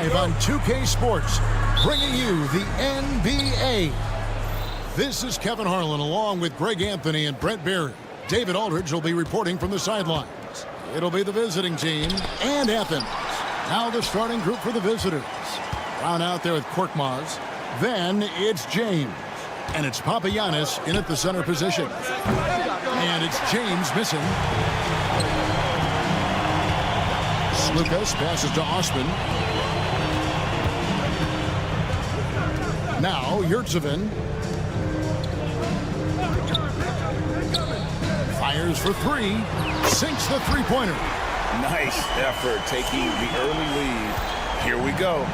live on 2K Sports, bringing you the NBA. This is Kevin Harlan along with Greg Anthony and Brent Barry. David Aldridge will be reporting from the sidelines. It'll be the visiting team and Athens. Now the starting group for the visitors. Brown out there with Korkmaz. Then it's James. And it's Papagiannis in at the center position. And it's James missing. Lucas passes to Osman. Now Yurtsevin. Fires for three. Sinks the three-pointer. Nice effort taking the early lead. Here we go.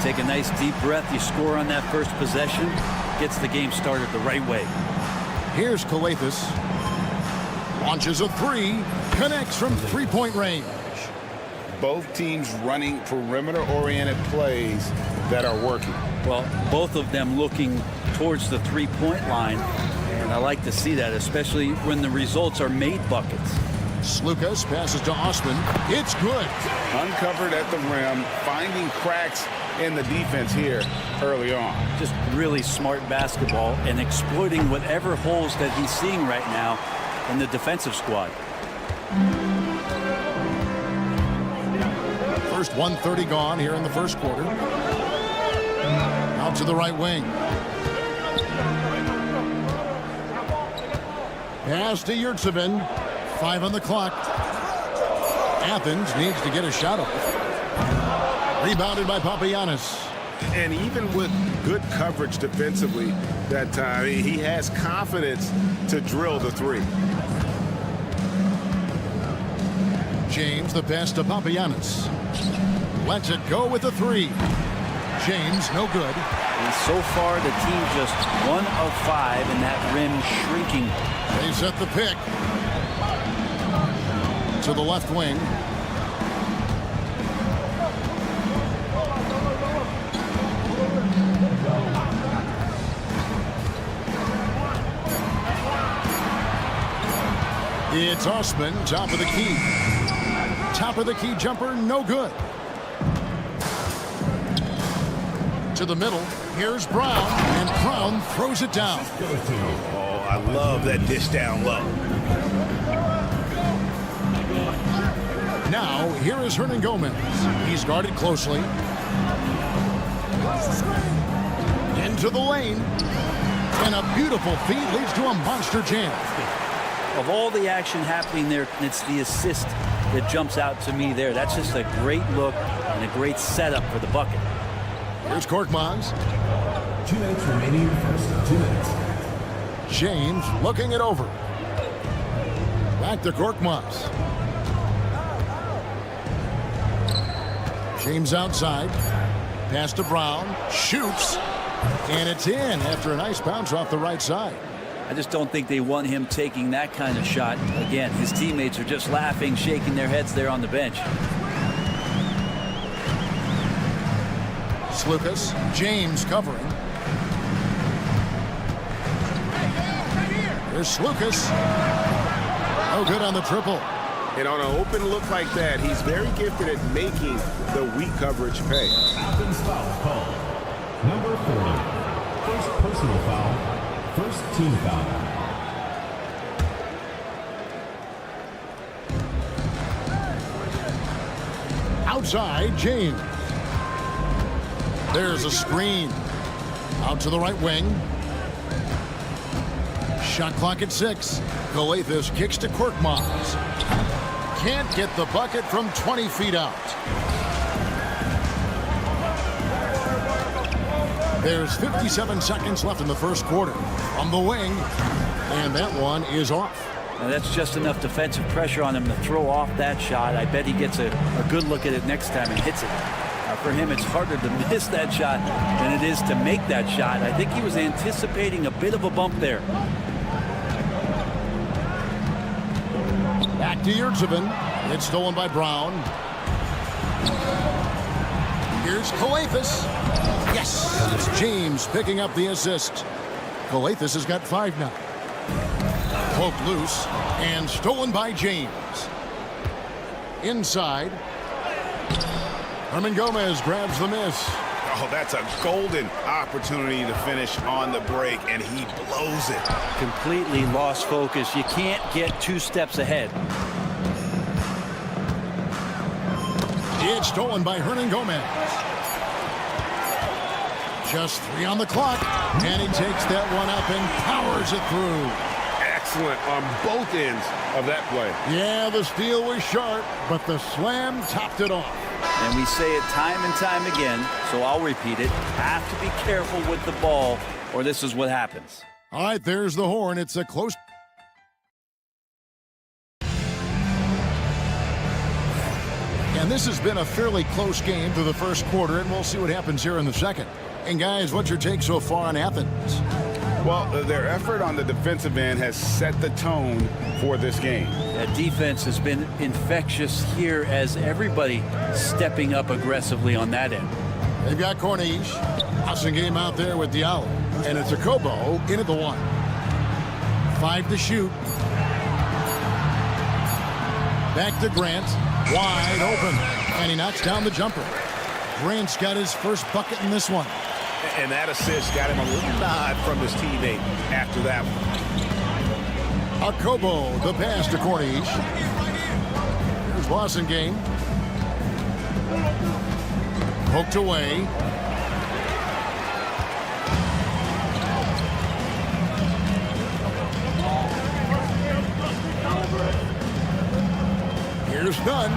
Take a nice deep breath. You score on that first possession. Gets the game started the right way. Here's Kalathis. Launches a three. Connects from three-point range. Both teams running perimeter-oriented plays that are working. Well, both of them looking towards the three-point line. And I like to see that, especially when the results are made buckets. Lucas passes to Osman. It's good. Uncovered at the rim, finding cracks in the defense here early on. Just really smart basketball and exploiting whatever holes that he's seeing right now in the defensive squad. First 1:30 gone here in the first quarter. Out to the right wing. Pass to Yurtsevin. 5 on the clock. Athens needs to get a shot off. Rebounded by Papagiannis. And even with good coverage defensively that time, he has confidence to drill the three. James, the pass to Papagiannis. Lets it go with the three. James, no good. And so far, the team just 1 of 5 in that rim shrinking. They set the pick. To the left wing. It's Osman, top of the key. Top of the key jumper, no good. To the middle, here's Brown, and Brown throws it down. Oh, I love that dish down low. Now, here is Hernan Gomez. He's guarded closely. Into the lane. And a beautiful feed leads to a monster jam. Of all the action happening there, it's the assist that jumps out to me there. That's just a great look and a great setup for the bucket. Here's Korkmaz. 2 minutes remaining in the first. 2 minutes. James looking it over. Back to Korkmaz. James outside. Pass to Brown. Shoots. And it's in after a nice bounce off the right side. I just don't think they want him taking that kind of shot. Again, his teammates are just laughing, shaking their heads there on the bench. Lucas. James covering. Here's Lucas. No good on the triple. And on an open look like that, he's very gifted at making the weak coverage pay. Athens foul call. Number 40. First personal foul. First team foul. Outside, James. There's a screen. Out to the right wing. Shot clock at 6. Kalathis kicks to Korkmaz. Can't get the bucket from 20 feet out. There's 57 seconds left in the first quarter. From the wing. And that one is off. Now that's just enough defensive pressure on him to throw off that shot. I bet he gets a good look at it next time and hits it. For him, it's harder to miss that shot than it is to make that shot. I think he was anticipating a bit of a bump there. Back to Yurtsevin. It's stolen by Brown. Here's Kalathis. Yes! It's James picking up the assist. Kalathis has got 5 now. Poked loose and stolen by James. Inside. Gomez grabs the miss. Oh, that's a golden opportunity to finish on the break, and he blows it. Completely lost focus. You can't get 2 steps ahead. It's stolen by Gomez. Just 3 on the clock, and he takes that one up and powers it through. Excellent on both ends of that play. Yeah, the steal was sharp, but the slam topped it off. And we say it time and time again, so I'll repeat it. Have to be careful with the ball, or this is what happens. All right, there's the horn. It's a close. And this has been a fairly close game through the first quarter, and we'll see what happens here in the second. And guys, what's your take so far on Athens? Well, their effort on the defensive end has set the tone for this game. That defense has been infectious here as everybody stepping up aggressively on that end. They've got Corniche. Awesome game out there with Diallo. And it's a Kobo in at the 1. 5 to shoot. Back to Grant. Wide open. And he knocks down the jumper. Grant's got his first bucket in this one. And that assist got him a little nod from his teammate after that one. Kobo, the pass to Corniche. Here's Boston game. Poked away. Here's Nunn.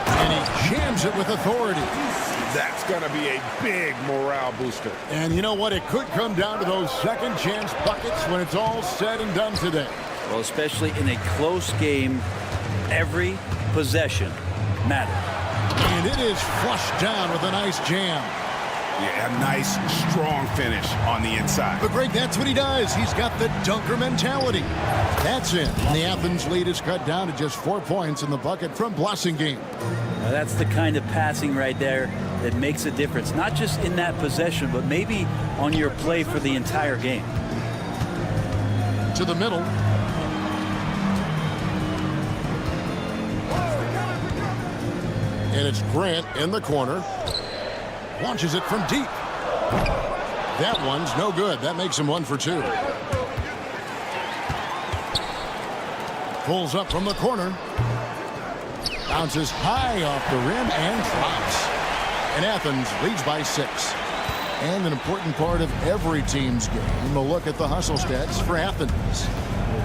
And he jams it with authority. That's going to be a big morale booster. And you know what? It could come down to those second chance buckets when it's all said and done today. Well, especially in a close game, every possession matters. And it is flushed down with a nice jam. Yeah, a nice, strong finish on the inside. But Greg, that's what he does. He's got the dunker mentality. That's it. And the Athens lead is cut down to just 4 points in the bucket from Blasingame. Now that's the kind of passing right there that makes a difference, not just in that possession, but maybe on your play for the entire game. To the middle. And it's Grant in the corner. Launches it from deep. That one's no good. That makes him 1 for 2. Pulls up from the corner. Bounces high off the rim and drops. And Athens leads by 6. And an important part of every team's game, a look at the hustle stats for Athens.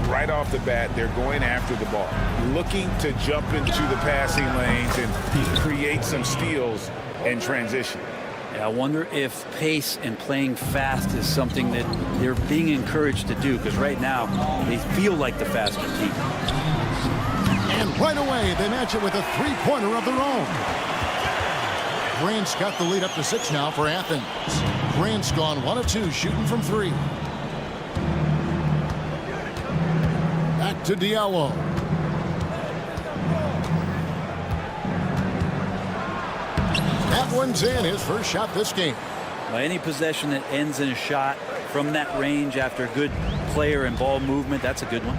Right off the bat, they're going after the ball, looking to jump into the passing lanes and create some steals and transition. I wonder if pace and playing fast is something that they're being encouraged to do, because right now they feel like the faster team. And right away they match it with a 3-pointer of their own. Grant's got the lead up to 6 now for Athens. Grant's gone 1 of 2 shooting from 3. Back to Diallo. That one's in, his first shot this game. Well, any possession that ends in a shot from that range after good player and ball movement, that's a good one.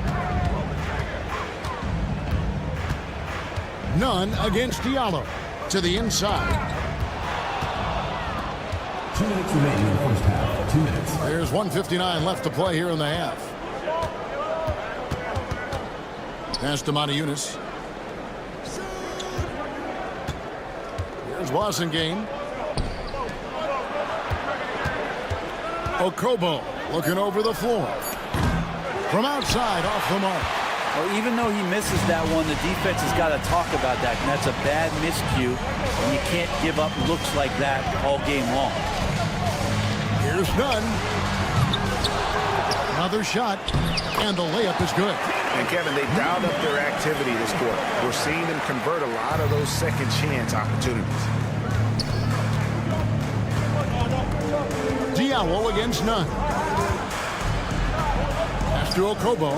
Nunn against Diallo. To the inside. 2 minutes remaining in the first half. 2 minutes. There's 1:59 left to play here in the half. Pass to Matajunas. Here's Blasingame. Okobo looking over the floor. From outside, off the mark. Well, even though he misses that one, the defense has got to talk about that, and that's a bad miscue, and you can't give up looks like that all game long. Here's Nunn. Another shot, and the layup is good. And Kevin, they dialed up their activity this quarter. We're seeing them convert a lot of those second chance opportunities. Diallo against Nunn. Pass to Okobo.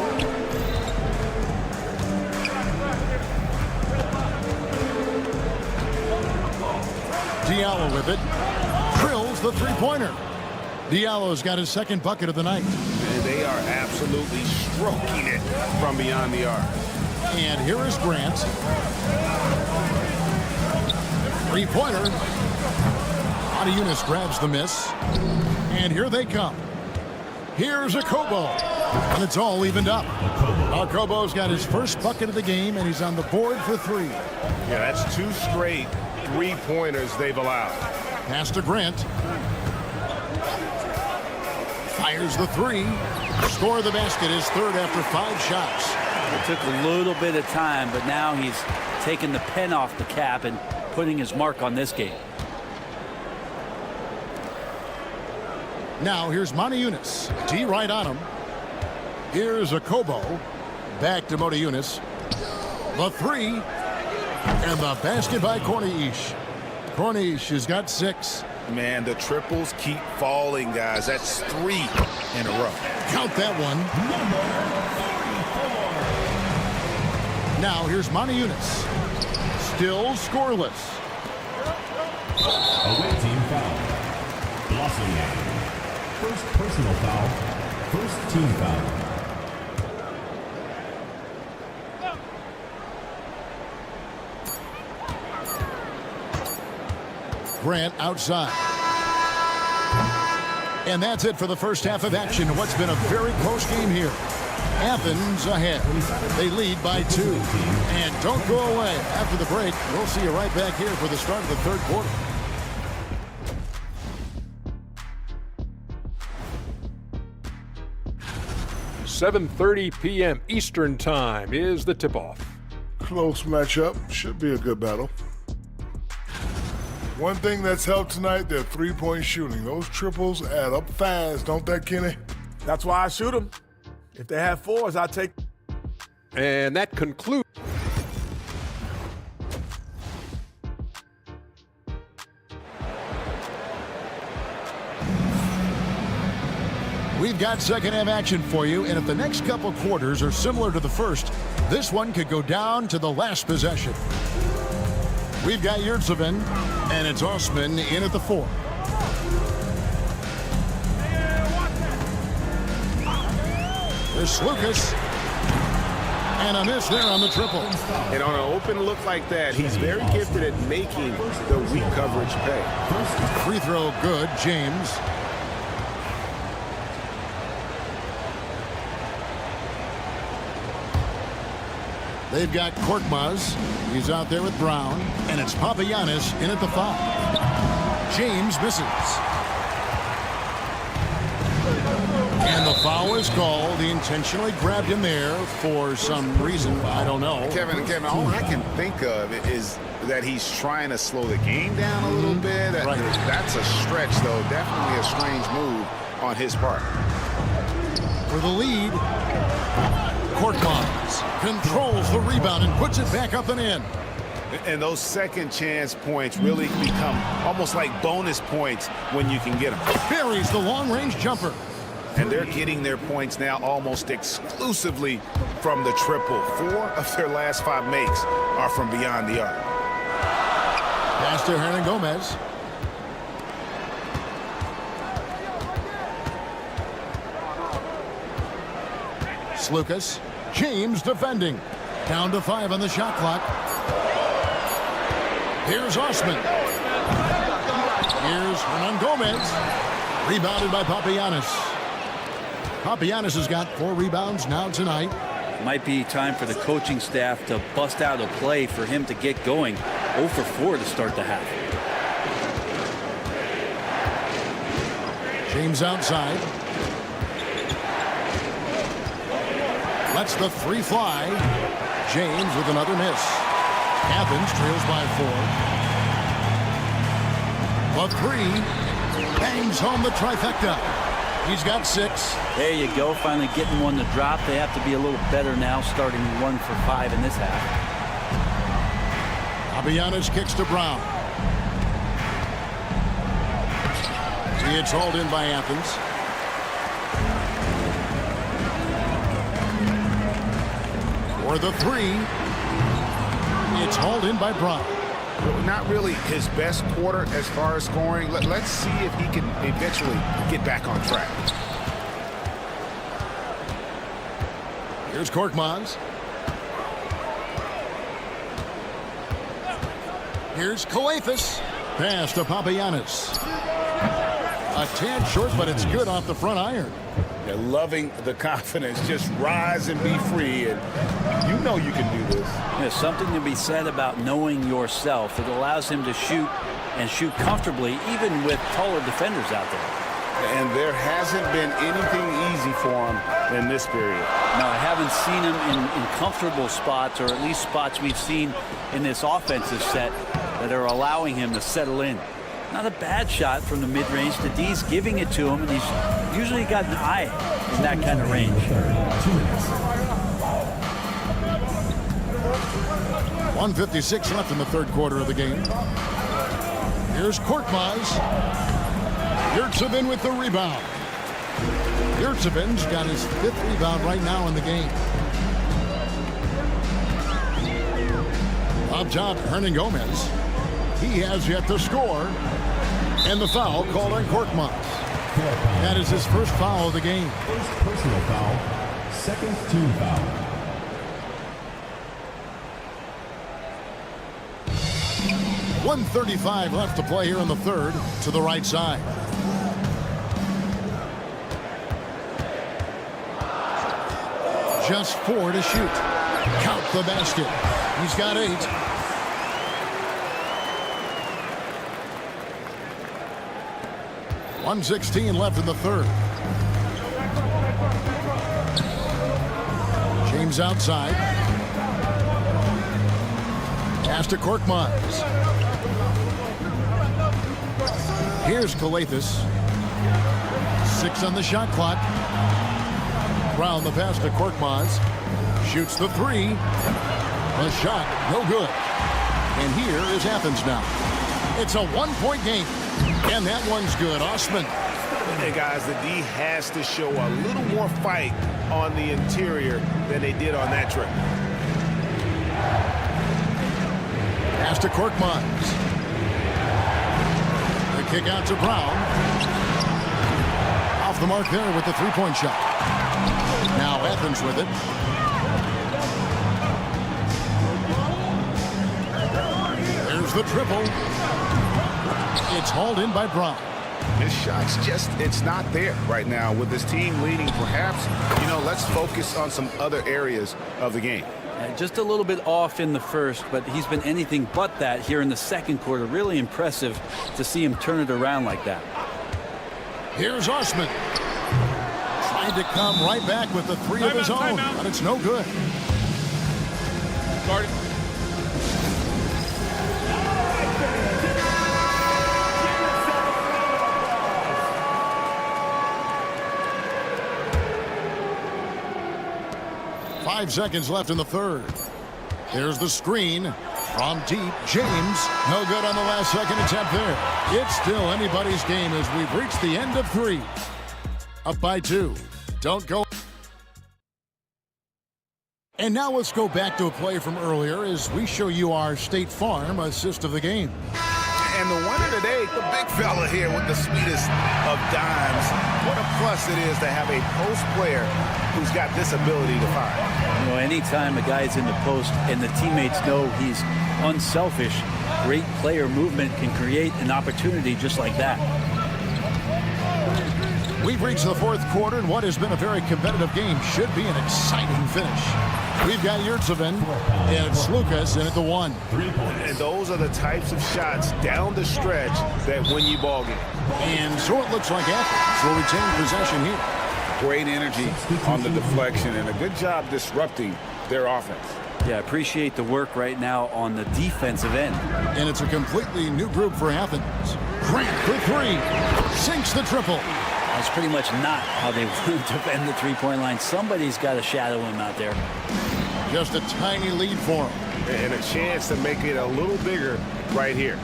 Diallo with it. Drills the three-pointer. Diallo's got his second bucket of the night. And they are absolutely stroking it from beyond the arc. And here is Grant. Three-pointer. Yunus grabs the miss. And here they come. Here's Okobo. And it's all evened up. Okobo's got his first bucket of the game, and he's on the board for 3. Yeah, that's 2 straight three-pointers they've allowed. Pass to Grant. Fires the 3. Score the basket, his third after 5 shots. It took a little bit of time, but now he's taking the pen off the cap and putting his mark on this game. Now here's Yunus. D right on him. Here's Okobo. Back to Yunus. The 3. And the basket by Cornish. Cornish has got 6. Man, the triples keep falling, guys. That's 3 in a row. Count that one. Now here's Yunus. Still scoreless. Away team foul. Blossom. First personal foul. First team foul. Grant outside. And that's it for the first half of action. What's been a very close game here. Athens ahead. They lead by 2. And don't go away. After the break, we'll see you right back here for the start of the third quarter. .30 p.m. Eastern Time is the tip-off. Close matchup. Should be a good battle. One thing that's helped tonight, their three-point shooting. Those triples add up fast, don't they, Kenny? That's why I shoot them. If they have 4s, I take. And that concludes. We've got second half action for you, and if the next couple quarters are similar to the first, this one could go down to the last possession. We've got Yurtsevin, and it's Osman in at the 4. There's Lucas, and a miss there on the triple. And on an open look like that, he's very gifted at making the weak coverage pay. Free throw good, James. They've got Korkmaz. He's out there with Brown. And it's Papagiannis in at the 5. James misses. And the foul is called. He intentionally grabbed him there for some reason. I don't know. Kevin, all I can think of is that he's trying to slow the game down a little bit. Right. That's a stretch, though. Definitely a strange move on his part. For the lead, Korkmaz controls the rebound and puts it back up and in. And those second chance points really become almost like bonus points when you can get them. Buries the long-range jumper. And they're getting their points now almost exclusively from the triple. 4 of their last 5 makes are from beyond the arc. Pass to Hernan Gomez. Lucas. James defending. Down to 5 on the shot clock. Here's Osman. Here's Hernan Gomez. Rebounded by Papagiannis. Papagiannis has got 4 rebounds now tonight. Might be time for the coaching staff to bust out a play for him to get going. 0 for 4 to start the half. James outside. Lets the 3 fly. James with another miss. Athens trails by 4. The 3 bangs home the trifecta. He's got 6. There you go, finally getting one to drop. They have to be a little better now, starting 1 for 5 in this half. Papagiannis kicks to Brown. It's hauled in by Athens. For the 3, it's hauled in by Brown. Not really his best quarter as far as scoring. Let's see if he can eventually get back on track. Here's Korkmaz. Here's Kalathis. Pass to Papagiannis. A tad short, but it's good off the front iron. They're loving the confidence. Just rise and be free, and you know you can do this. There's something to be said about knowing yourself. It allows him to shoot and shoot comfortably, even with taller defenders out there. And there hasn't been anything easy for him in this period. No, I haven't seen him in comfortable spots, or at least spots we've seen in this offensive set that are allowing him to settle in. Not a bad shot from the mid-range. The D's giving it to him, and he's usually got an eye in that kind of range. 1:56 left in the third quarter of the game. Here's Korkmaz. Yurtsevin with the rebound. Yurtsevin's got his 5th rebound right now in the game. Up top, Hernan Gomez. He has yet to score. And the foul called on Korkmaz. That is his first foul of the game. First personal foul, second team foul. .135 left to play here in the third. To the right side. Just 4 to shoot. Count the basket. He's got 8. .116 left in the third. James outside. Pass to Korkmaz. Here's Kalathis. 6 on the shot clock. Brown the pass to Korkmaz. Shoots the 3. The shot, no good. And here is Athens now. It's a 1-point game. And that one's good. Osman. Hey, guys, the D has to show a little more fight on the interior than they did on that trip. Pass to Korkmaz. The kick out to Brown. Off the mark there with the 3-point shot. Now Athens with it. There's the triple. It's hauled in by Brown. His shot's just, it's not there right now. With his team leading, perhaps, let's focus on some other areas of the game. Just a little bit off in the first, but he's been anything but that here in the second quarter. Really impressive to see him turn it around like that. Here's Osman. Trying to come right back with the 3 of his own, but it's no good. Started. Five seconds left in the third. There's the screen from deep. James, no good on the last second attempt there. It's still anybody's game as we've reached the end of 3. Up by 2. Don't go. And now let's go back to a play from earlier as we show you our State Farm assist of the game. And the winner today, the big fella here with the sweetest of dimes. What a plus it is to have a post player who's got this ability to find. Anytime a guy's in the post and the teammates know he's unselfish, great player movement can create an opportunity just like that. We've reached the fourth quarter, and what has been a very competitive game should be an exciting finish. We've got Yurtsevin and Slukas in at the 1. And those are the types of shots down the stretch that win you ball games. And so it looks like Athens will retain possession here. Great energy on the deflection and a good job disrupting their offense. Yeah, appreciate the work right now on the defensive end. And it's a completely new group for Athens. Grant for 3. Sinks the triple. That's pretty much not how they want to defend the 3-point line. Somebody's got to shadow him out there. Just a tiny lead for him. And a chance to make it a little bigger right here.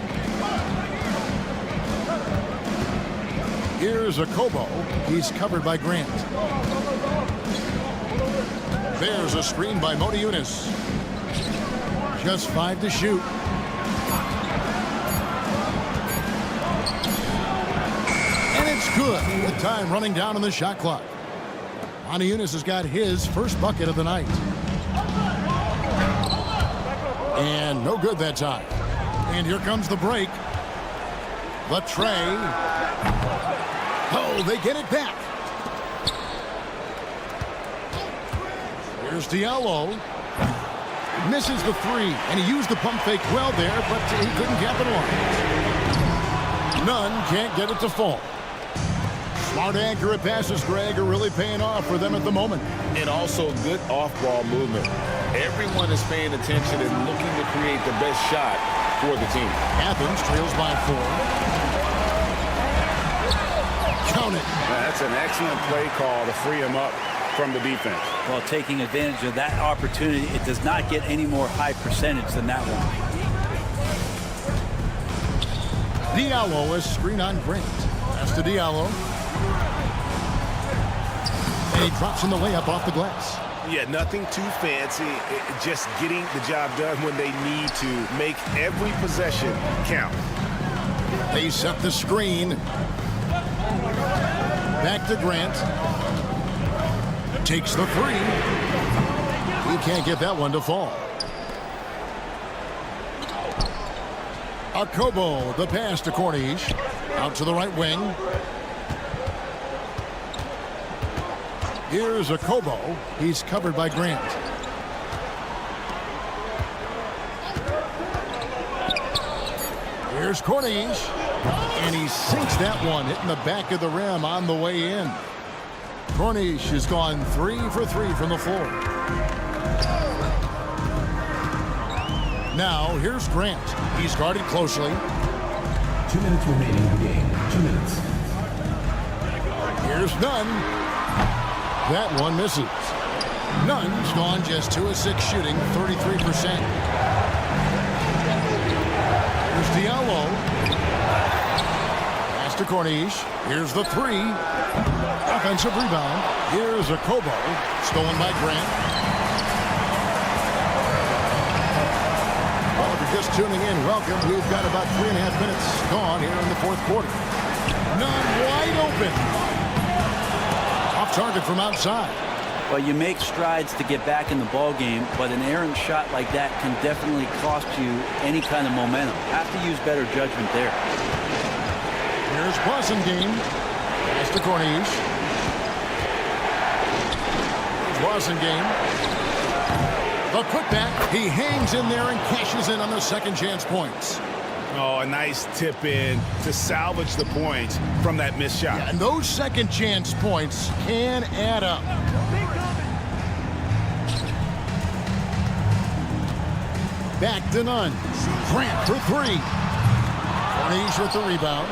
Here's a Kobo. He's covered by Grant. There's a screen by Motiejunas. Just 5 to shoot. And it's good. With time running down on the shot clock. Motiejunas has got his first bucket of the night. And no good that time. And here comes the break. The tray. Oh, they get it back. Here's Diallo. Misses the three, and he used the pump fake well there, but he couldn't capitalize. Nunn can't get it to fall. Smart, accurate passes, Greg, are really paying off for them at the moment. And also good off-ball movement. Everyone is paying attention and looking to create the best shot for the team. Athens trails by 4. Count it. That's an excellent play call to free him up from the defense. Well, taking advantage of that opportunity, it does not get any more high percentage than that one. Diallo is screen on Grant. Pass to Diallo. And he drops in the layup off the glass. Yeah, nothing too fancy. Just getting the job done when they need to. Make every possession count. They set the screen. Back to Grant. Takes the three. He can't get that one to fall. Akobo, the pass to Cornish. Out to the right wing. Here's Akobo. He's covered by Grant. Here's Cornish. And he sinks that one, hitting the back of the rim on the way in. Cornish has gone 3 for 3 from the floor. Now, here's Grant. He's guarded closely. 2 minutes remaining in the game. 2 minutes. Here's Nunn. That one misses. Nunn's gone just 2 of 6 shooting, 33%. Here's Diallo. Pass to Cornish. Here's the three. Offensive rebound. Here's Akobo. Stolen by Grant. Well, if you're just tuning in, welcome. We've got about 3.5 minutes gone here in the fourth quarter. Nunn wide open. Off target from outside. Well, you make strides to get back in the ball game, but an errant shot like that can definitely cost you any kind of momentum. Have to use better judgment there. Here's Boston game. Pass to Cornish. Boston game. The putback. He hangs in there and cashes in on the second chance points. Oh, a nice tip in to salvage the points from that missed shot. Yeah, and those second chance points can add up. Back to Nunn. Grant for three. Cornish with the rebound.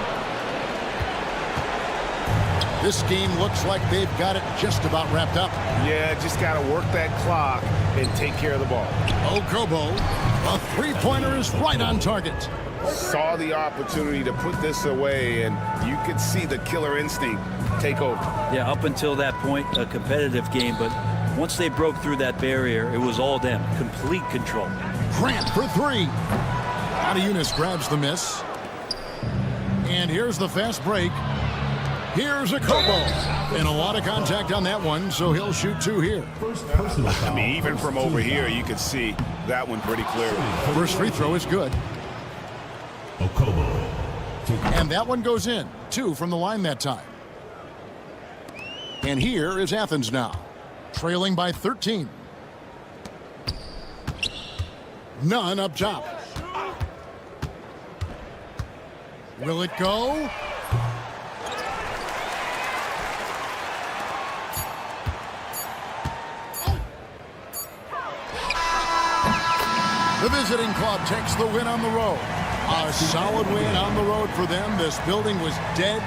This game looks like they've got it just about wrapped up. Yeah, just got to work that clock and take care of the ball. Okobo, a three-pointer is right on target. Saw the opportunity to put this away, and you could see the killer instinct take over. Yeah, up until that point, a competitive game, but once they broke through that barrier, it was all them. Complete control. Grant for three. Adiunas grabs the miss. And here's the fast break. Here's Akobo. And a lot of contact on that one, so he'll shoot 2 here. I mean, even from over here, you can see that one pretty clearly. First free throw is good. Okobo. And that one goes in. 2 from the line that time. And here is Athens now, trailing by 13. Nunn up top. Will it go? The visiting club takes the win on the road. A solid win on the road for them. This building was dead.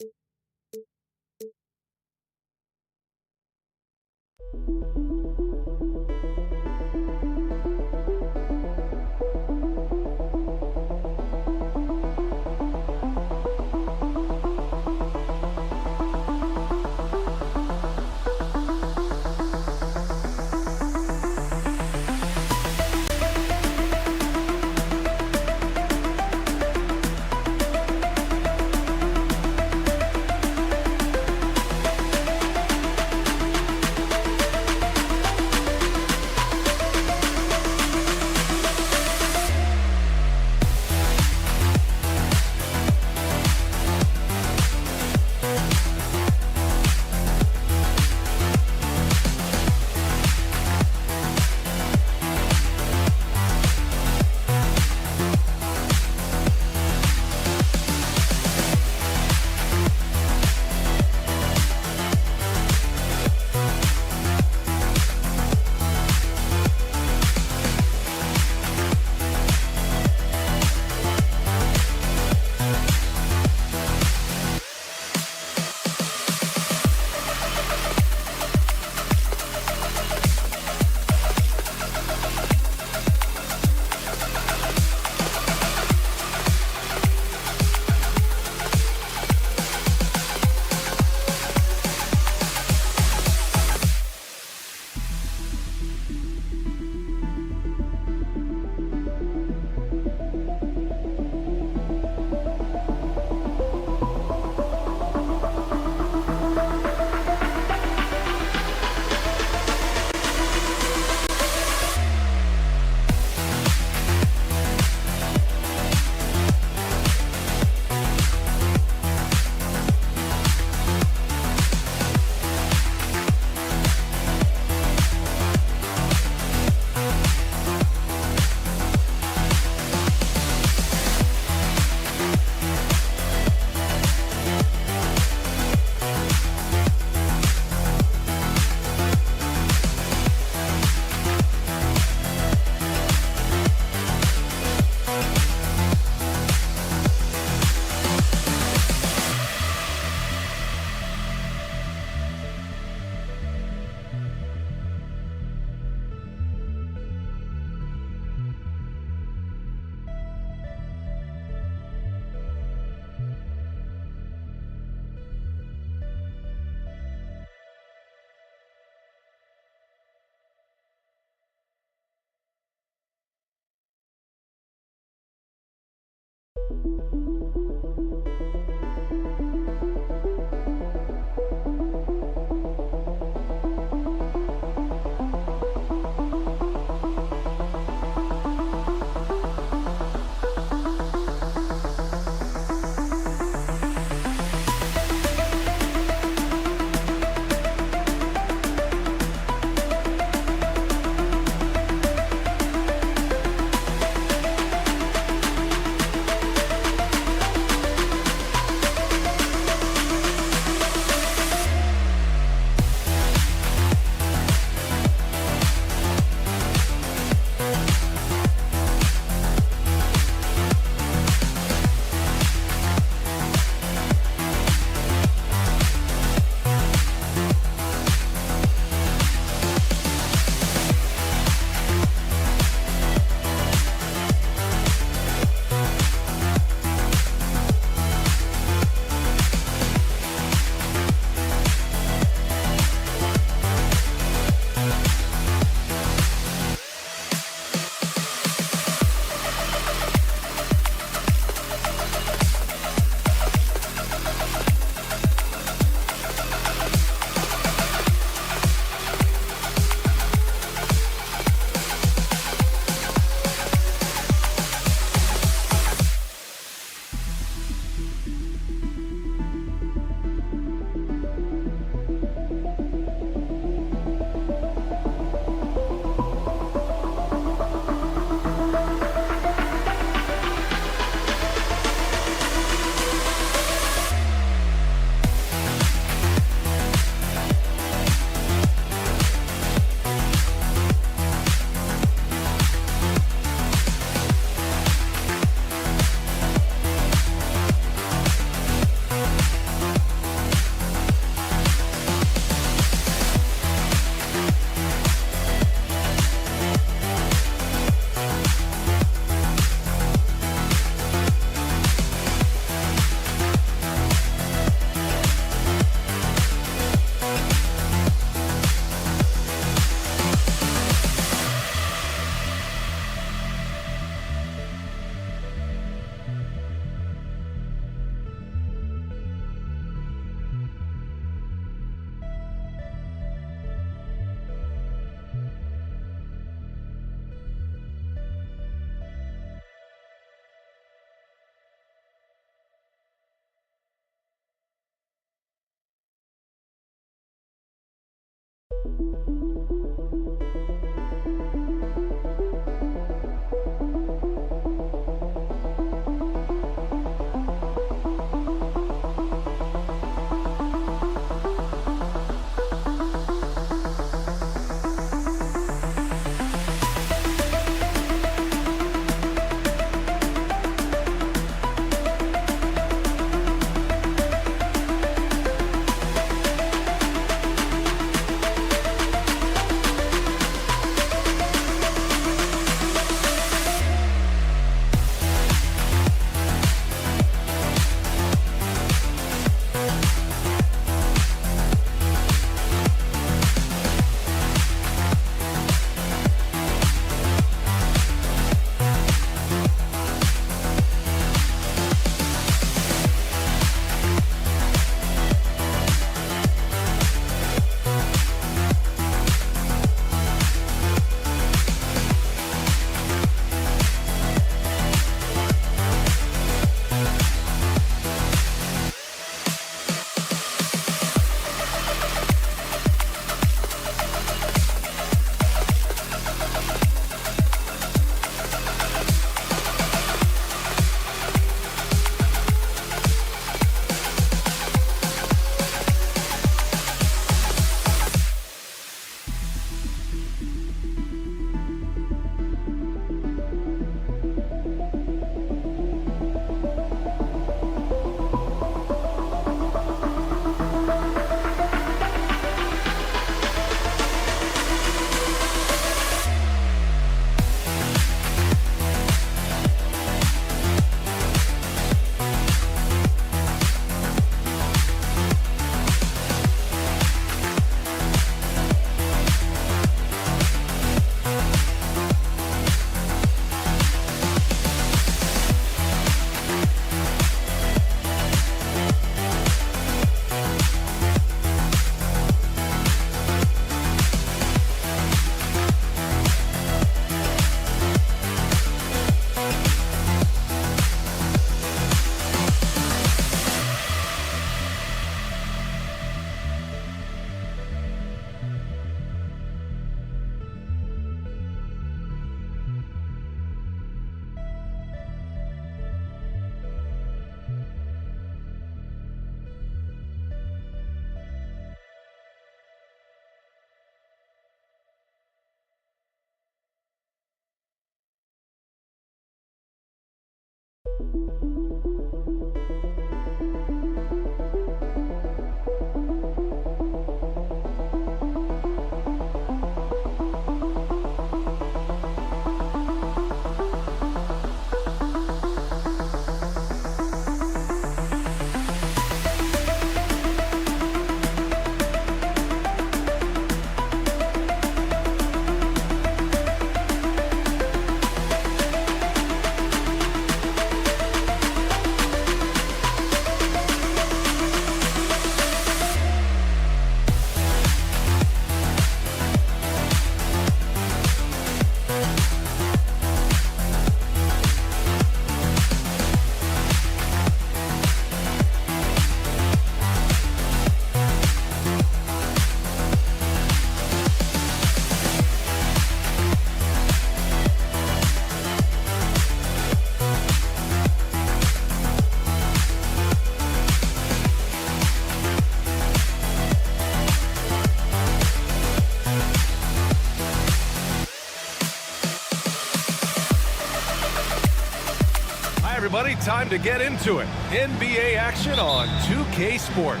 time to get into it. NBA action on 2K Sports.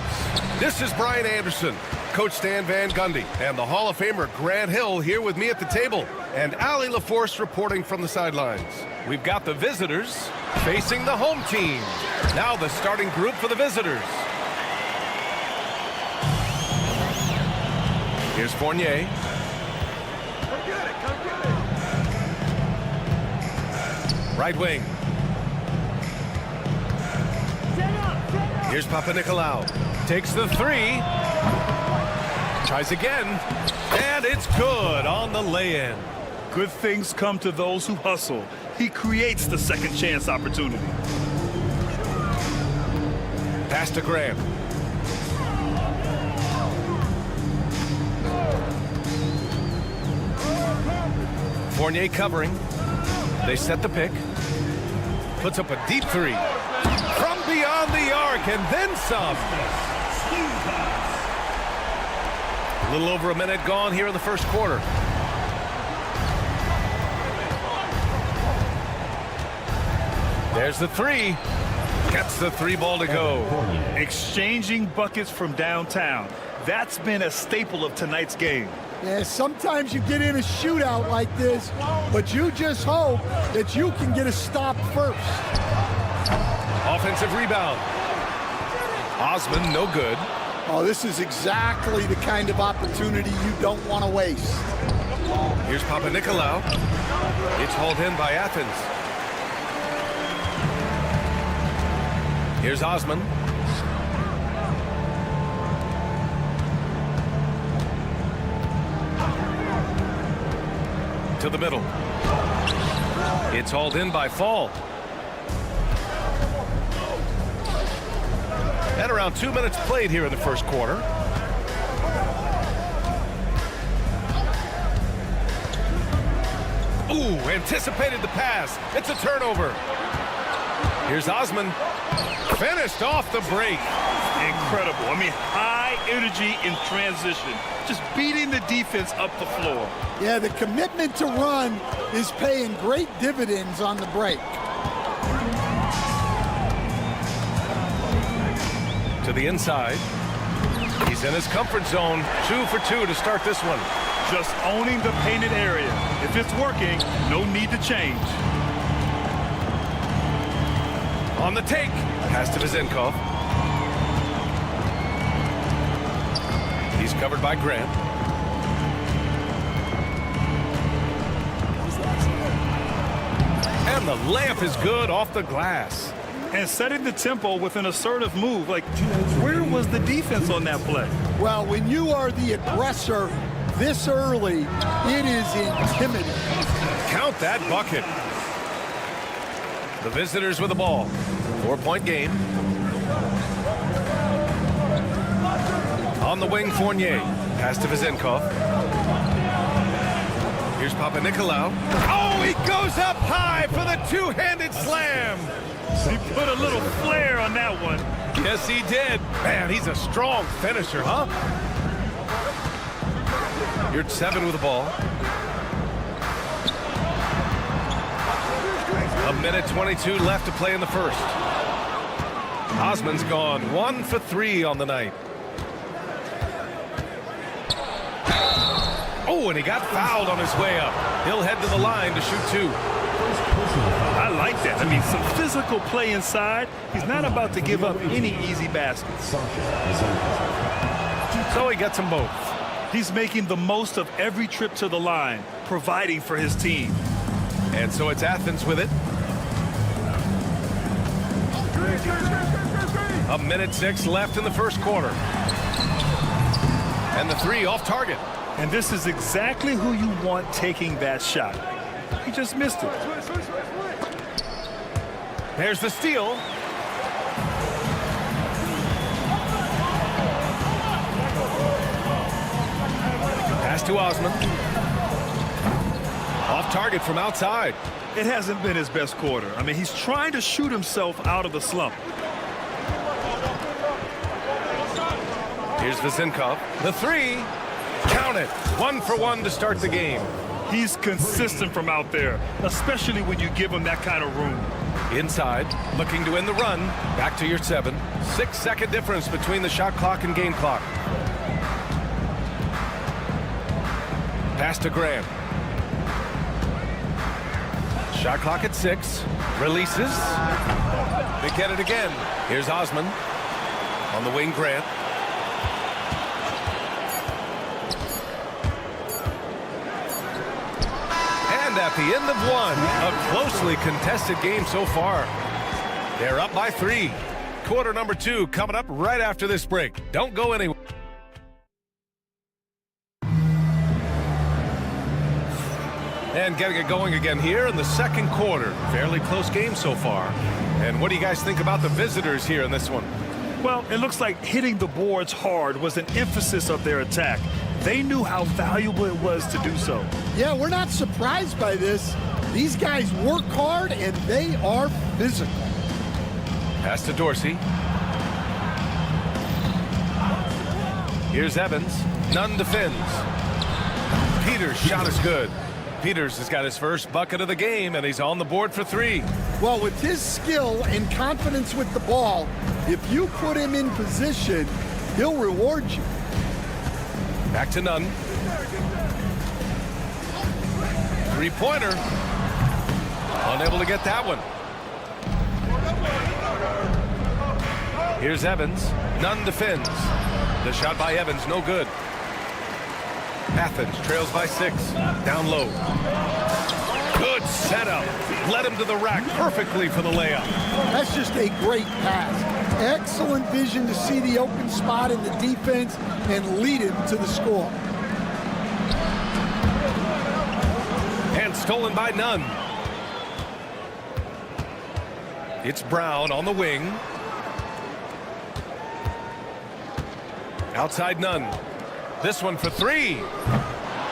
This is Brian Anderson, Coach Stan Van Gundy, and the Hall of Famer Grant Hill here with me at the table, and Allie LaForce reporting from the sidelines. We've got the visitors facing the home team. Now the starting group for the visitors. Here's Fournier. Right wing. Here's Papanikolaou. Takes the three. Tries again. And it's good on the lay-in. Good things come to those who hustle. He creates the second chance opportunity. Pass to Graham. Fournier covering. They set the pick. Puts up a deep three. From beyond the arc and then some. A little over a minute gone here in the first quarter. There's the three. Gets the three ball to go. Exchanging buckets from downtown. That's been a staple of tonight's game. Yeah, sometimes you get in a shootout like this, but you just hope that you can get a stop first. Offensive rebound. Osman, no good. Oh, this is exactly the kind of opportunity you don't want to waste. Here's Papanikolaou. It's hauled in by Athens. Here's Osman. To the middle. It's hauled in by Fall. At around 2 minutes played here in the first quarter. Ooh, anticipated the pass. It's a turnover. Here's Osman. Finished off the break. Incredible. I mean, high energy in transition. Just beating the defense up the floor. Yeah, the commitment to run is paying great dividends on the break. To the inside. He's in his comfort zone. 2 for 2 to start this one. Just owning the painted area. If it's working, no need to change. On the take. Pass to Vizenkov. He's covered by Grant. And the layup is good off the glass. And setting the tempo with an assertive move. Like, where was the defense on that play? Well, when you are the aggressor this early, it is intimidating. Count that bucket. The visitors with the ball. 4-point game. On the wing, Fournier. Pass to Vizenkov. Here's Papanikolaou. Oh, he goes up high for the two-handed slam. He put a little flair on that one. Yes, he did. Man, he's a strong finisher, huh? You're 7 with the ball. 1:22 left to play in the first. Osman's gone 1 for 3 on the night. Oh, and he got fouled on his way up. He'll head to the line to shoot 2. I like that. I mean, some physical play inside. He's not about to give up any easy baskets. So he gets them both. He's making the most of every trip to the line, providing for his team. And so it's Athens with it. 1:06 left in the first quarter. And the three off target. And this is exactly who you want taking that shot. He just missed it. There's the steal. Pass to Osman. Off target from outside. It hasn't been his best quarter. I mean, he's trying to shoot himself out of the slump. Here's Vizenkov. The three. Count it. 1 for 1 to start the game. He's consistent from out there, especially when you give him that kind of room. Inside, looking to end the run. Back to your 7. 6-second difference between the shot clock and game clock. Pass to Grant. Shot clock at 6. Releases. They get it again. Here's Osman. On the wing, Grant. And at the end of 1, a closely contested game so far. They're up by 3. Quarter number 2 coming up right after this break. Don't go anywhere. And getting it going again here in the second quarter. Fairly close game so far. And what do you guys think about the visitors here in this one? Well, it looks like hitting the boards hard was an emphasis of their attack. They knew how valuable it was to do so. Yeah, we're not surprised by this. These guys work hard and they are physical. Pass to Dorsey. Here's Evans. Nunn defends. Peters' shot is good. Peters has got his first bucket of the game, and he's on the board for 3. Well, with his skill and confidence with the ball, if you put him in position, he'll reward you. Back to Nunn. 3-pointer. Unable to get that one. Here's Evans. Nunn defends. The shot by Evans, no good. Athens trails by 6. Down low. Good setup. Led him to the rack perfectly for the layup. That's just a great pass. Excellent vision to see the open spot in the defense and lead him to the score. And stolen by Nunn. It's Brown on the wing. Outside Nunn. This one for 3.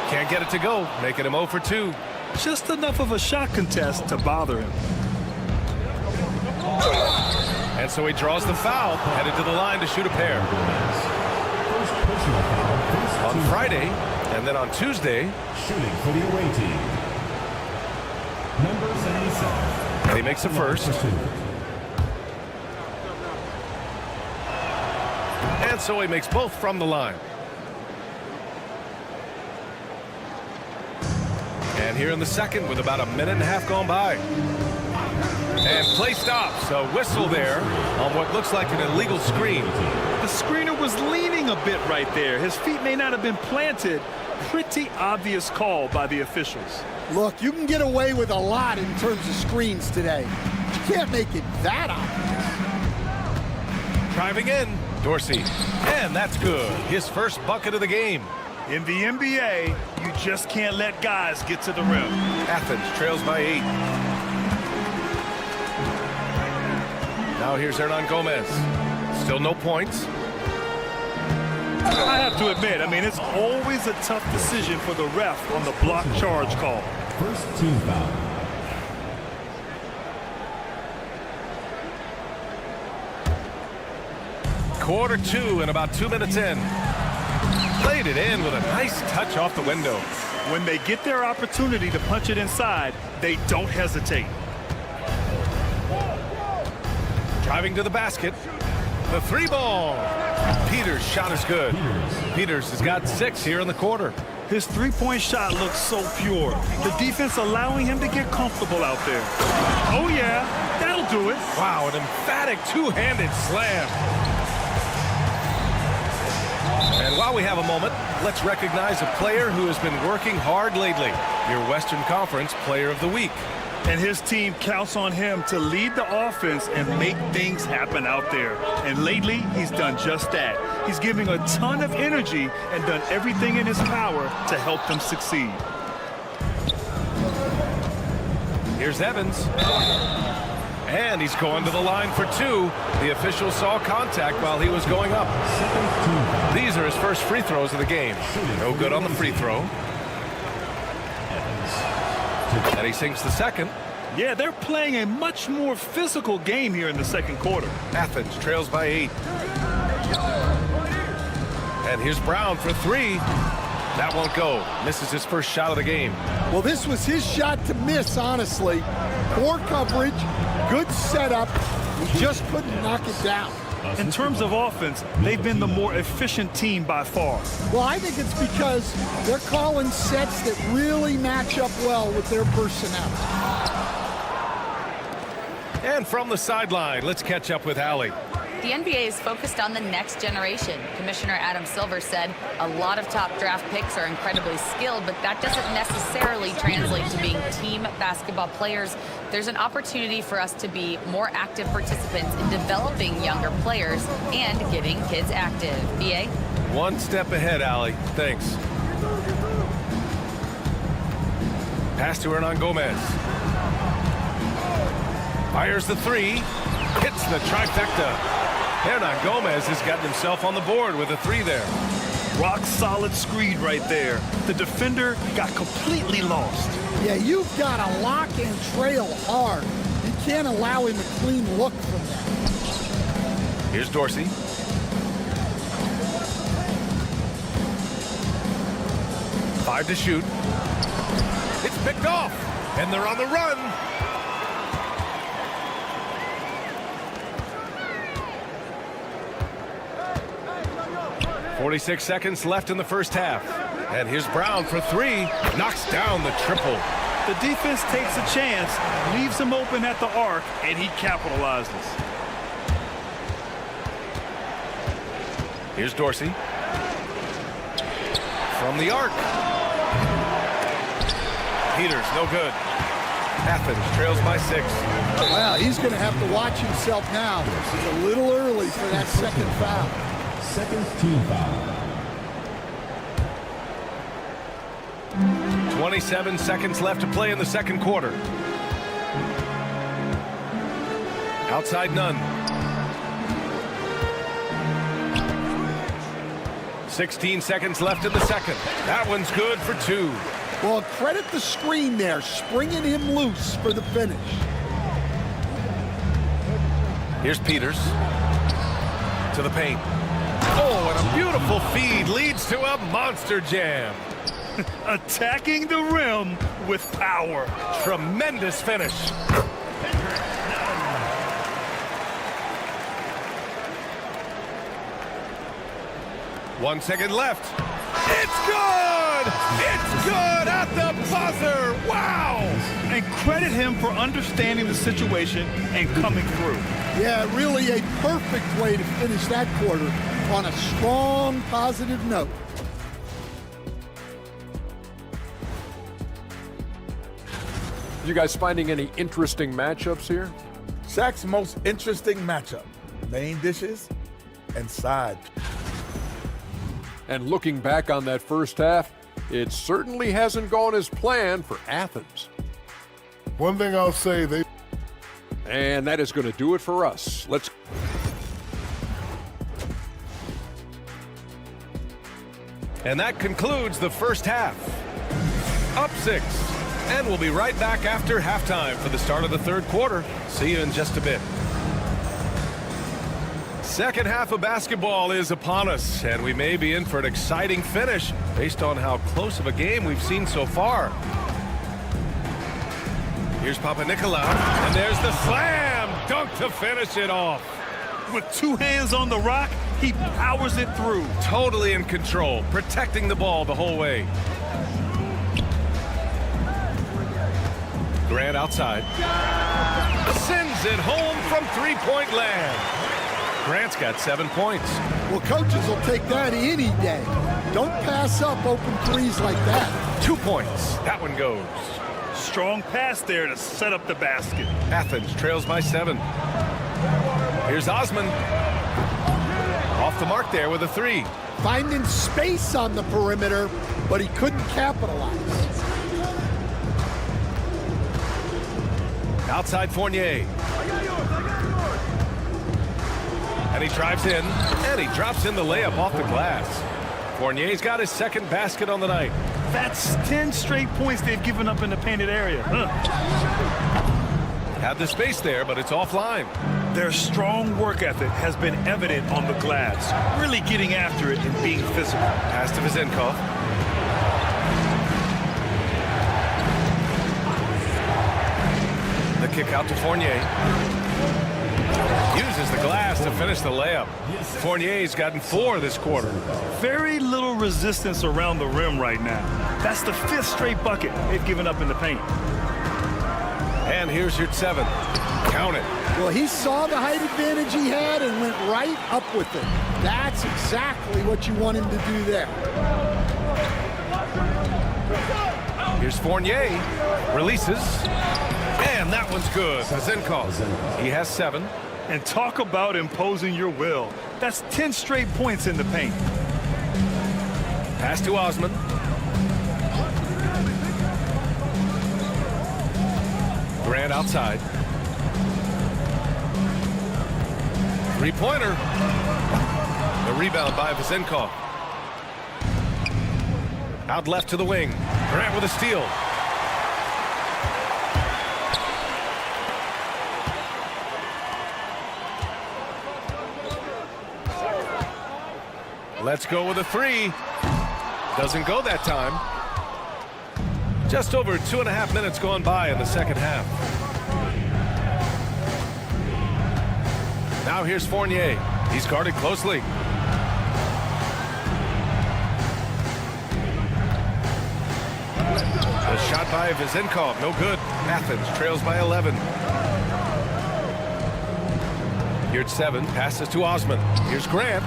Can't get it to go, making him 0 for 2. Just enough of a shot contest to bother him. And so he draws the foul, headed to the line to shoot a pair. On Friday, and then on Tuesday. Shooting for the away team. Number 77. And he makes the first. And so he makes both from the line. And here in the second with about a minute and a half gone by. And play stops. A whistle there on what looks like an illegal screen. The screener was leaning a bit right there. His feet may not have been planted. Pretty obvious call by the officials. Look, you can get away with a lot in terms of screens today. You can't make it that obvious. Driving in, Dorsey. And that's good. His first bucket of the game. In the NBA, you just can't let guys get to the rim. Athens trails by 8. Now here's Hernan Gomez. Still no points. I have to admit, it's always a tough decision for the ref on the block charge call. First team foul. Quarter 2 and about 2 minutes in. Played it in with a nice touch off the window. When they get their opportunity to punch it inside, they don't hesitate. Driving to the basket. The 3-ball. Peters' shot is good. Peters has got 6 here in the quarter. His three-point shot looks so pure. The defense allowing him to get comfortable out there. Oh, yeah, that'll do it. Wow, an emphatic two-handed slam. And while we have a moment, let's recognize a player who has been working hard lately. Your Western Conference Player of the Week. And his team counts on him to lead the offense and make things happen out there. And lately, he's done just that. He's giving a ton of energy and done everything in his power to help them succeed. Here's Evans. And he's going to the line for 2. The official saw contact while he was going up. These are his first free throws of the game. No good on the free throw. And he sinks the second. Yeah, they're playing a much more physical game here in the second quarter. Athens trails by 8. And here's Brown for 3. That won't go. Misses his first shot of the game. Well, this was his shot to miss, honestly. Poor coverage, Good setup. He just couldn't knock it down. In terms of offense, they've been the more efficient team by far. Well, I think it's because they're calling sets that really match up well with their personnel. And from the sideline, let's catch up with Allie. The NBA is focused on the next generation. Commissioner Adam Silver said a lot of top draft picks are incredibly skilled, but that doesn't necessarily translate to being team basketball players. There's an opportunity for us to be more active participants in developing younger players and getting kids active. BA? One step ahead, Allie. Thanks. Pass to Hernan Gomez. Fires the three. Hits the trifecta. Hernan Gomez has gotten himself on the board with a three there. Rock solid screen right there. The defender got completely lost. Yeah, you've got to lock and trail hard. You can't allow him a clean look from that. Here's Dorsey. Five to shoot. It's picked off, and they're on the run. 46 seconds left in the first half. And here's Brown for three. Knocks down the triple. The defense takes a chance, leaves him open at the arc, and he capitalizes. Here's Dorsey. From the arc. Peters, no good. Athens trails by 6. Well, he's going to have to watch himself now. This is a little early for that second foul. Second team foul. 27 seconds left to play in the second quarter. Outside none. 16 seconds left in the second. That one's good for 2. Well, credit the screen there, springing him loose for the finish. Here's Peters. To the paint. Oh, and a beautiful feed leads to a monster jam. Attacking the rim with power. Tremendous finish. One second left. It's good! It's good at the buzzer! Wow! And credit him for understanding the situation and coming through. Yeah, really a perfect way to finish that quarter on a strong, positive note. You guys finding any interesting matchups here? Shaq's most interesting matchup, main dishes and side. And looking back on that first half, it certainly hasn't gone as planned for Athens. One thing I'll say, And that is going to do it for us. Let's. And that concludes the first half. Up 6. And we'll be right back after halftime for the start of the third quarter. See you in just a bit. Second half of basketball is upon us, and we may be in for an exciting finish based on how close of a game we've seen so far. Here's Panathinaikos, and there's the slam dunk to finish it off. With 2 hands on the rock, he powers it through. Totally in control, protecting the ball the whole way. Grant outside. Sends it home from three-point land. Grant's got 7 points. Well, coaches will take that any day. Don't pass up open threes like that. 2 points. That one goes. Strong pass there to set up the basket. Athens trails by 7. Here's Osman. Off the mark there with a 3. Finding space on the perimeter, but he couldn't capitalize. Outside Fournier. And he drives in, and he drops in the layup off the glass. Fournier's got his second basket on the night. That's 10 straight points they've given up in the painted area. Had the space there, but it's offline. Their strong work ethic has been evident on the glass, really getting after it and being physical. Pass to Vizenkov. The kick out to Fournier. Uses the glass to finish the layup. Fournier's gotten 4 this quarter. Very little resistance around the rim right now. That's the 5th straight bucket they've given up in the paint. And here's your 7. Count it. Well, he saw the height advantage he had and went right up with it. That's exactly what you want him to do there. Here's Fournier. Releases. And that one's good. Zinkov. He has 7. And talk about imposing your will. That's 10 straight points in the paint. Pass to Osman. Grant outside. 3-pointer. The rebound by Zinkov. Out left to the wing. Grant with a steal. Let's go with a 3. Doesn't go that time. Just over 2.5 minutes gone by in the second half. Now here's Fournier. He's guarded closely. The shot by Zinkov, no good. Athens trails by 11. Here's 7, passes to Osman. Here's Grant.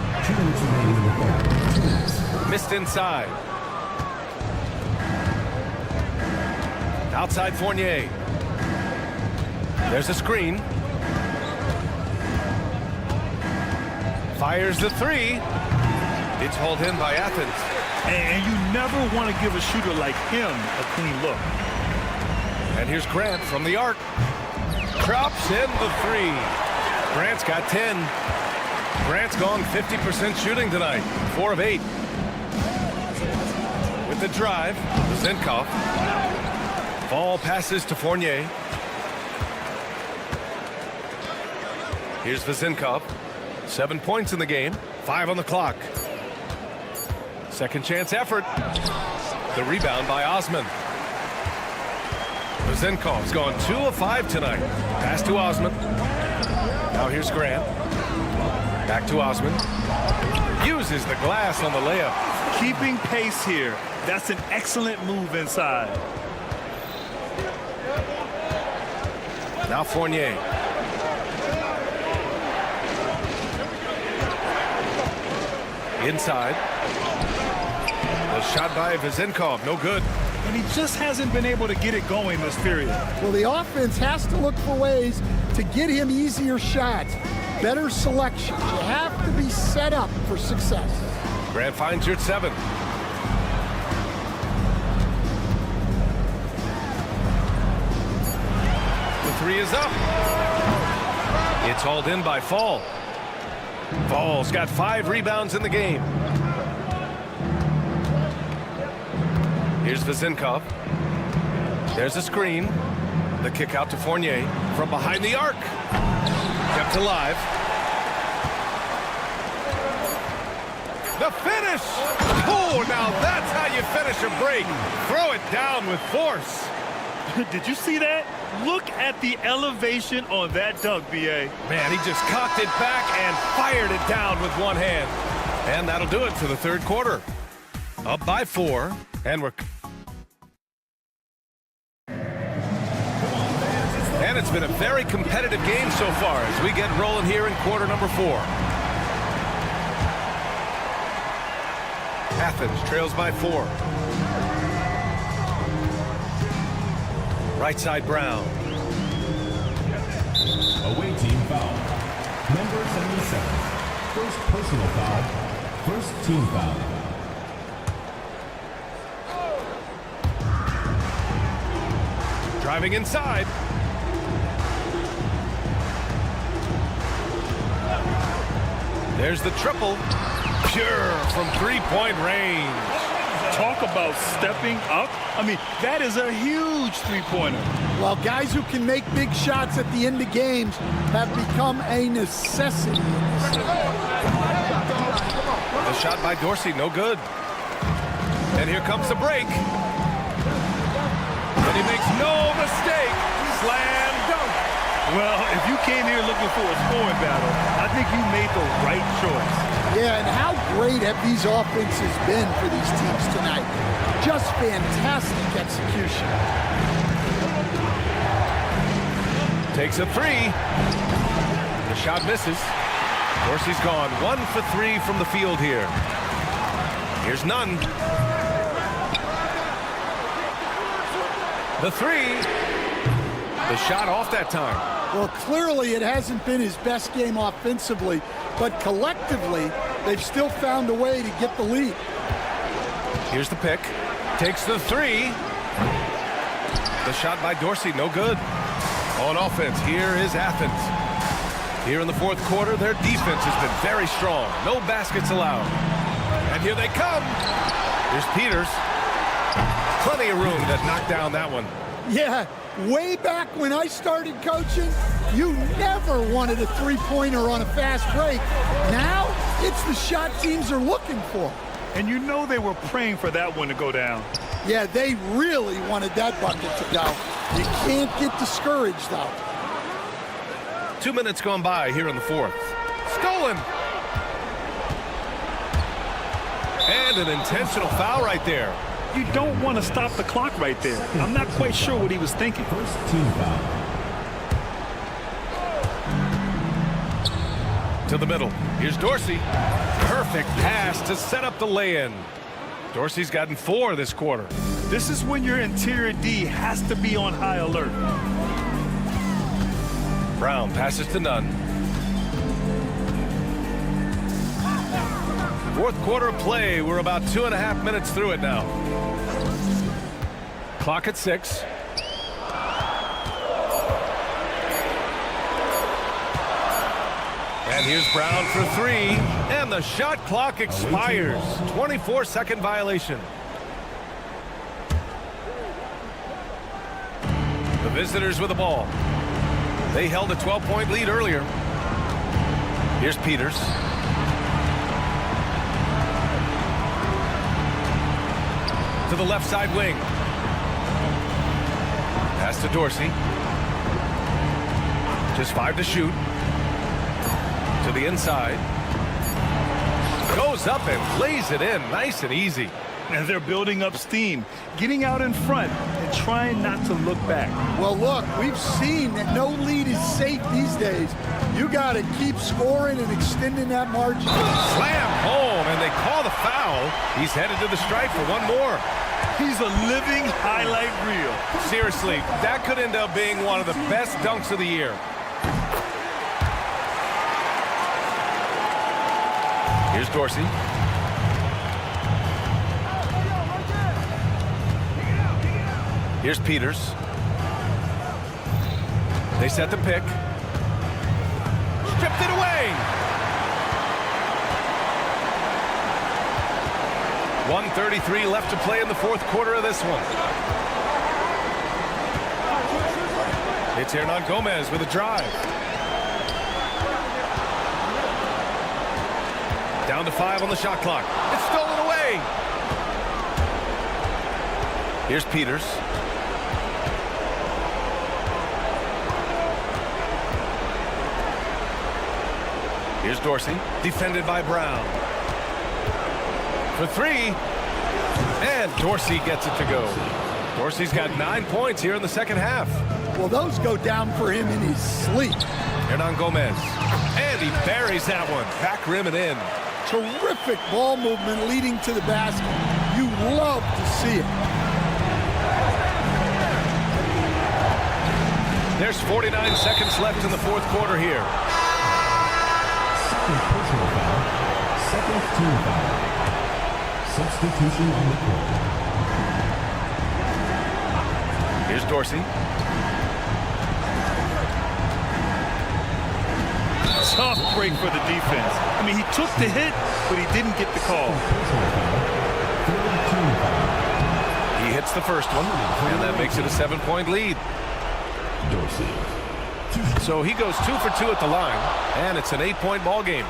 Missed inside. Outside Fournier. There's a screen. Fires the 3. It's hauled in by Athens. And you never want to give a shooter like him a clean look. And here's Grant from the arc. Drops in the 3. Grant's got 10. Grant's gone 50% shooting tonight. 4 of 8. With the drive, Zinkov. Ball passes to Fournier. Here's Zinkov. 7 points in the game. 5 on the clock. Second chance effort. The rebound by Osman. Zinkov's gone 2 of 5 tonight. Pass to Osman. Now here's Grant. Back to Osman. Uses the glass on the layup. Keeping pace here. That's an excellent move inside. Now Fournier. Inside. The shot by Zinkov, no good. And he just hasn't been able to get it going this period. Well, the offense has to look for ways to get him easier shots, better selections. You have to be set up for success. Grant finds you at 7. The 3 is up. It's hauled in by Fall. Fall's got 5 rebounds in the game. Here's Zinkov. There's a screen. The kick out to Fournier from behind the arc. Kept alive. The finish! Oh, now that's how you finish a break. Throw it down with force. Did you see that? Look at the elevation on that dunk, B.A. Man, he just cocked it back and fired it down with one hand. And that'll do it for the third quarter. Up by 4, and we're... And it's been a very competitive game so far as we get rolling here in quarter number 4. Athens trails by 4. Right side Brown. Away team foul. Number 77. First personal foul. First team foul. Driving inside. There's the triple. Pure from three-point range. Talk about stepping up. I mean, that is a huge three-pointer. Well, guys who can make big shots at the end of games have become a necessity. The shot by Dorsey, no good. And here comes the break. And he makes no mistake. Slam dunk. Well, if you came here looking for a scoring battle, I think you made the right choice. Yeah, and how great have these offenses been for these teams tonight? Just fantastic execution. Takes a three. The shot misses. Dorsey's gone 1 for 3 from the field here. Here's none. The three. The shot off that time. Well, clearly it hasn't been his best game offensively, but collectively, they've still found a way to get the lead. Here's the pick. Takes the three. The shot by Dorsey, no good. On offense, here is Athens. Here in the fourth quarter, their defense has been very strong. No baskets allowed. And here they come. Here's Peters. Plenty of room to knock down that one. Yeah, way back when I started coaching, you never wanted a three-pointer on a fast break. Now, it's the shot teams are looking for. And you know they were praying for that one to go down. Yeah, they really wanted that bucket to go. You can't get discouraged, though. 2 minutes gone by here in the fourth. Stolen. And an intentional foul right there. You don't want to stop the clock right there. I'm not quite sure what he was thinking. First team foul. To the middle. Here's Dorsey. Perfect pass to set up the lay-in. Dorsey's gotten 4 this quarter. This is when your interior D has to be on high alert. Brown passes to Nunn. Fourth quarter of play. We're about 2.5 minutes through it now. Clock at 6. And here's Brown for 3. And the shot clock expires. 24-second violation. The visitors with the ball. They held a 12-point lead earlier. Here's Peters. To the left side wing. Pass to Dorsey. Just 5 to shoot. To the inside. Goes up and lays it in. Nice and easy. And they're building up steam, getting out in front and trying not to look back. Well, look, we've seen that no lead is safe these days. You got to keep scoring and extending that margin. Slam home, and they call the foul. He's headed to the stripe for one more. He's a living highlight reel. Seriously, that could end up being one of the best dunks of the year. Here's Dorsey. Here's Peters. They set the pick. Stripped it away. 1:33 left to play in the fourth quarter of this one. It's Hernan Gomez with a drive. Down to 5 on the shot clock. It's stolen away. Here's Peters. Here's Dorsey, defended by Brown. For 3, and Dorsey gets it to go. Dorsey's got 9 points here in the second half. Well, those go down for him in his sleep. Hernan Gomez, and he buries that one. Back rim and in. Terrific ball movement leading to the basket. You love to see it. There's 49 seconds left in the fourth quarter here. Second personal foul. Second team foul. Substitution on the court. Here's Dorsey. Tough break for the defense. I mean, he took the hit, but he didn't get the call. He hits the first one, and that makes it a 7-point lead. Dorsey. So he goes 2 for 2 at the line, and it's an 8-point ball game.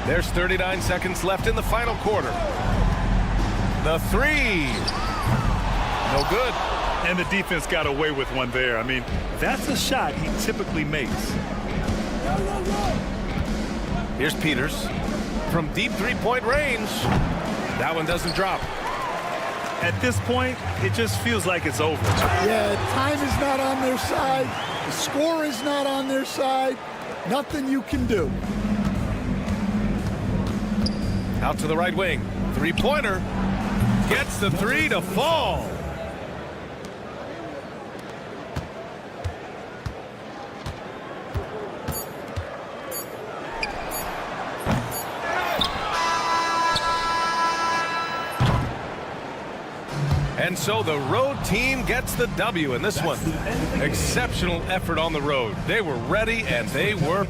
There's 39 seconds left in the final quarter. The 3. No good. And the defense got away with one there. I mean, that's a shot he typically makes. Here's Peters from deep three-point range. That one doesn't drop. At this point, it just feels like it's over. Yeah, time is not on their side. The score is not on their side. Nothing you can do. Out to the right wing. Three-pointer. Gets the three to fall. And so the road team gets the W in this one. Exceptional effort on the road. They were ready and they were.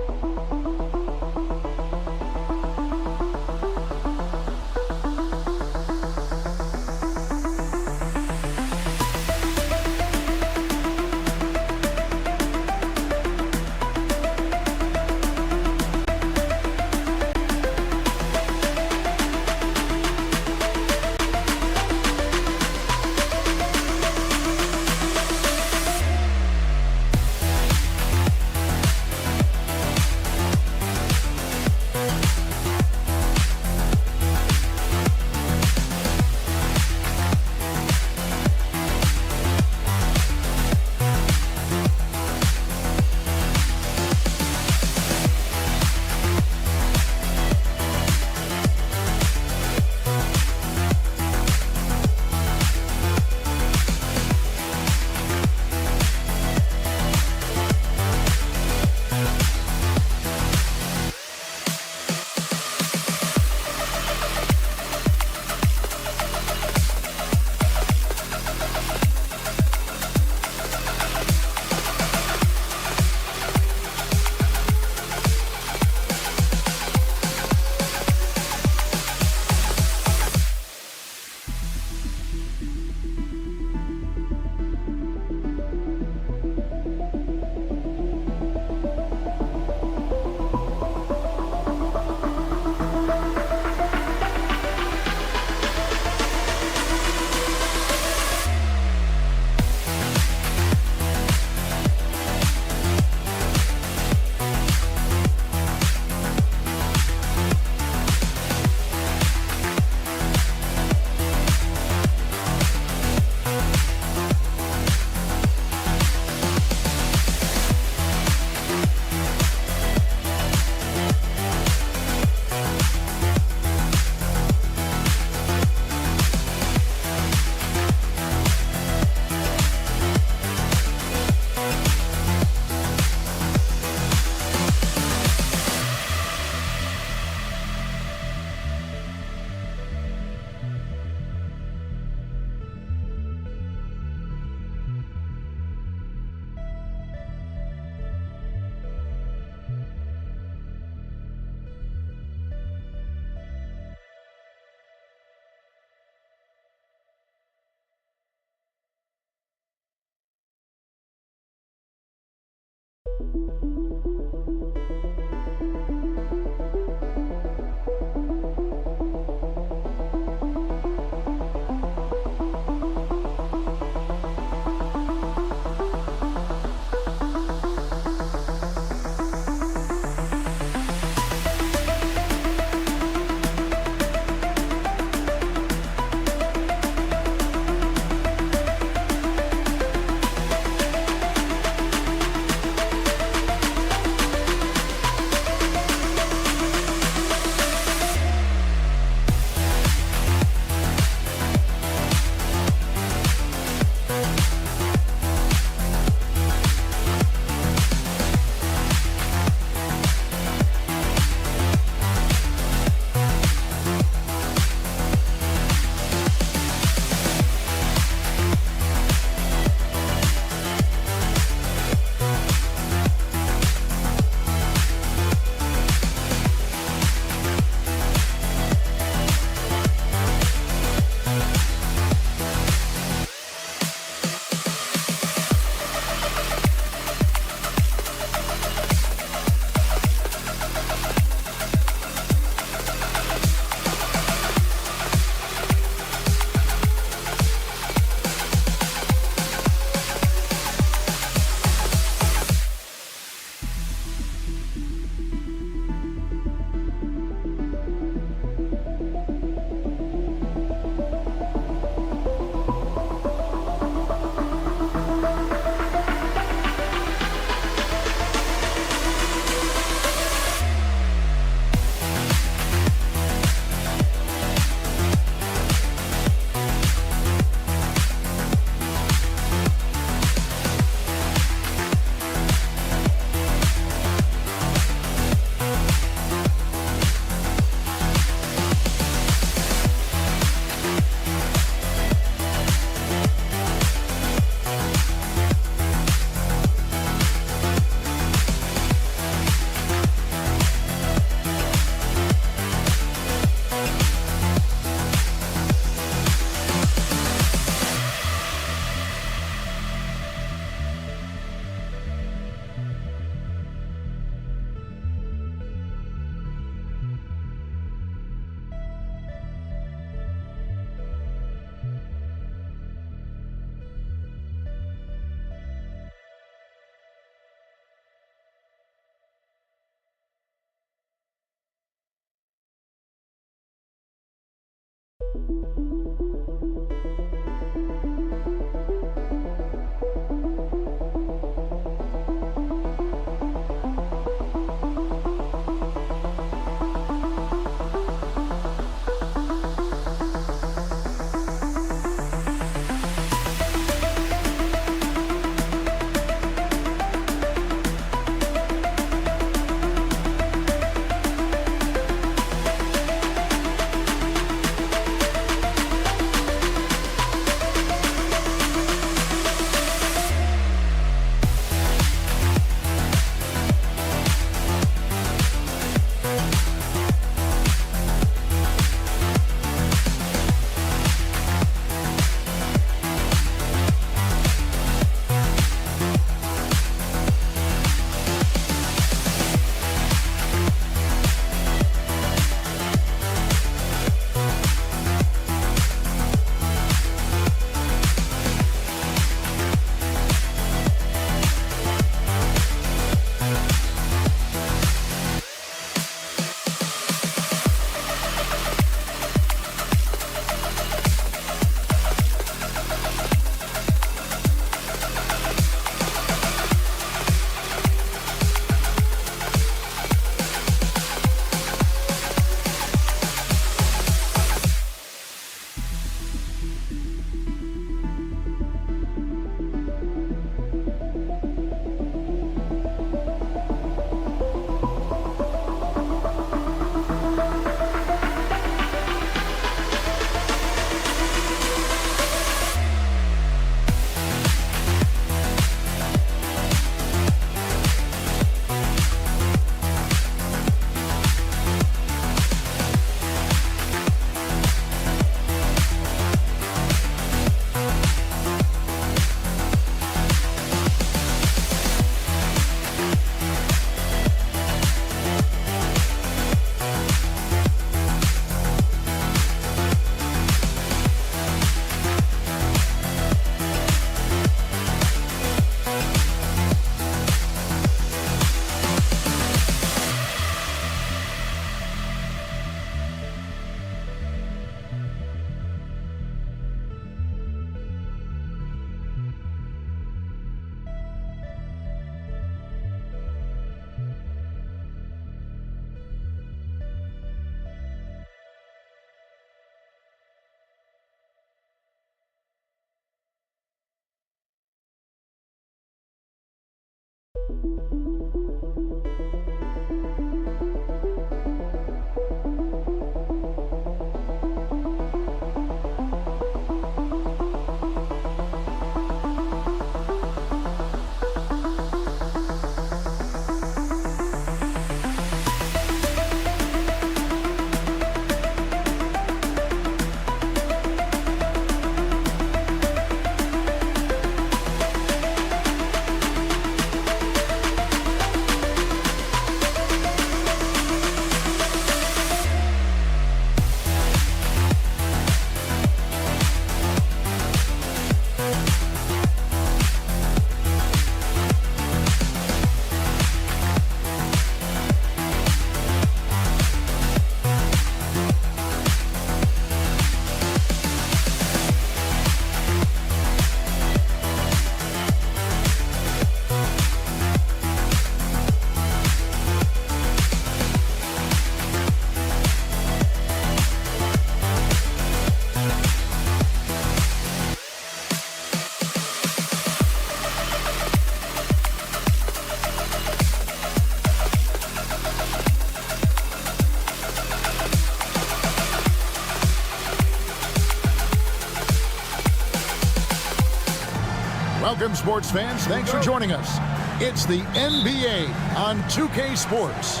Welcome, sports fans. Thanks for joining us. It's the NBA on 2K Sports.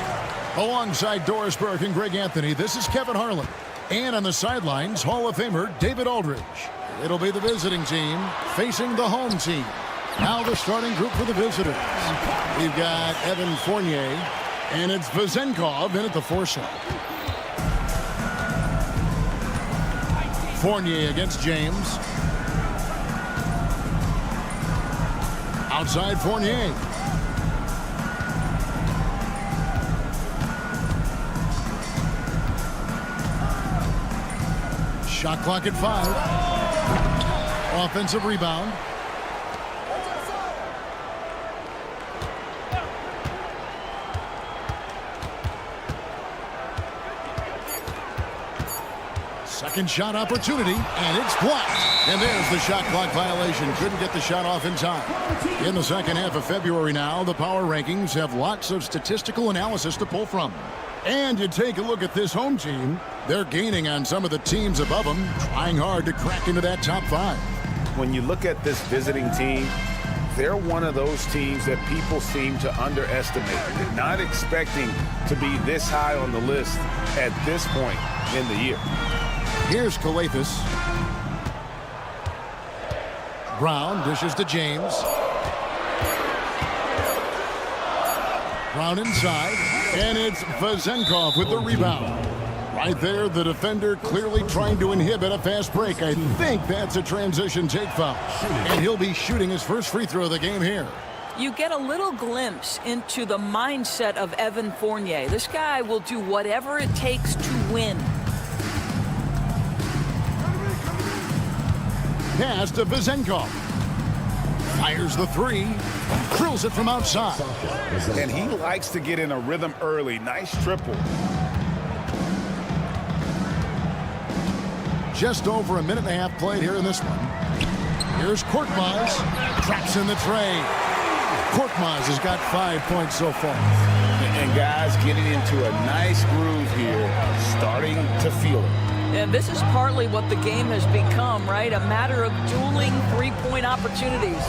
Alongside Doris Burke and Greg Anthony, this is Kevin Harlan. And on the sidelines, Hall of Famer David Aldridge. It'll be the visiting team facing the home team. Now the starting group for the visitors. We've got Evan Fournier, and it's Vezenkov in at the 4 slot. Fournier against James. Outside Fournier. Shot clock at 5. Offensive rebound. Second shot opportunity, and it's blocked. And there's the shot clock violation. Couldn't get the shot off in time. In the second half of February now, the power rankings have lots of statistical analysis to pull from. And you take a look at this home team, they're gaining on some of the teams above them, trying hard to crack into that top 5. When you look at this visiting team, they're one of those teams that people seem to underestimate. They're not expecting to be this high on the list at this point in the year. Here's Kalathis. Brown dishes to James. Brown inside, and it's Vezenkov with the rebound. Right there, the defender clearly trying to inhibit a fast break. I think that's a transition take foul. And he'll be shooting his first free throw of the game here. You get a little glimpse into the mindset of Evan Fournier. This guy will do whatever it takes to win. Pass to Vezenkov. Fires the 3. Drills it from outside. And he likes to get in a rhythm early. Nice triple. Just over a minute and a half played here in this one. Here's Korkmaz. Traps in the tray. Korkmaz has got 5 points so far. And guys getting into a nice groove here, starting to feel it. And this is partly what the game has become, right? A matter of dueling three-point opportunities.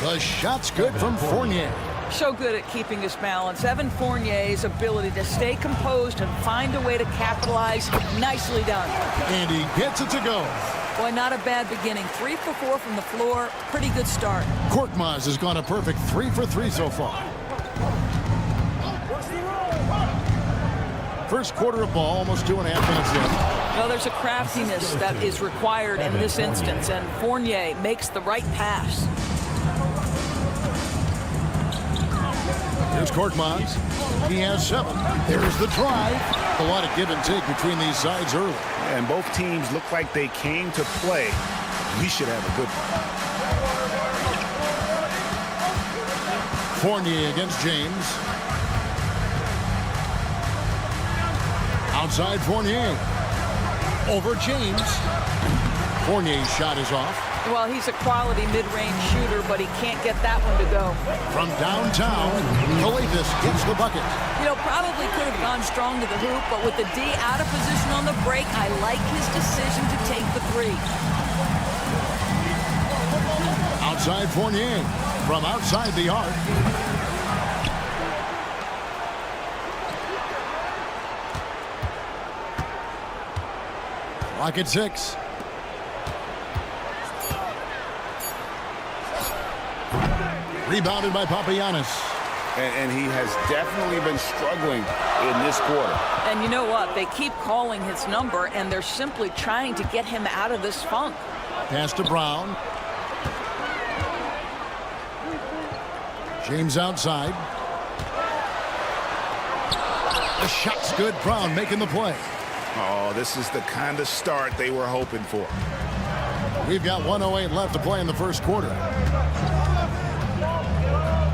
The shot's good from Fournier. So good at keeping his balance. Evan Fournier's ability to stay composed and find a way to capitalize, nicely done. And he gets it to go. Boy, not a bad beginning. 3 for 4 from the floor. Pretty good start. Korkmaz has gone a perfect 3 for 3 so far. First quarter of ball, almost 2.5 minutes in. Well, there's a craftiness that is required in this instance, and Fournier makes the right pass. Here's Korkmaz. He has 7. There's the drive. A lot of give and take between these sides early. And both teams look like they came to play. We should have a good one. Fournier against James. Outside Fournier. Over James. Fournier's shot is off. Well, he's a quality mid-range shooter, but he can't get that one to go. From downtown, Kalathis gets the bucket. You know, probably could have gone strong to the hoop, but with the D out of position on the break, I like his decision to take the 3. Outside Fournier. From outside the arc. Clock at 6. Rebounded by Papagiannis. And he has definitely been struggling in this quarter. And you know what? They keep calling his number, and they're simply trying to get him out of this funk. Pass to Brown. James outside. The shot's good. Brown making the play. Oh, this is the kind of start they were hoping for. We've got 1:08 left to play in the first quarter.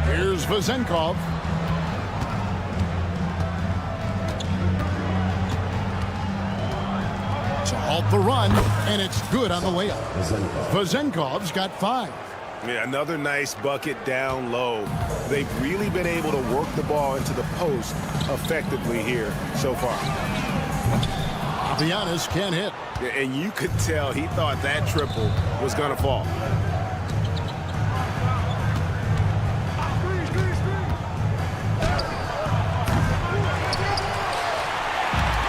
Here's Vezenkov. To halt the run, and it's good on the way up. Vezenkov's got 5. Yeah, another nice bucket down low. They've really been able to work the ball into the post effectively here so far. Giannis can't hit. And you could tell he thought that triple was going to fall.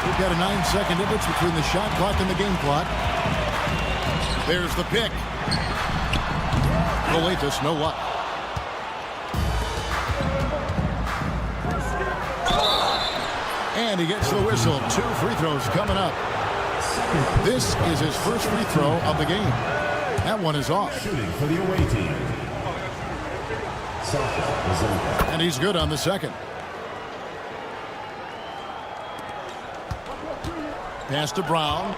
We've got a 9-second difference between the shot clock and the game clock. There's the pick. Kalathis, no luck. And he gets the whistle. 2 free throws coming up. This is his first free throw of the game. That one is off. Shooting for the away team. And he's good on the second. Pass to Brown.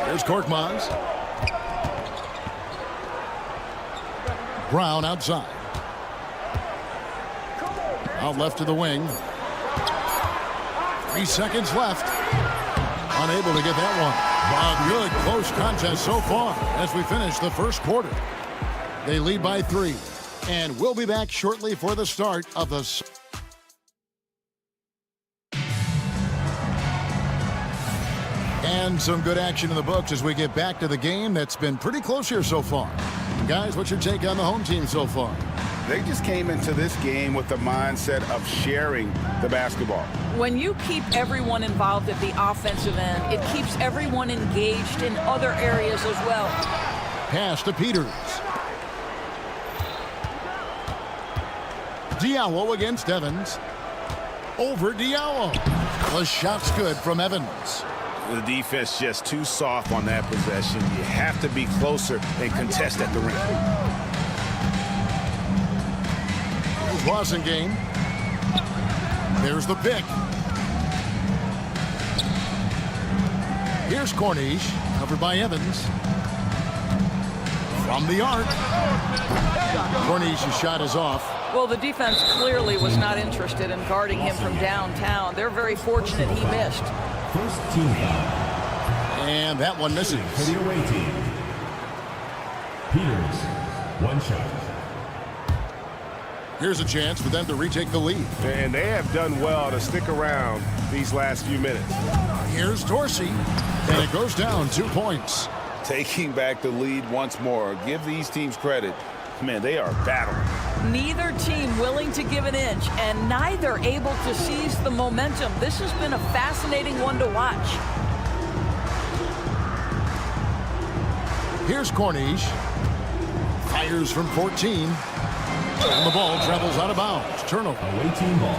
Here's Korkmaz. Brown outside. Out left to the wing. 3 seconds left. Unable to get that one. A good close contest so far as we finish the first quarter. They lead by 3. And we'll be back shortly for the start of the... And some good action in the books as we get back to the game that's been pretty close here so far. Guys, what's your take on the home team so far? They just came into this game with the mindset of sharing the basketball. When you keep everyone involved at the offensive end, it keeps everyone engaged in other areas as well. Pass to Peters. Diallo against Evans. Over Diallo. The shot's good from Evans. The defense just too soft on that possession. You have to be closer and contest at the rim. Rosengame. There's the pick. Here's Cornish, covered by Evans. From the arc. Cornish's shot is off. Well, the defense clearly was not interested in guarding him from downtown. They're very fortunate he missed. First team foul. And that one misses. For the away team. Peters, 1 shot. Here's a chance for them to retake the lead. And they have done well to stick around these last few minutes. Here's Dorsey, and it goes down 2 points. Taking back the lead once more. Give these teams credit. Man, they are battling. Neither team willing to give an inch, and neither able to seize the momentum. This has been a fascinating one to watch. Here's Cornish. Fires from 14. And the ball travels out of bounds. Turnover. Away team ball.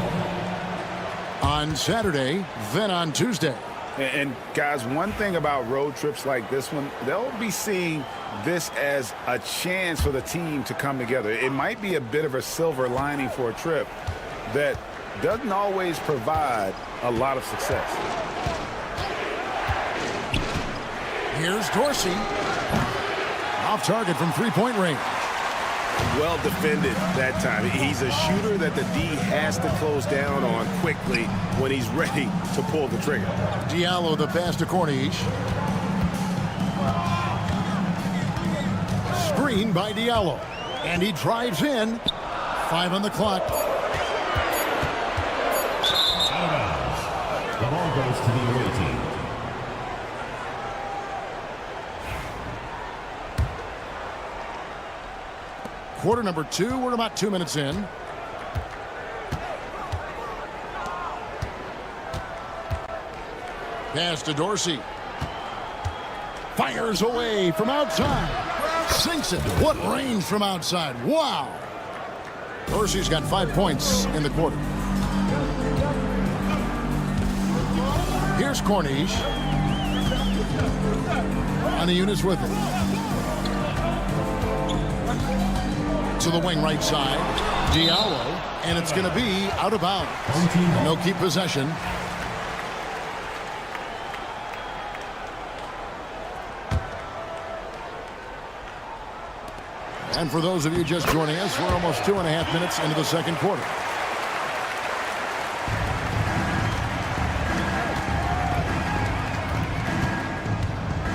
On Saturday, then on Tuesday. And guys, one thing about road trips like this one, they'll be seeing this as a chance for the team to come together. It might be a bit of a silver lining for a trip that doesn't always provide a lot of success. Here's Dorsey. Off target from three-point range. Well defended that time. He's a shooter that the D has to close down on quickly when he's ready to pull the trigger. Diallo the pass to Cornish. Screen by Diallo. And he drives in. 5 on the clock. Out of bounds. The ball goes to the away team. Quarter number 2. We're about 2 minutes in. Pass to Dorsey. Fires away from outside. Sinks it. What range from outside. Wow. Dorsey's got 5 points in the quarter. Here's Cornish. Aniunas with it. To the wing right side. Diallo. And it's going to be out of bounds. No keep possession. And for those of you just joining us, we're almost 2.5 minutes into the second quarter.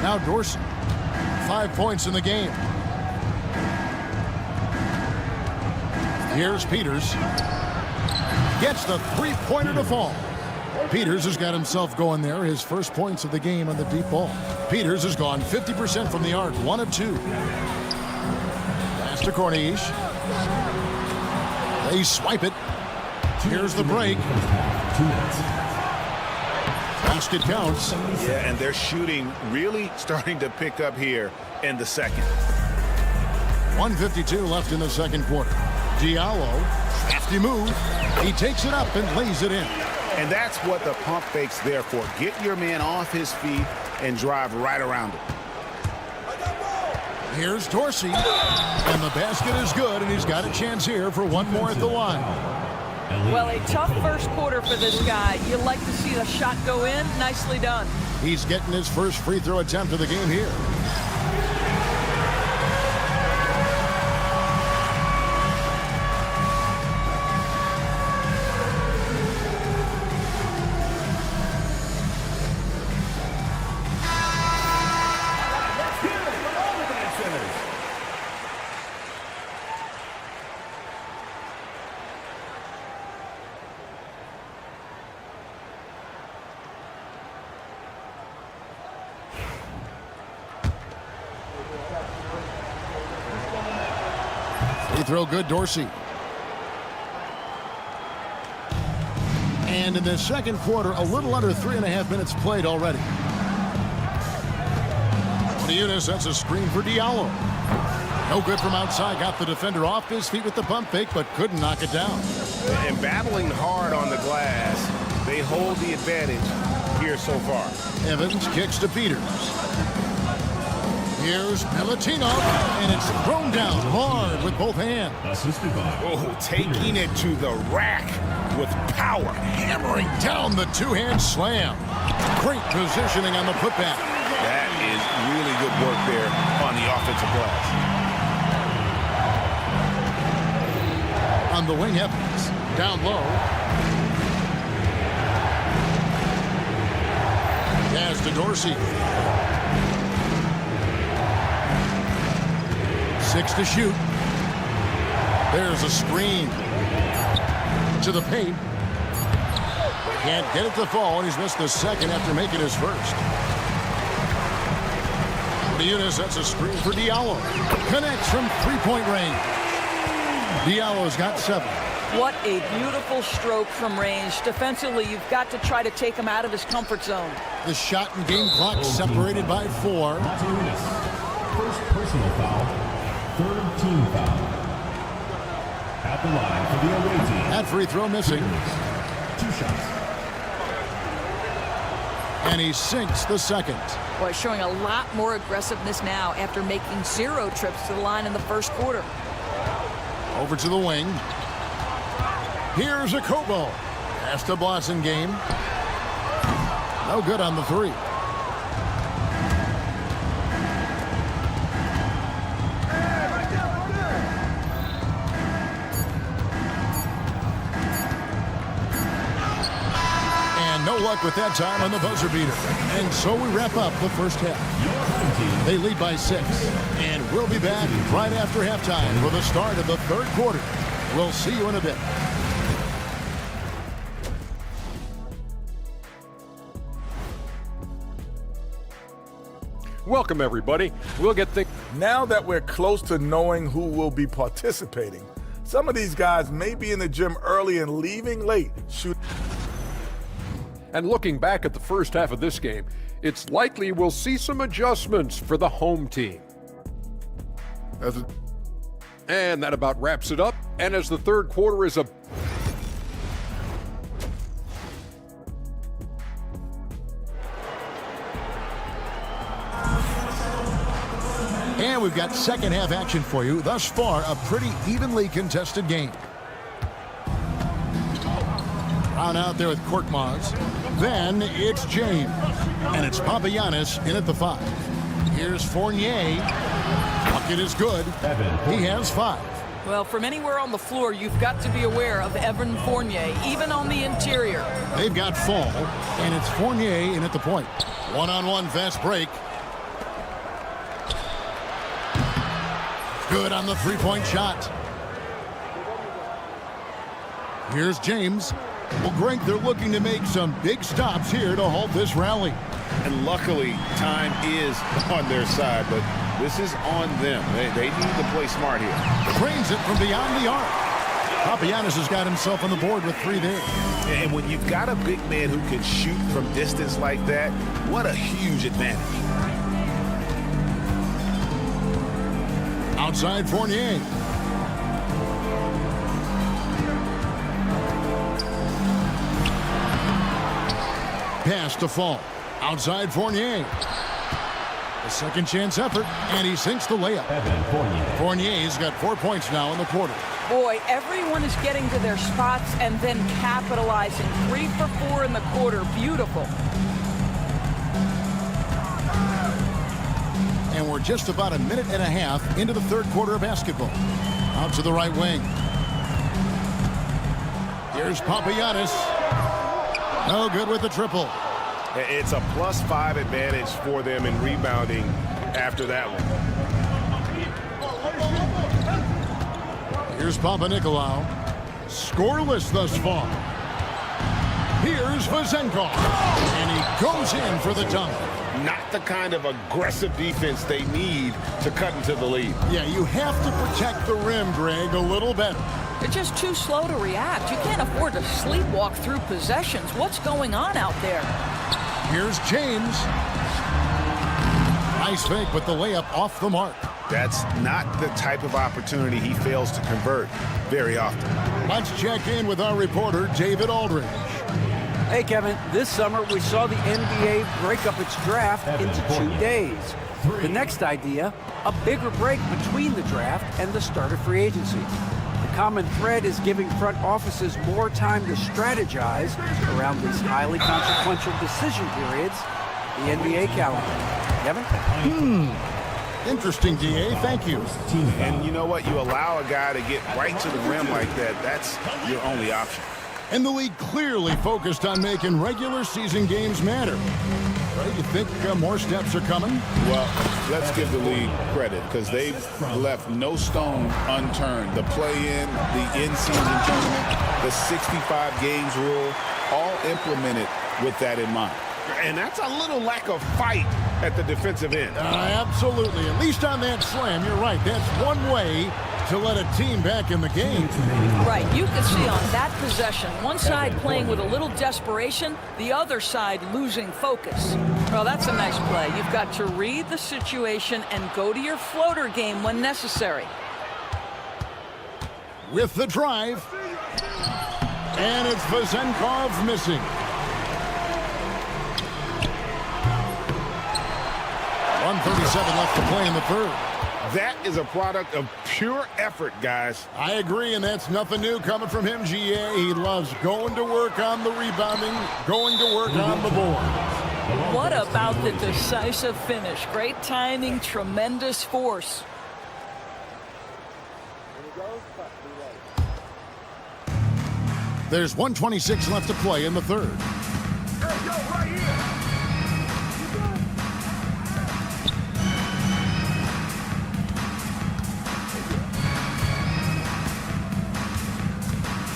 Now Dorsey. 5 points in the game. Here's Peters. Gets the three-pointer to fall. Peters has got himself going there. His first points of the game on the deep ball. Peters has gone 50% from the arc. 1 of 2. Pass to Cornish. They swipe it. Here's the break. Basket counts. Yeah, and their shooting really starting to pick up here in the second. 1:52 left in the second quarter. Diallo, crafty move. He takes it up and lays it in. And that's what the pump fake's there for. Get your man off his feet and drive right around him. Here's Dorsey. And the basket is good, and he's got a chance here for one more at the line. Well, a tough first quarter for this guy. You like to see the shot go in. Nicely done. He's getting his first free throw attempt of the game here. Free throw good, Dorsey. And in the second quarter, a little under 3.5 minutes played already. Olympiacos, that's a screen for Diallo. No good from outside. Got the defender off his feet with the pump fake, but couldn't knock it down. And battling hard on the glass, they hold the advantage here so far. Evans kicks to Peters. Here's Milutino, and it's thrown down hard with both hands. Oh, taking it to the rack with power. Hammering down the two-hand slam. Great positioning on the putback. That is really good work there on the offensive glass. On the wing, Evans. Down low. Pass to Dorsey. 6 to shoot. There's a screen. To the paint. Can't get it to fall, and he's missed the second after making his first. Olympiacos, that's a screen for Diallo. Connects from three-point range. Diallo's got 7. What a beautiful stroke from range. Defensively, you've got to try to take him out of his comfort zone. The shot and game clock separated by 4. First personal foul. Third team foul. At the line for the away team. That free throw missing. 2 shots. And he sinks the second. Boy, showing a lot more aggressiveness now after making 0 trips to the line in the first quarter. Over to the wing. Here's a Kobo. Pass to Blasingame. No good on the 3. No luck with that time on the buzzer beater. And so we wrap up the first half. They lead by 6. And we'll be back right after halftime for the start of the third quarter. We'll see you in a bit. Welcome, everybody. We'll get things. Now that we're close to knowing who will be participating, some of these guys may be in the gym early and leaving late. And looking back at the first half of this game, it's likely we'll see some adjustments for the home team. And that about wraps it up. And as the third quarter is And we've got second half action for you. Thus far, a pretty evenly contested game. Brown out there with Korkmaz. Then it's James. And it's Papagiannis in at the 5. Here's Fournier. Bucket is good. He has 5. Well, from anywhere on the floor, you've got to be aware of Evan Fournier, even on the interior. They've got Fall, and it's Fournier in at the point. One-on-one fast break. Good on the three-point shot. Here's James. Well, Greg, they're looking to make some big stops here to halt this rally. And luckily, time is on their side, but this is on them. They need to play smart here. Drains it from beyond the arc. Papagiannis has got himself on the board with 3 there. And when you've got a big man who can shoot from distance like that, what a huge advantage. Outside Fournier. Pass to Fall. Outside Fournier. A second chance effort, and he sinks the layup. Fournier's got 4 points now in the quarter. Boy, everyone is getting to their spots and then capitalizing. 3 for 4 in the quarter. Beautiful. we're just about a minute and a half into the third quarter of basketball. Out to the right wing. Here's Papagiannis. No good with the triple. It's a +5 advantage for them in rebounding after that one. Here's Panathinaikos. Scoreless thus far. Here's Vazenkov. And he goes in for the dunk. Not the kind of aggressive defense they need to cut into the lead. Yeah, you have to protect the rim, Greg, a little better. They're just too slow to react. You can't afford to sleepwalk through possessions. What's going on out there? Here's James. Nice fake, but the layup off the mark. That's not the type of opportunity he fails to convert very often. Let's check in with our reporter, David Aldridge. Hey, Kevin, this summer we saw the NBA break up its draft into 2 days. The next idea, a bigger break between the draft and the start of free agency. The common thread is giving front offices more time to strategize around these highly consequential decision periods, the NBA calendar. Kevin? Interesting, DA. Thank you. And you know what? You allow a guy to get right to the rim like that. That's your only option. And the league clearly focused on making regular season games matter. Right, you think more steps are coming? Well, let's give the league credit because they've left no stone unturned. The play-in, the in-season tournament, the 65 games rule, all implemented with that in mind. And that's a little lack of fight at the defensive end. Absolutely. At least on that slam, you're right. That's one way to let a team back in the game. Right. You can see on that possession, one side playing with a little desperation, the other side losing focus. Well, that's a nice play. You've got to read the situation and go to your floater game when necessary. With the drive. And it's Vazenkov missing. 1:37 left to play in the third. That is a product of pure effort, guys. I agree, and that's nothing new coming from him, GA. He loves going to work on the rebounding, going to work on the board. What about the decisive finish? Great timing, tremendous force. There's 1:26 left to play in the third.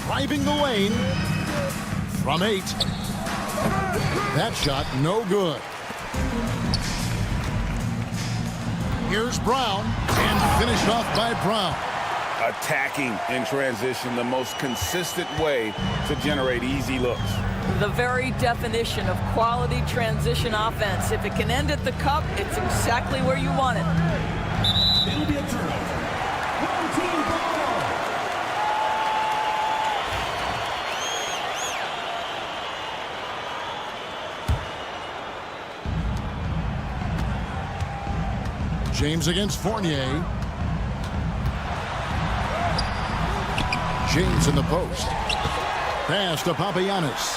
Driving the lane from 8. That shot no good. Here's Brown, and finished off by Brown. Attacking in transition, the most consistent way to generate easy looks. The very definition of quality transition offense. If it can end at the cup, it's exactly where you want it. It'll be a turnover. One team ball. James against Fournier. James in the post. Pass to Papagiannis.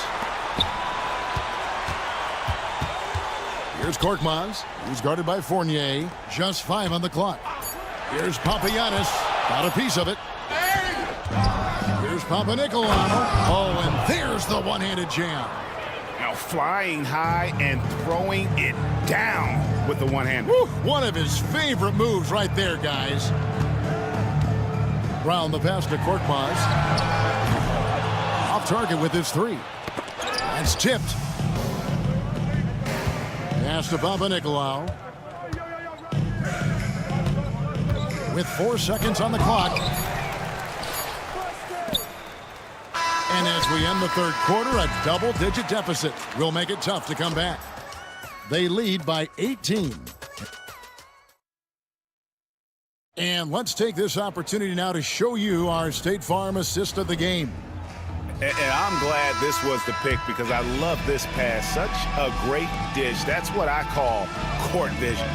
Here's Korkmaz. He's guarded by Fournier. Just 5 on the clock. Here's Papagiannis. Got a piece of it. Here's Panathinaikos. Oh, and there's the one-handed jam. Now flying high and throwing it down with the one-hand. One of his favorite moves right there, guys. Brown the pass to Korkmaz. Off target with his 3. That's tipped. Pass to Panathinaikos. With 4 seconds on the clock. And as we end the third quarter, a double-digit deficit will make it tough to come back. They lead by 18. And let's take this opportunity now to show you our State Farm assist of the game. And I'm glad this was the pick because I love this pass. Such a great dish. That's what I call court vision.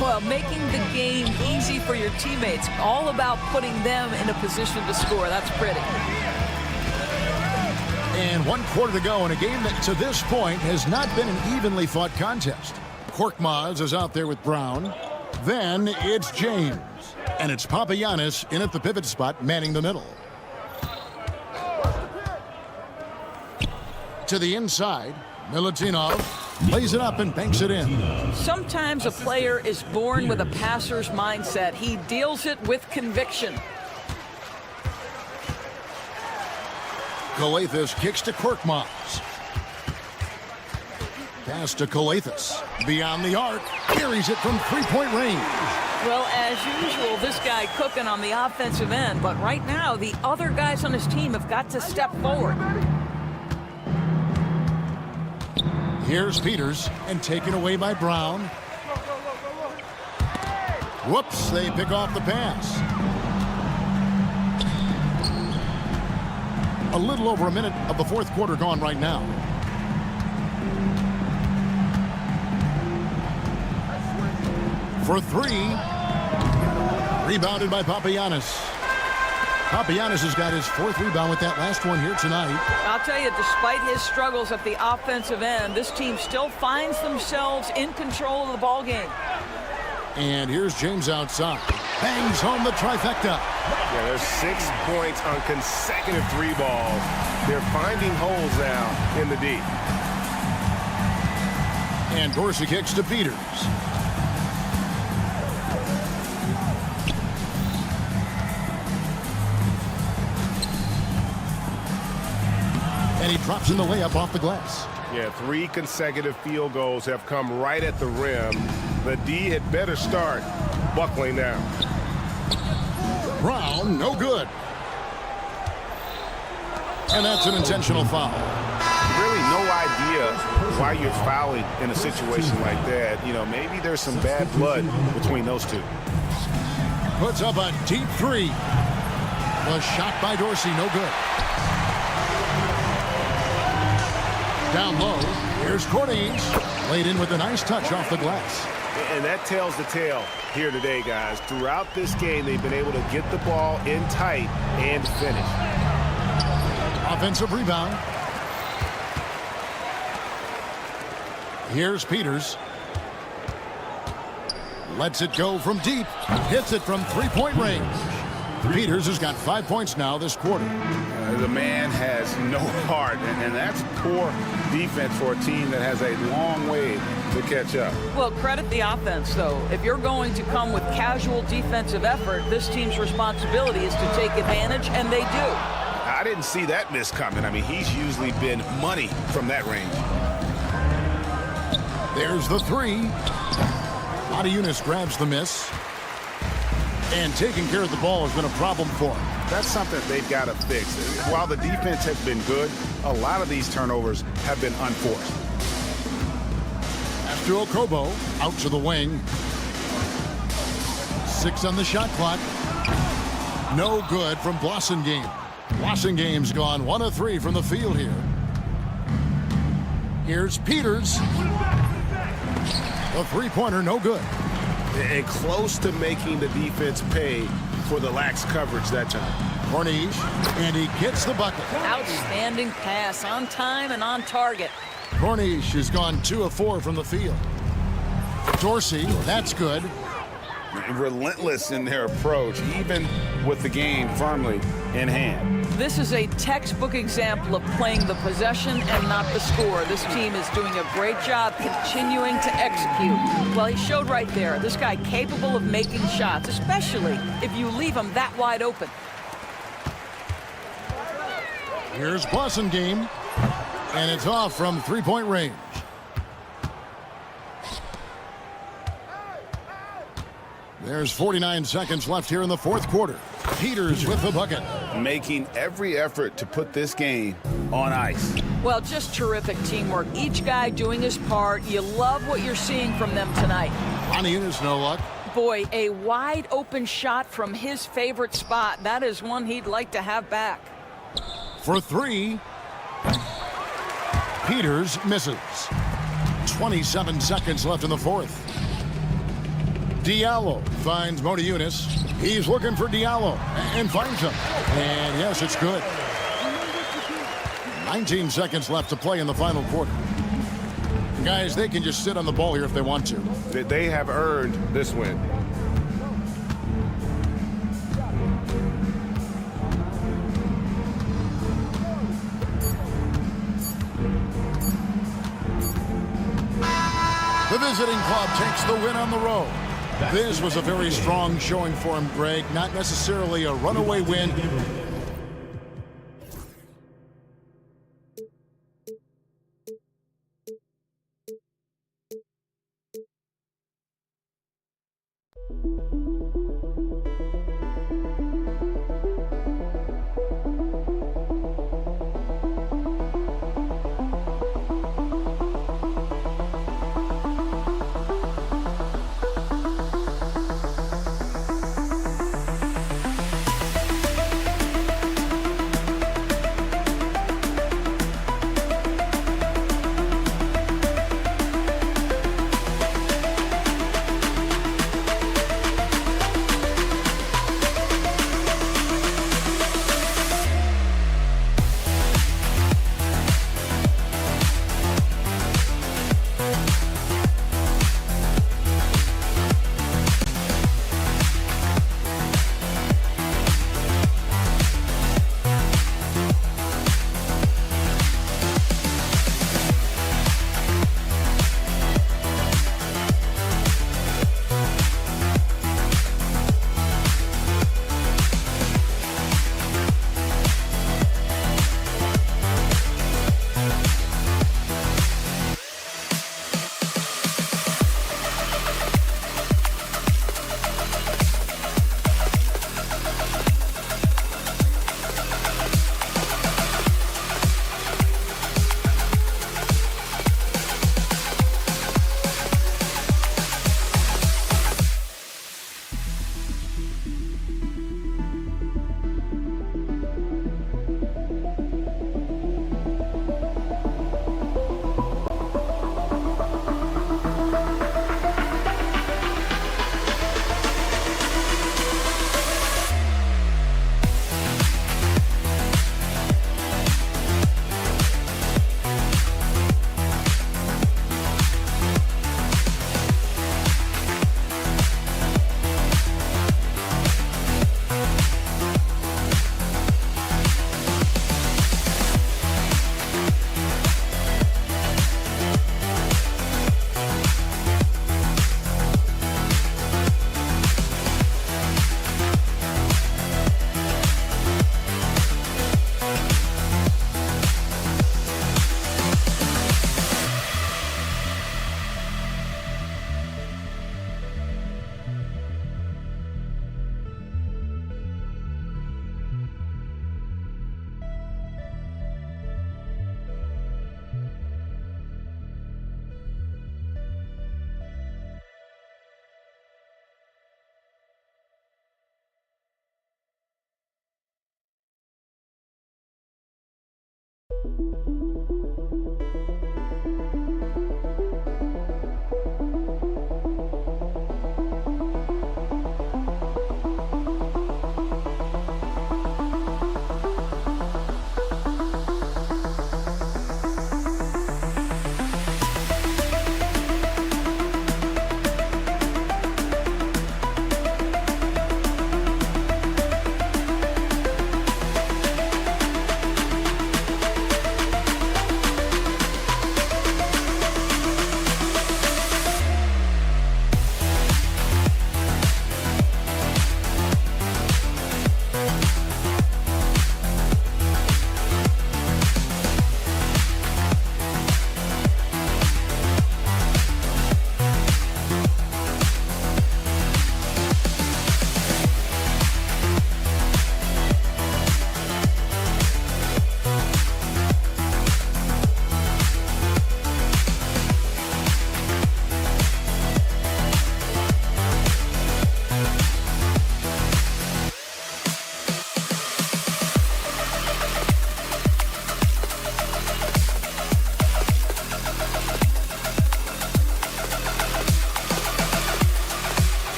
Well, making the game easy for your teammates. All about putting them in a position to score. That's pretty. And 1 quarter to go in a game that to this point has not been an evenly fought contest. Korkmaz is out there with Brown. Then it's James. And it's Papagiannis in at the pivot spot, manning the middle. To the inside, Milutinov lays it up and banks it in. Sometimes a player is born with a passer's mindset. He deals it with conviction. Calathes kicks to Korkmaz. Pass to Calathes. Beyond the arc. Carries it from three-point range. Well, as usual, this guy cooking on the offensive end. But right now, the other guys on his team have got to step forward. Here's Peters, and taken away by Brown. Whoops, they pick off the pass. A little over a minute of the fourth quarter gone right now. For three. Rebounded by Papagiannis. Papagiannis has got his fourth rebound with that last one here tonight. I'll tell you, despite his struggles at the offensive end, this team still finds themselves in control of the ball game. And here's James outside. Bangs home the trifecta. Yeah, there's 6 points on consecutive three balls. They're finding holes now in the D. And Dorsey kicks to Peters. And he drops in the layup off the glass. Yeah, 3 consecutive field goals have come right at the rim. The D had better start buckling down. Brown, no good. And that's an intentional foul. Really no idea why you're fouling in a situation like that. You know, maybe there's some bad blood between those two. Puts up a deep three. Was shot by Dorsey, no good. Down low, here's Cordes. Laid in with a nice touch off the glass. And that tells the tale here today, guys. Throughout this game, they've been able to get the ball in tight and finish. Offensive rebound. Here's Peters. Lets it go from deep. Hits it from three-point range. Peters has got 5 points now this quarter. The man has no heart, and that's poor defense for a team that has a long way to catch up. Well, credit the offense, though. If you're going to come with casual defensive effort, this team's responsibility is to take advantage, and they do. I didn't see that miss coming. I mean, he's usually been money from that range. There's the three. Motiejunas grabs the miss. And taking care of the ball has been a problem for him. That's something they've got to fix. While the defense has been good, a lot of these turnovers have been unforced. After Okobo, out to the wing. 6 on the shot clock. No good from Blossengame. Blossengame's gone 1 of 3 from the field here. Here's Peters. The three-pointer, no good. And close to making the defense pay for the lax coverage that time. Corniche, and he gets the bucket. Outstanding pass, on time and on target. Corniche has gone 2 of 4 from the field. Dorsey, that's good. Relentless in their approach, even with the game firmly in hand. This is a textbook example of playing the possession and not the score. This team is doing a great job continuing to execute. Well, he showed right there, this guy capable of making shots, especially if you leave him that wide open. Here's Blossengame, and it's off from three-point range. There's 49 seconds left here in the fourth quarter. Peters with the bucket. Making every effort to put this game on ice. Well, just terrific teamwork. Each guy doing his part. You love what you're seeing from them tonight. Motiejunas, no luck. Boy, a wide open shot from his favorite spot. That is one he'd like to have back. For 3. Peters misses. 27 seconds left in the fourth. Diallo finds Motiejunas. He's looking for Diallo and finds him. And yes, it's good. 19 seconds left to play in the final quarter. Guys, they can just sit on the ball here if they want to. They have earned this win. The visiting club takes the win on the road. This was a very strong showing for him, Greg. Not necessarily a runaway win.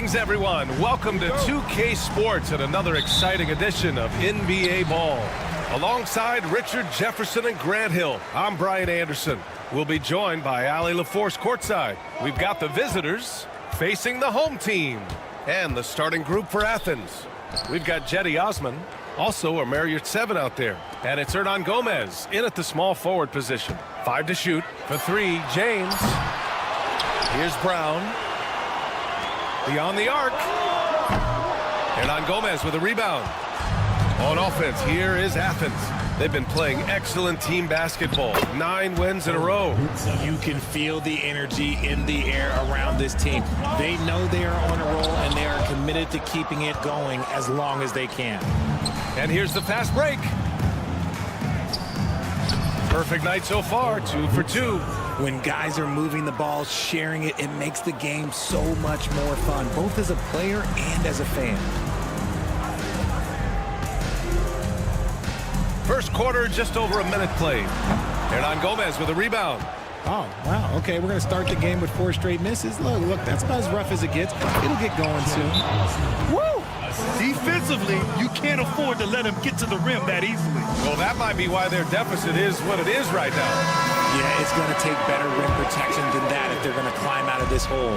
Greetings, everyone. Welcome to 2K Sports and another exciting edition of NBA Ball. Alongside Richard Jefferson and Grant Hill, I'm Brian Anderson. We'll be joined by Ali LaForce courtside. We've got the visitors facing the home team and the starting group for Athens. We've got Jetty Osman, also a Marriott 7 out there. And it's Hernan Gomez in at the small forward position. 5 to shoot. For 3, James. Here's Brown. Beyond the arc. Hernan Gomez with a rebound. On offense, here is Athens. They've been playing excellent team basketball. 9 wins in a row. You can feel the energy in the air around this team. They know they are on a roll, and they are committed to keeping it going as long as they can. And here's the fast break. Perfect night so far, 2 for 2. When guys are moving the ball, sharing it, it makes the game so much more fun, both as a player and as a fan. First quarter, just over a minute played. Hernan Gomez with a rebound. Oh, wow. Okay, we're going to start the game with 4 straight misses. Look, that's about as rough as it gets. It'll get going soon. Woo! Defensively, you can't afford to let him get to the rim that easily. Well, that might be why their deficit is what it is right now. Yeah, it's going to take better rim protection than that if they're going to climb out of this hole.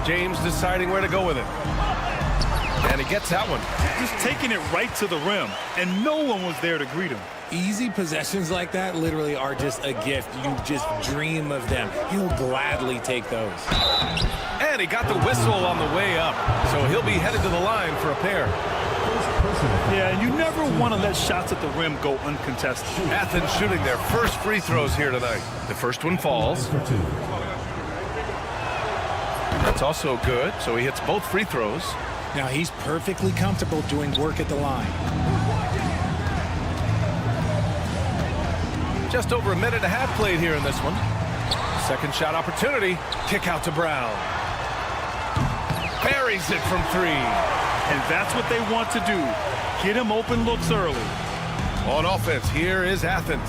James deciding where to go with it. And he gets that one. Just taking it right to the rim, and no one was there to greet him. Easy possessions like that literally are just a gift. You just dream of them. He'll gladly take those. And he got the whistle on the way up, so he'll be headed to the line for a pair. Yeah, and you never want to let shots at the rim go uncontested. Athens shooting their first free throws here tonight. The first one falls. That's also good, so he hits both free throws. Now he's perfectly comfortable doing work at the line. Just over a minute and a half played here in this one. Second shot opportunity. Kick out to Brown. Buries it from 3. And that's what they want to do. Get him open looks early. On offense, here is Athens.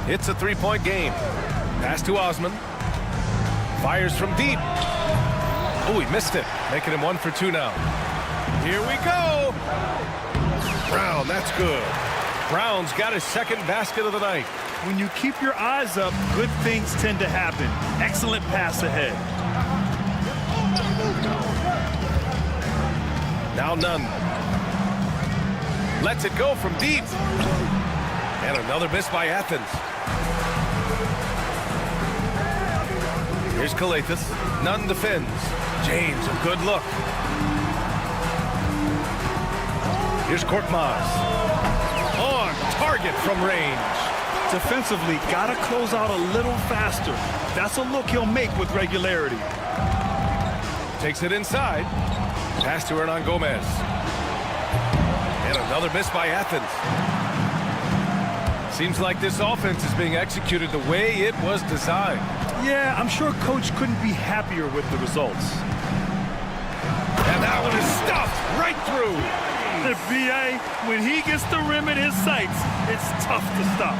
It's a 3-point game. Pass to Osman. Fires from deep. Oh, he missed it. Making him 1 for 2 now. Here we go. Brown, that's good. Brown's got his second basket of the night. When you keep your eyes up, good things tend to happen. Excellent pass ahead. Now Nunn. Lets it go from deep. And another miss by Athens. Here's Kalathis. Nunn defends. James, a good look. Here's Korkmaz. On target from range. Defensively, got to close out a little faster. That's a look he'll make with regularity. Takes it inside. Pass to Hernan Gomez. And another miss by Athens. Seems like this offense is being executed the way it was designed. Yeah, I'm sure Coach couldn't be happier with the results. And that one is stuffed right through. The BA, when he gets the rim in his sights, it's tough to stop.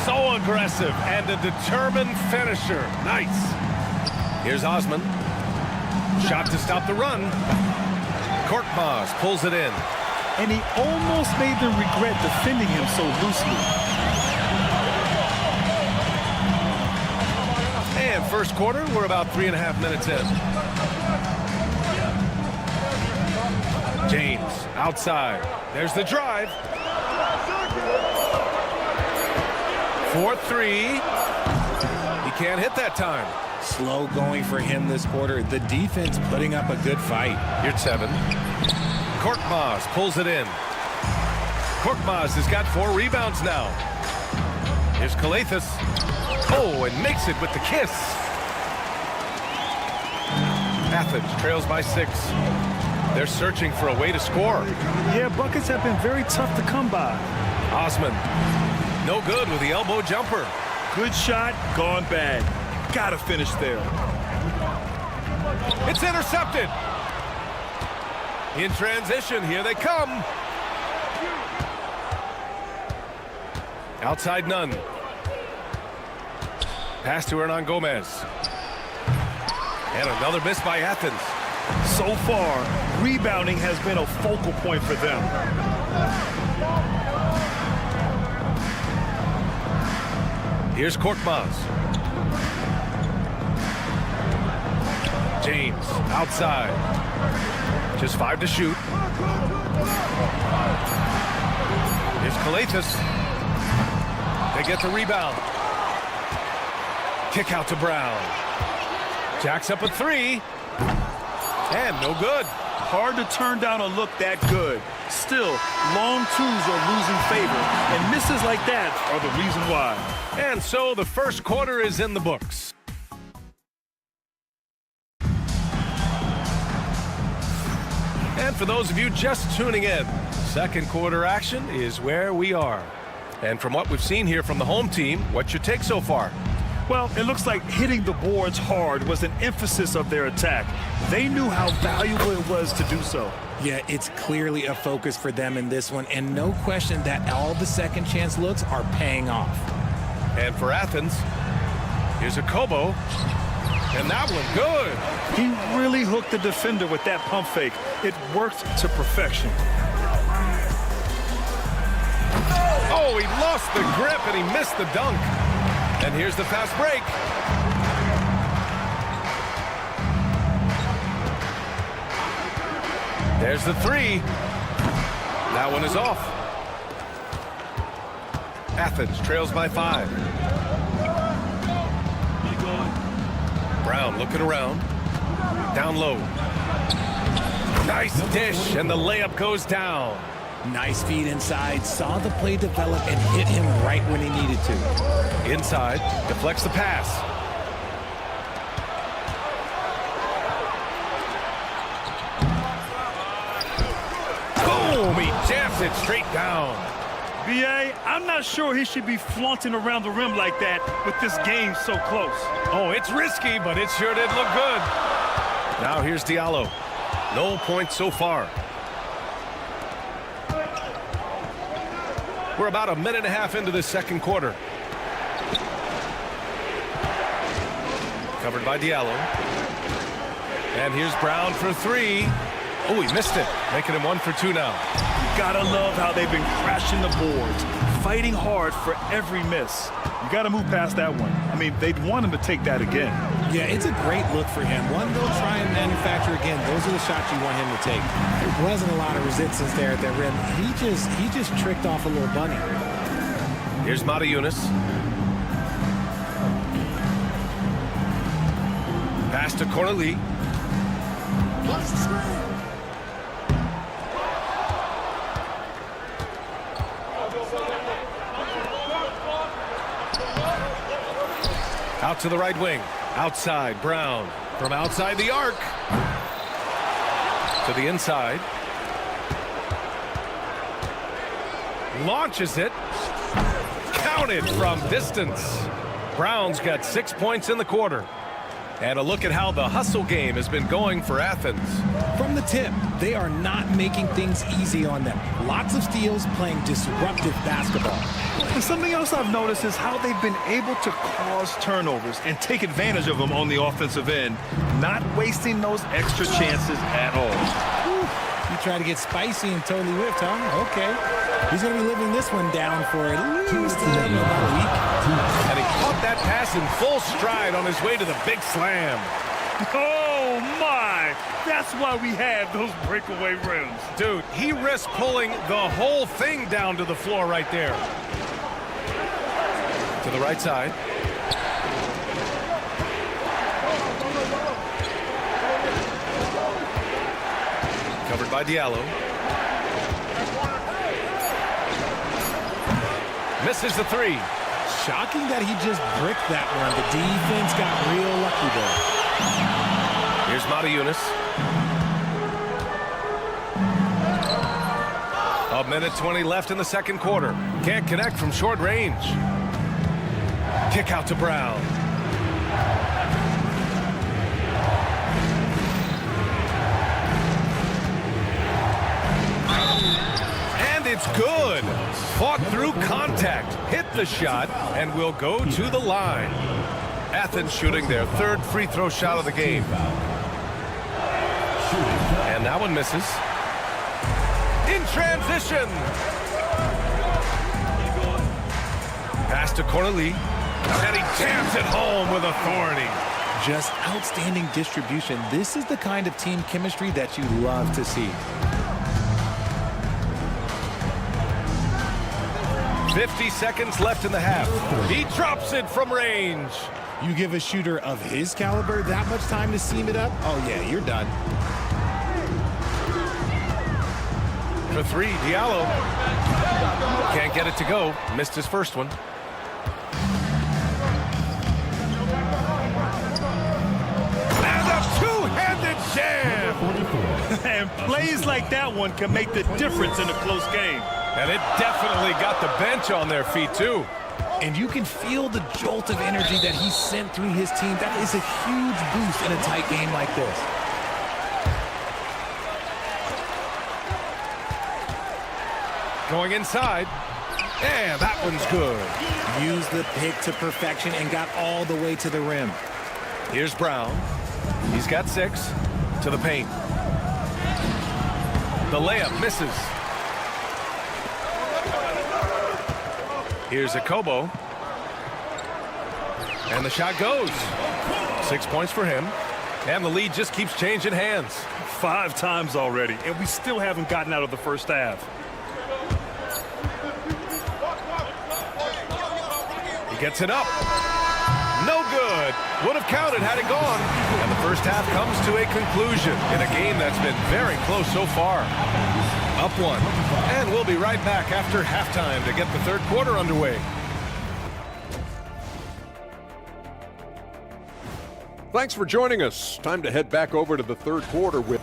So aggressive and a determined finisher. Nice. Here's Osman. Shot to stop the run. Korkmaz pulls it in. And he almost made them regret defending him so loosely. And first quarter, we're about 3.5 minutes in. James outside. There's the drive. 4-3. He can't hit that time. Slow going for him this quarter. The defense putting up a good fight. Here's 7. Korkmaz pulls it in. Korkmaz has got 4 rebounds now. Here's Kalathis. Oh, and makes it with the kiss. Athens trails by 6. They're searching for a way to score. Yeah, buckets have been very tough to come by. Osman, no good with the elbow jumper. Good shot, gone bad. Gotta finish there. It's intercepted. In transition, here they come. Outside Nunn. Pass to Hernan Gomez. And another miss by Athens. So far, rebounding has been a focal point for them. Here's Korkmaz. James outside. Just 5 to shoot. Here's Kalathis. They get the rebound. Kick out to Brown. Jacks up a 3. And no good. Hard to turn down a look that good. Still, long twos are losing favor, and misses like that are the reason why. And so the first quarter is in the books. And for those of you just tuning in, second quarter action is where we are. And from what we've seen here from the home team, what's your take so far? Well, it looks like hitting the boards hard was an emphasis of their attack. They knew how valuable it was to do so. Yeah, it's clearly a focus for them in this one, and no question that all the second chance looks are paying off. And for Athens, here's a Kobo, and that one good. He really hooked the defender with that pump fake. It worked to perfection. Oh, he lost the grip and he missed the dunk. And here's the fast break. There's the three. That one is off. Athens trails by 5. Brown looking around. Down low. Nice dish, and the layup goes down. Nice feed inside, saw the play develop and hit him right when he needed to. Inside, deflects the pass. Boom, he jams it straight down. B.A., I'm not sure he should be flaunting around the rim like that with this game so close. Oh, it's risky, but it sure did look good. Now here's Diallo. No points so far. We're about a minute and a half into the second quarter. Covered by Diallo. And here's Brown for 3. Oh, he missed it, making him 1 for 2 now. You gotta love how they've been crashing the boards, fighting hard for every miss. You gotta move past that one. I mean, they'd want him to take that again. Yeah, it's a great look for him. One they'll try and manufacture again. Those are the shots you want him to take. There wasn't a lot of resistance there at that rim. He just tricked off a little bunny. Here's Matajunas. Pass to Corneli. Out to the right wing. Outside, Brown. From outside the arc. To the inside. Launches it. Counted from distance. Brown's got 6 points in the quarter. And a look at how the hustle game has been going for Athens. From the tip, they are not making things easy on them. Lots of steals, playing disruptive basketball. And something else I've noticed is how they've been able to cause turnovers and take advantage of them on the offensive end, not wasting those extra chances at all. You try to get spicy and totally whipped, huh? Okay. He's going to be living this one down for at least about a week. And he caught that pass in full stride on his way to the big slam. Oh, my! That's why we have those breakaway rims. Dude, he risked pulling the whole thing down to the floor right there. To the right side. Covered by Diallo. Misses the 3. Shocking that he just bricked that one. The defense got real lucky there. Here's Matajunas. A minute 20 left in the second quarter. Can't connect from short range. Kick out to Brown. And it's good. Fought through contact, hit the shot, and will go to the line. Athens shooting their 3rd free throw shot of the game. And that one misses. In transition. Pass to Corneli. And he jams it home with authority. Just outstanding distribution. This is the kind of team chemistry that you love to see. 50 seconds left in the half. He drops it from range. You give a shooter of his caliber that much time to seam it up? Oh, yeah, you're done. For 3, Diallo. Can't get it to go. Missed his first one. And a two-handed jam. And And plays like that one can make the difference in a close game. And it definitely got the bench on their feet, too. And you can feel the jolt of energy that he sent through his team. That is a huge boost in a tight game like this. Going inside. And that one's good. Used the pick to perfection and got all the way to the rim. Here's Brown. He's got 6 to the paint. The layup misses. Here's Akobo. And the shot goes. 6 points for him. And the lead just keeps changing hands. 5 times already, and we still haven't gotten out of the first half. He gets it up. No good. Would have counted had it gone. And the first half comes to a conclusion in a game that's been very close so far. Up 1. And we'll be right back after halftime to get the third quarter underway. Thanks for joining us. Time to head back over to the third quarter with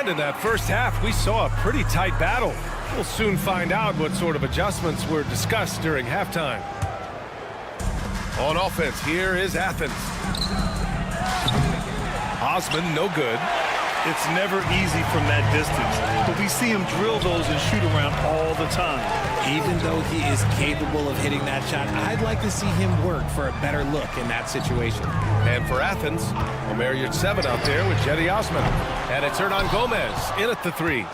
in that first half, we saw a pretty tight battle. We'll soon find out what sort of adjustments were discussed during halftime. On offense, here is Athens. Osman, no good. It's never easy from that distance, but we see him drill those and shoot around all the time. Even though he is capable of hitting that shot, I'd like to see him work for a better look in that situation. And for Athens, Omer Yurtseven out there with Jetty Osman. And it's Hernan Gomez in at the 3.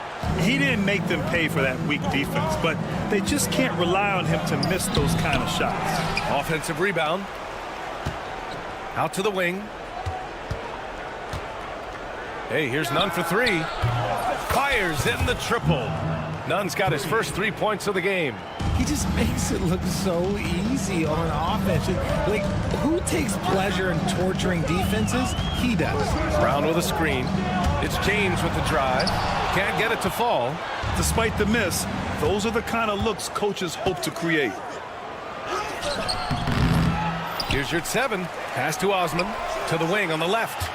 He didn't make them pay for that weak defense, but they just can't rely on him to miss those kind of shots. Offensive rebound. Out to the wing. Hey, here's Nunn for 3. Fires in the triple. Nunn's got his first 3 points of the game. He just makes it look so easy on offense. Like, who takes pleasure in torturing defenses? He does. Brown with a screen. It's James with the drive. Can't get it to fall. Despite the miss, those are the kind of looks coaches hope to create. Here's Yurtseven. Pass to Osman. To the wing on the left.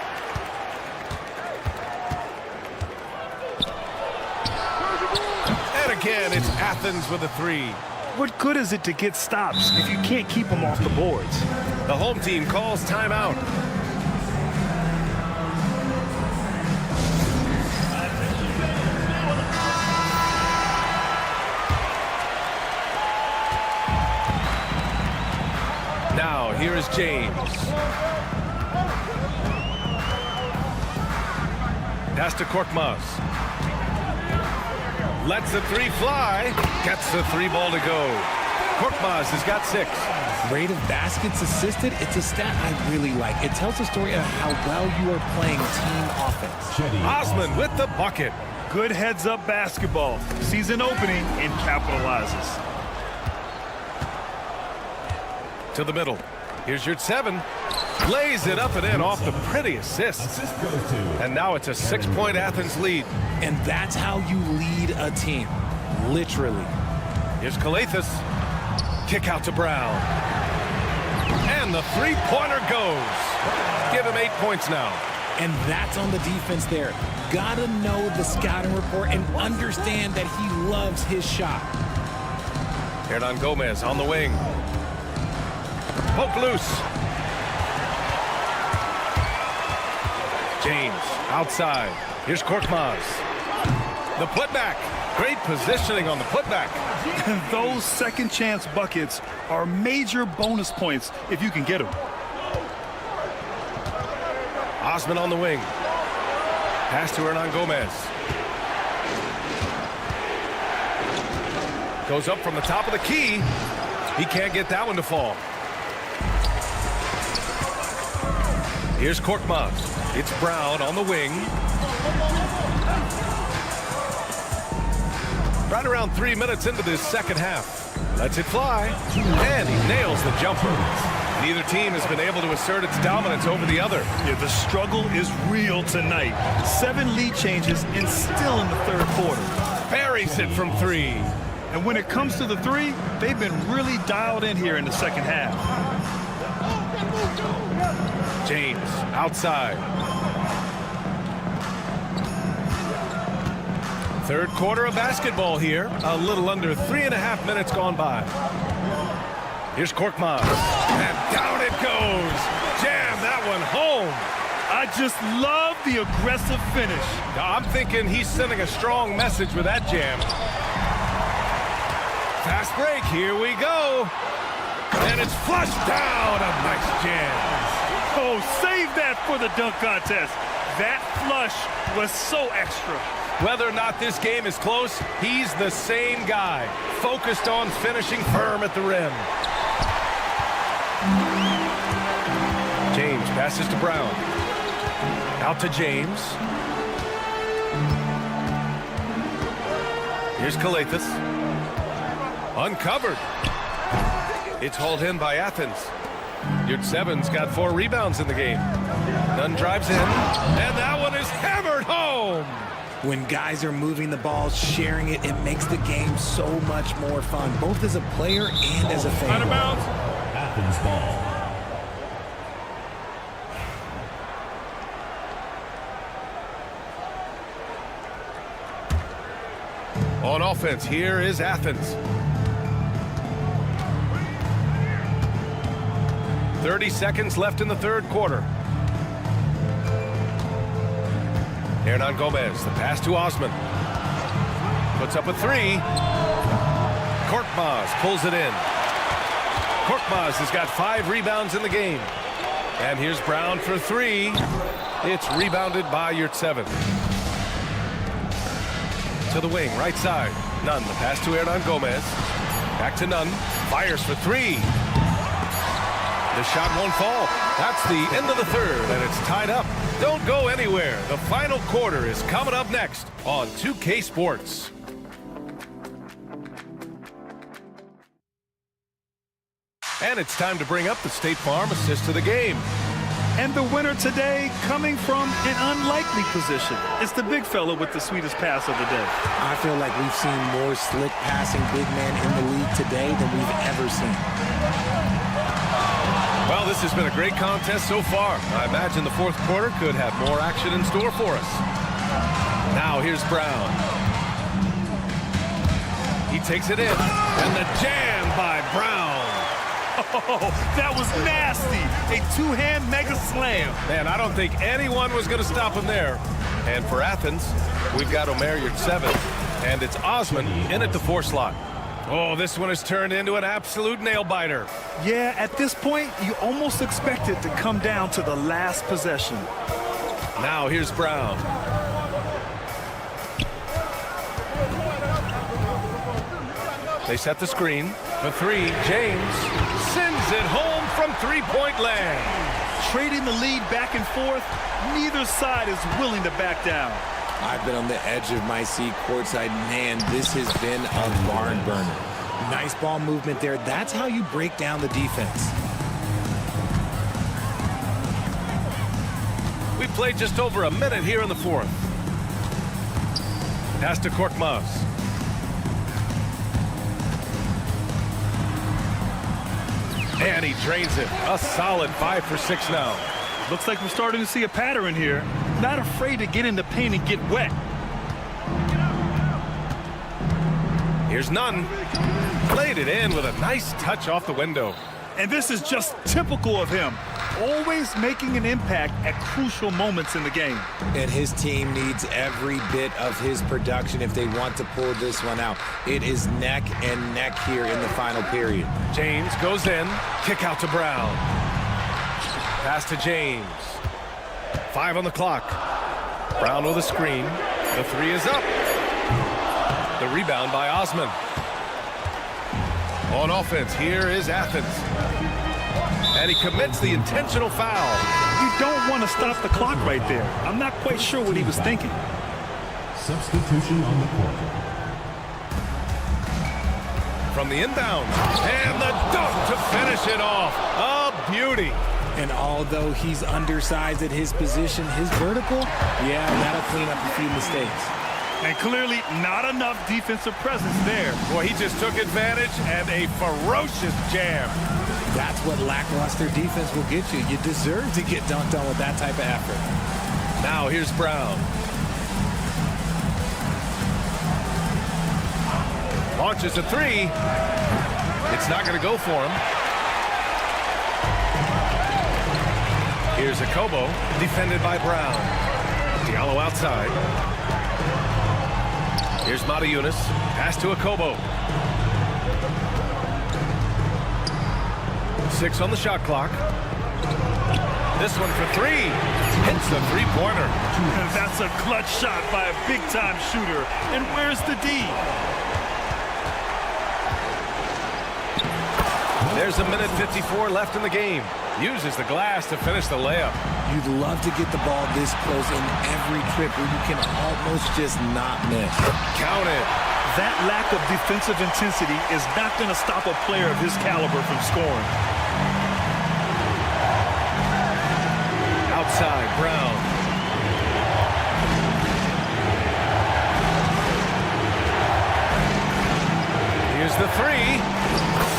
Again, it's Athens with a 3. What good is it to get stops if you can't keep them off the boards? The home team calls timeout. Now, here is James. Pass to Korkmaz. Lets the 3 fly. Gets the 3 ball to go. Korkmaz has got 6. Rate of baskets assisted, it's a stat I really like. It tells a story of how well you are playing team offense. Osman with the bucket. Good heads-up basketball. Sees an opening and capitalizes. To the middle. Here's Yurtseven. Lays it up and in off the pretty assist. And now it's a 6-point Athens lead. And that's how you lead a team. Literally. Here's Kalathis. Kick out to Brown. And the 3-pointer goes. Give him 8 points now. And that's on the defense there. Gotta know the scouting report and understand that he loves his shot. Hernan Gomez on the wing. Poke loose. James outside. Here's Korkmaz. The putback. Great positioning on the putback. Those second chance buckets are major bonus points if you can get them. Osman on the wing. Pass to Hernan Gomez. Goes up from the top of the key. He can't get that one to fall. Here's Korkmaz. It's Brown on the wing. Right around 3 minutes into this second half. Lets it fly. And he nails the jumper. Neither team has been able to assert its dominance over the other. Yeah, the struggle is real tonight. 7 lead changes and still in the third quarter. Buries it from 3. And when it comes to the 3, they've been really dialed in here in the second half. James outside. Third quarter of basketball here. A little under 3.5 minutes gone by. Here's Korkmaz. And down it goes. Jam that one home. I just love the aggressive finish. Now, I'm thinking he's sending a strong message with that jam. Fast break. Here we go. And it's flushed down. A nice jam. Oh, save that for the dunk contest. That flush was so extra. Whether or not this game is close, he's the same guy, focused on finishing firm at the rim. James passes to Brown. Out to James. Here's Kalathis. Uncovered. It's hauled in by Athens. Yurtseven's got 4 rebounds in the game. Nunn drives in, and that one is hammered home. When guys are moving the ball, sharing it, it makes the game so much more fun, both as a player and as a fan. Out of bounds. Athens ball. On offense, here is Athens. 30 seconds left in the third quarter. Hernan Gomez, the pass to Osman. Puts up a 3. Korkmaz pulls it in. Korkmaz has got 5 rebounds in the game. And here's Brown for 3. It's rebounded by Yurtseven. To the wing, right side. Nunn, the pass to Hernan Gomez. Back to Nunn. Fires for 3. The shot won't fall. That's the end of the third, and it's tied up. Don't go anywhere. The final quarter is coming up next on 2K Sports. And it's time to bring up the State Farm assist of the game. And the winner today coming from an unlikely position. It's the big fella with the sweetest pass of the day. I feel like we've seen more slick passing big men in the league today than we've ever seen. Well, this has been a great contest so far. I imagine the fourth quarter could have more action in store for us. Now here's Brown. He takes it in, and the jam by Brown. Oh, that was nasty. A 2-hand mega slam. Man, I don't think anyone was going to stop him there. And for Athens, we've got Omer Yurtseven, and it's Osman in at the 4 slot. Oh, this one has turned into an absolute nail-biter. Yeah, at this point, you almost expect it to come down to the last possession. Now here's Brown. They set the screen. For 3, James sends it home from 3-point land. Trading the lead back and forth, neither side is willing to back down. I've been on the edge of my seat courtside. Man, this has been a barn burner. Nice ball movement there. That's how you break down the defense. We played just over a minute here in the fourth. Pass to Korkmaz. And he drains it. A solid 5 for 6 now. Looks like we're starting to see a pattern here. Not afraid to get in the paint and get wet. Here's Nunn. Played it in with a nice touch off the window. And this is just typical of him. Always making an impact at crucial moments in the game. And his team needs every bit of his production if they want to pull this one out. It is neck and neck here in the final period. James goes in. Kick out to Brown. Pass to James. 5 on the clock. Brown with a screen. The 3 is up. The rebound by Osman. On offense, here is Athens. And he commits the intentional foul. You don't want to stop the clock right there. I'm not quite sure what he was thinking. Substitution on the court. From the inbound. And the dunk to finish it off. A beauty. And although he's undersized at his position, his vertical, yeah, that'll clean up a few mistakes. And clearly not enough defensive presence there. Boy, he just took advantage and a ferocious jam. That's what lackluster defense will get you. You deserve to get dunked on with that type of effort. Now here's Brown. Launches a three. It's not going to go for him. Here's Akobo, defended by Brown. Diallo outside. Here's Matajunas. Pass to Akobo. 6 on the shot clock. This one for three. Hits the three-pointer. That's a clutch shot by a big-time shooter. And where's the D? There's a minute 54 left in the game. Uses the glass to finish the layup. You'd love to get the ball this close in every trip where you can almost just not miss. Count it. That lack of defensive intensity is not going to stop a player of his caliber from scoring. Outside, Brown. Here's the three.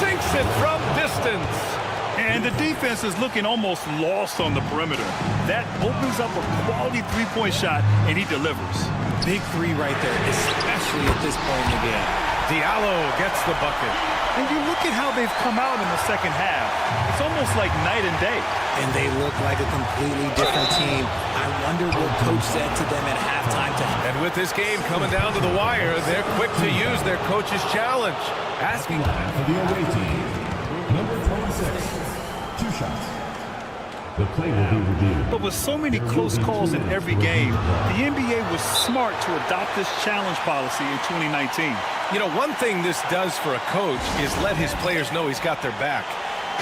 Sinks it from distance. And the defense is looking almost lost on the perimeter. That opens up a quality three-point shot, and he delivers. Big three right there, especially at this point in the game. Diallo gets the bucket. And you look at how they've come out in the second half. It's almost like night and day. And they look like a completely different team. I wonder what coach said to them at halftime. And with this game coming down to the wire, they're quick to use their coach's challenge. Asking for the away team, number 26. 2 shots. The play will be reviewed. But with so many close calls in every game, the NBA was smart to adopt this challenge policy in 2019. You know, one thing this does for a coach is let his players know he's got their back.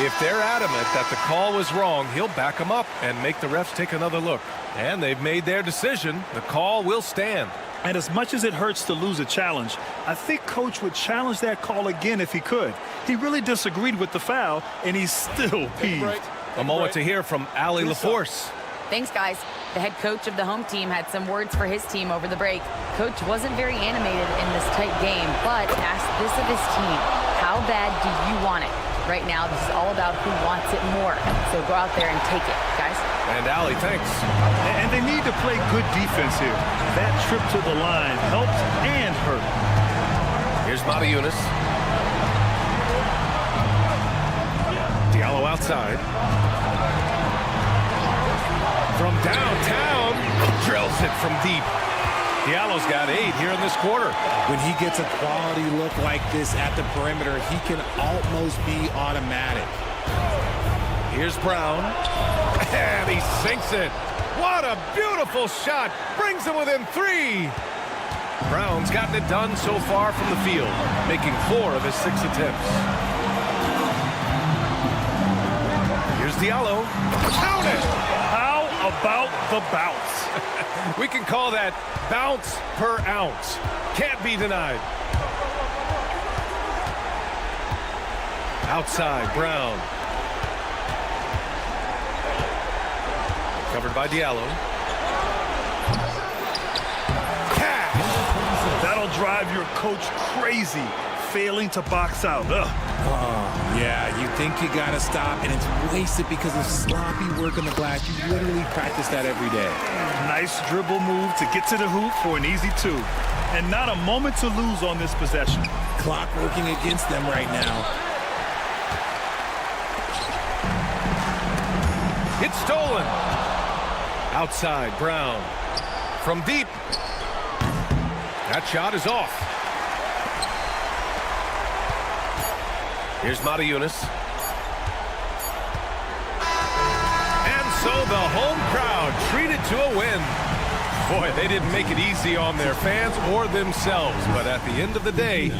If they're adamant that the call was wrong, he'll back them up and make the refs take another look. And they've made their decision. The call will stand. And as much as it hurts to lose a challenge, I think Coach would challenge that call again if he could. He really disagreed with the foul, and he's still peeved. A moment to hear from Allie LaForce. Thanks, guys. The head coach of the home team had some words for his team over the break. Coach wasn't very animated in this tight game, but asked this of his team. How bad do you want it? Right now, this is all about who wants it more. So go out there and take it, guys. And Allie, thanks. And they need to play good defense here. That trip to the line helped and hurt. Here's Matajunas. Diallo outside. From downtown, drills it from deep. Diallo's got 8 here in this quarter. When he gets a quality look like this at the perimeter, he can almost be automatic. Here's Brown. And he sinks it. What a beautiful shot. Brings him within 3. Brown's gotten it done so far from the field, making 4 of his 6 attempts. Here's Diallo. Count it! How about the bounce? We can call that bounce per ounce. Can't be denied. Outside, Brown. Covered by Diallo. That'll drive your coach crazy, failing to box out. Yeah, you think you got to stop, and it's wasted because of sloppy work on the glass. You literally practice that every day. Nice dribble move to get to the hoop for an easy 2. And not a moment to lose on this possession. Clock working against them right now. It's stolen. Outside, Brown. From deep. That shot is off. Here's Matajunas. And so the home crowd treated to a win. Boy, they didn't make it easy on their fans or themselves, but at the end of the day,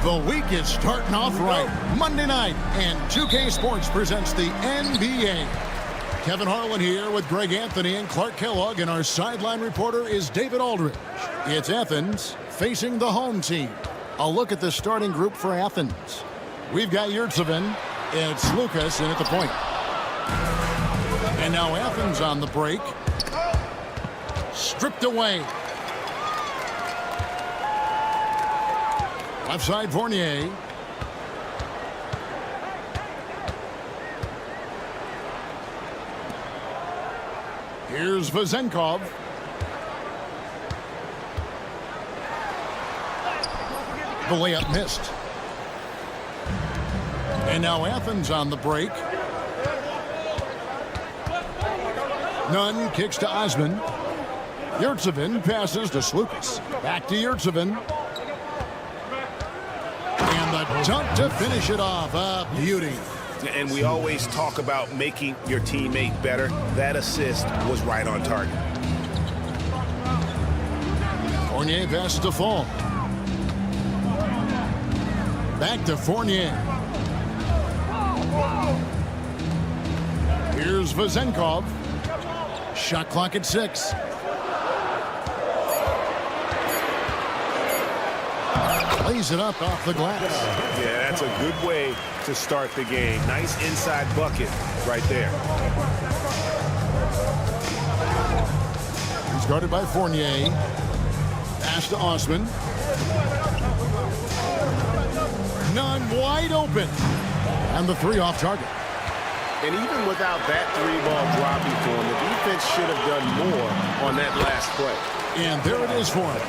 The week is starting off right. Monday night, and 2K Sports presents the NBA. Kevin Harlan here with Greg Anthony and Clark Kellogg, and our sideline reporter is David Aldridge. It's Athens facing the home team. A look at the starting group for Athens. We've got Yurtsevin. It's Lucas in at the point. And now Athens on the break. Stripped away. Left side, Fournier. Here's Vezenkov. The layup missed. And now Athens on the break. Nunn kicks to Osman. Yurtsevin passes to Slukas. Back to Yurtsevin. And the dunk to finish it off. A beauty. And we always talk about making your teammate better. That assist was right on target. Fournier passes to Fall. Back to Fournier. Here's Vezenkov. Shot clock at 6. Plays it up off the glass. Yeah, that's a good way to start the game. Nice inside bucket right there. He's guarded by Fournier. Pass to Osman. Nunn wide open. And the three off target. And even without that three-ball dropping for him, the defense should have done more on that last play. And there it is for him.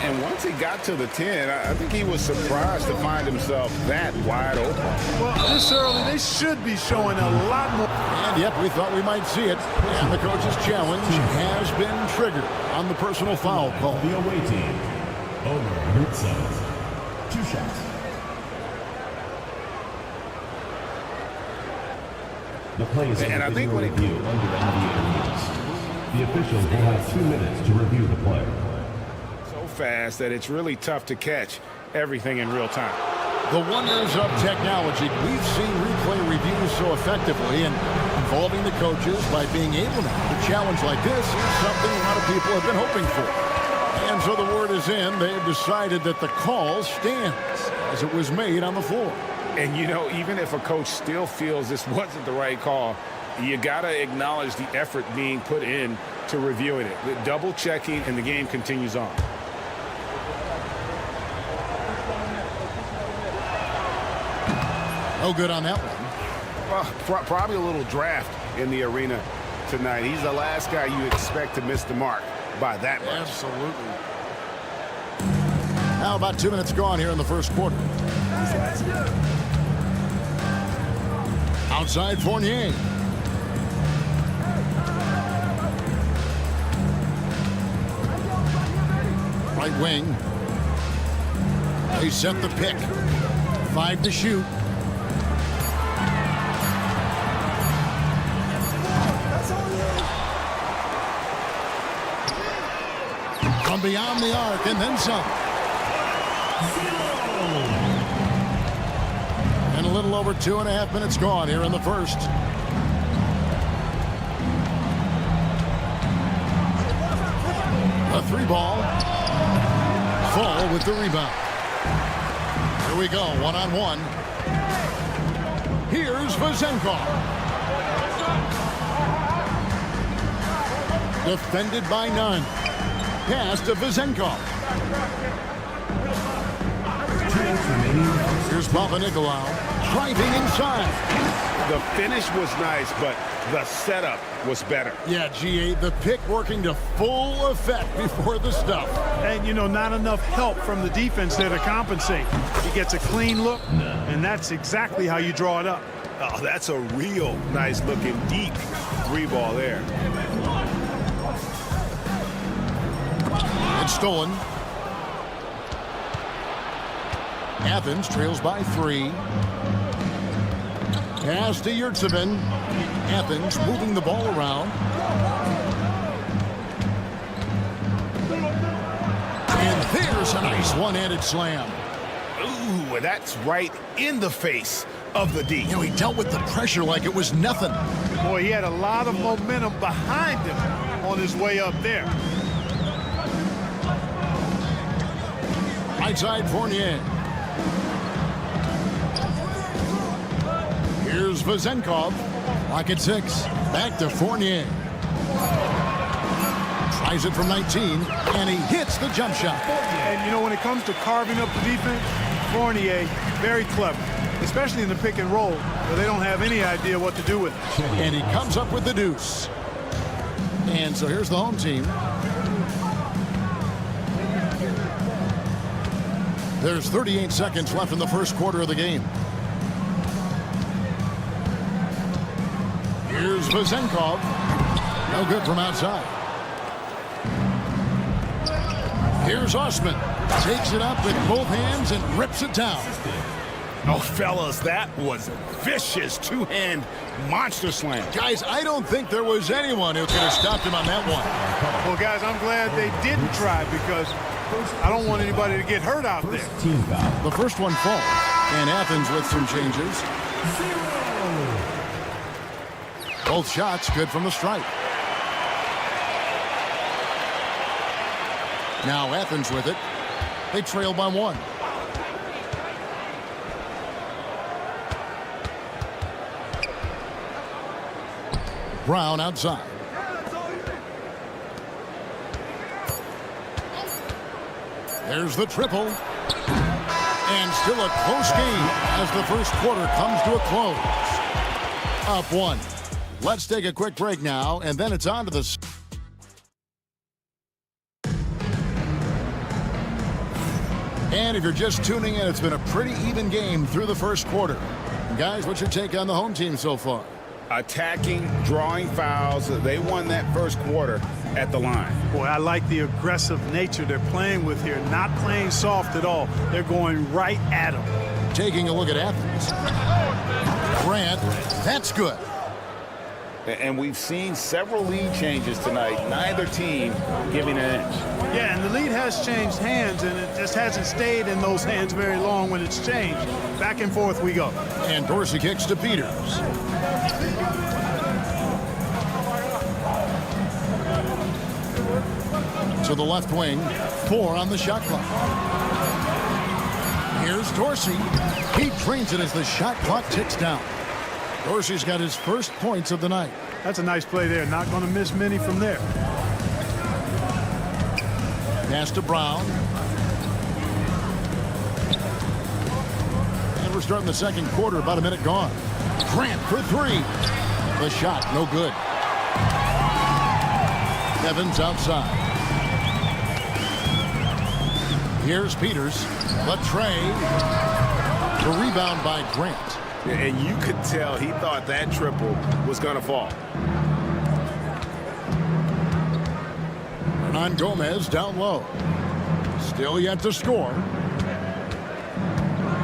And once he got to the 10, I think he was surprised to find himself that wide open. Well, this early, they should be showing a lot more. And yep, we thought we might see it. And the coach's challenge has been triggered on the personal foul call. The away team, over Yurtsevin. 2 shots. The plays and I think when he review under NBA rules. The officials will have 2 minutes to review the play. So fast that it's really tough to catch everything in real time. The wonders of technology. We've seen replay reviews so effectively, and involving the coaches by being able to have a challenge like this is something a lot of people have been hoping for. And so the word is in. They've decided that the call stands as it was made on the floor. And, you know, even if a coach still feels this wasn't the right call, you got to acknowledge the effort being put in to reviewing it. The double checking, and the game continues on. No good on that one. Well, probably a little draft in the arena tonight. He's the last guy you expect to miss the mark by that much. Absolutely. Now about 2 minutes gone here in the first quarter. Outside Fournier. Right wing. They set the pick. 5 to shoot. From beyond the arc and then some. And a little over 2.5 minutes gone here in the first. A 3-ball. Full with the rebound. Here we go, one-on-one. Here's Vazenkov. Defended by none. Pass to Vazenkov. Here's Panathinaikos driving inside. The finish was nice, but the setup was better. Yeah, GA, the pick working to full effect before the stuff. And, you know, not enough help from the defense there to compensate. He gets a clean look, and that's exactly how you draw it up. Oh, that's a real nice looking deep 3-ball there. It's stolen. Athens trails by 3. Pass to Yurtsevin. Athens moving the ball around. And there's a nice one-handed slam. Ooh, that's right in the face of the D. You know, he dealt with the pressure like it was nothing. Boy, he had a lot of momentum behind him on his way up there. Right side Fournier. Here's Vazenkov. Lock at 6. Back to Fournier. Tries it from 19, and he hits the jump shot. And, you know, when it comes to carving up the defense, Fournier, very clever, especially in the pick and roll, where they don't have any idea what to do with it. And he comes up with the deuce. And so here's the home team. There's 38 seconds left in the first quarter of the game. Here's Vazenkov. No good from outside. Here's Osman. Takes it up with both hands and rips it down. Oh, fellas, that was vicious two-hand monster slam. Guys, I don't think there was anyone who could have stopped him on that one. Well, guys, I'm glad they didn't try because I don't want anybody to get hurt out there. The first one falls, and Athens with some changes. Both shots good from the stripe. Now Athens with it. They trail by 1. Brown outside. There's the triple. And still a close game as the first quarter comes to a close. Up 1. Let's take a quick break now, and then it's on to the... And if you're just tuning in, it's been a pretty even game through the first quarter. Guys, what's your take on the home team so far? Attacking, drawing fouls. They won that first quarter at the line. Boy, I like the aggressive nature they're playing with here. Not playing soft at all. They're going right at them. Taking a look at Athens. Grant, that's good. And we've seen several lead changes tonight. Neither team giving an inch. Yeah, and the lead has changed hands, and it just hasn't stayed in those hands very long when it's changed. Back and forth we go. And Dorsey kicks to Peters. To the left wing. 4 on the shot clock. Here's Dorsey. He trains it as the shot clock ticks down. Dorsey's got his first points of the night. That's a nice play there. Not going to miss many from there. Pass to Brown. And we're starting the second quarter, about a minute gone. Grant for 3. The shot, no good. Evans outside. Here's Peters. Latre. The rebound by Grant. And you could tell he thought that triple was going to fall. Hernan Gomez down low. Still yet to score.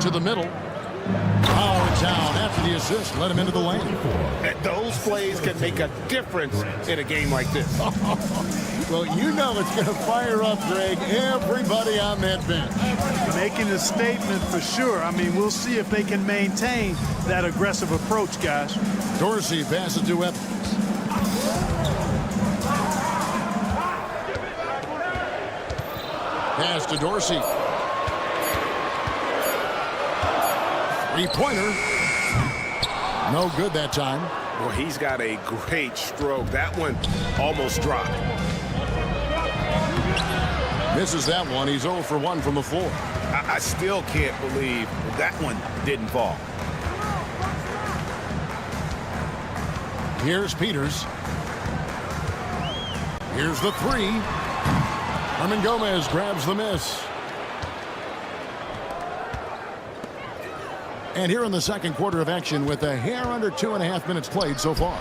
To the middle. Power down after the assist. Let him into the lane. And those plays can make a difference in a game like this. Well, you know it's going to fire up, Greg, everybody on that bench. Making a statement for sure. I mean, we'll see if they can maintain that aggressive approach, guys. Dorsey passes to Evans. Pass to Dorsey. Three-pointer. No good that time. Well, he's got a great stroke. That one almost dropped. Misses that one. He's 0 for 1 from the floor. I still can't believe that one didn't fall. Here's Peters. Here's the three. Hernan Gomez grabs the miss. And here in the second quarter of action with a hair under 2.5 minutes played so far.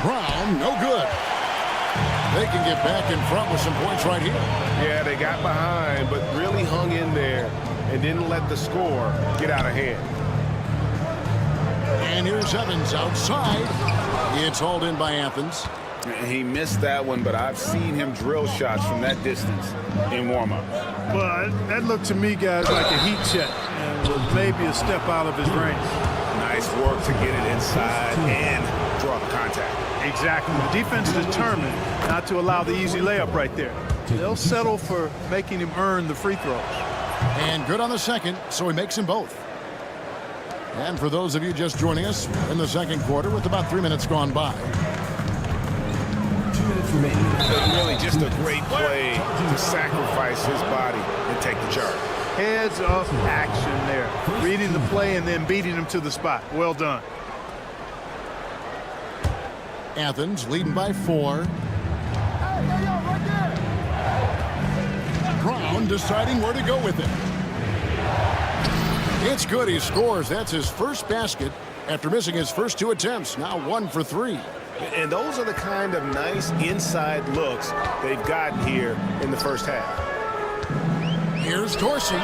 Brown, no good. They can get back in front with some points right here. Yeah, they got behind, but really hung in there and didn't let the score get out of hand. And here's Evans outside. It's hauled in by Athens. He missed that one, but I've seen him drill shots from that distance in warm-up. Well, that looked to me, guys, like a heat check. And was maybe a step out of his range. Nice work to get it inside and draw the contact. Exactly. The defense is determined not to allow the easy layup right there. They'll settle for making him earn the free throws. And good on the second, so he makes them both. And for those of you just joining us in the second quarter with about 3 minutes gone by. 2 minutes remaining. Really just a great play to sacrifice his body and take the charge. Heads up action there. Reading the play and then beating him to the spot. Well done. Athens leading by 4. Brown deciding where to go with it. It's good. He scores. That's his first basket after missing his first 2 attempts. Now 1 for 3. And those are the kind of nice inside looks they've gotten here in the first half. Here's Dorsey.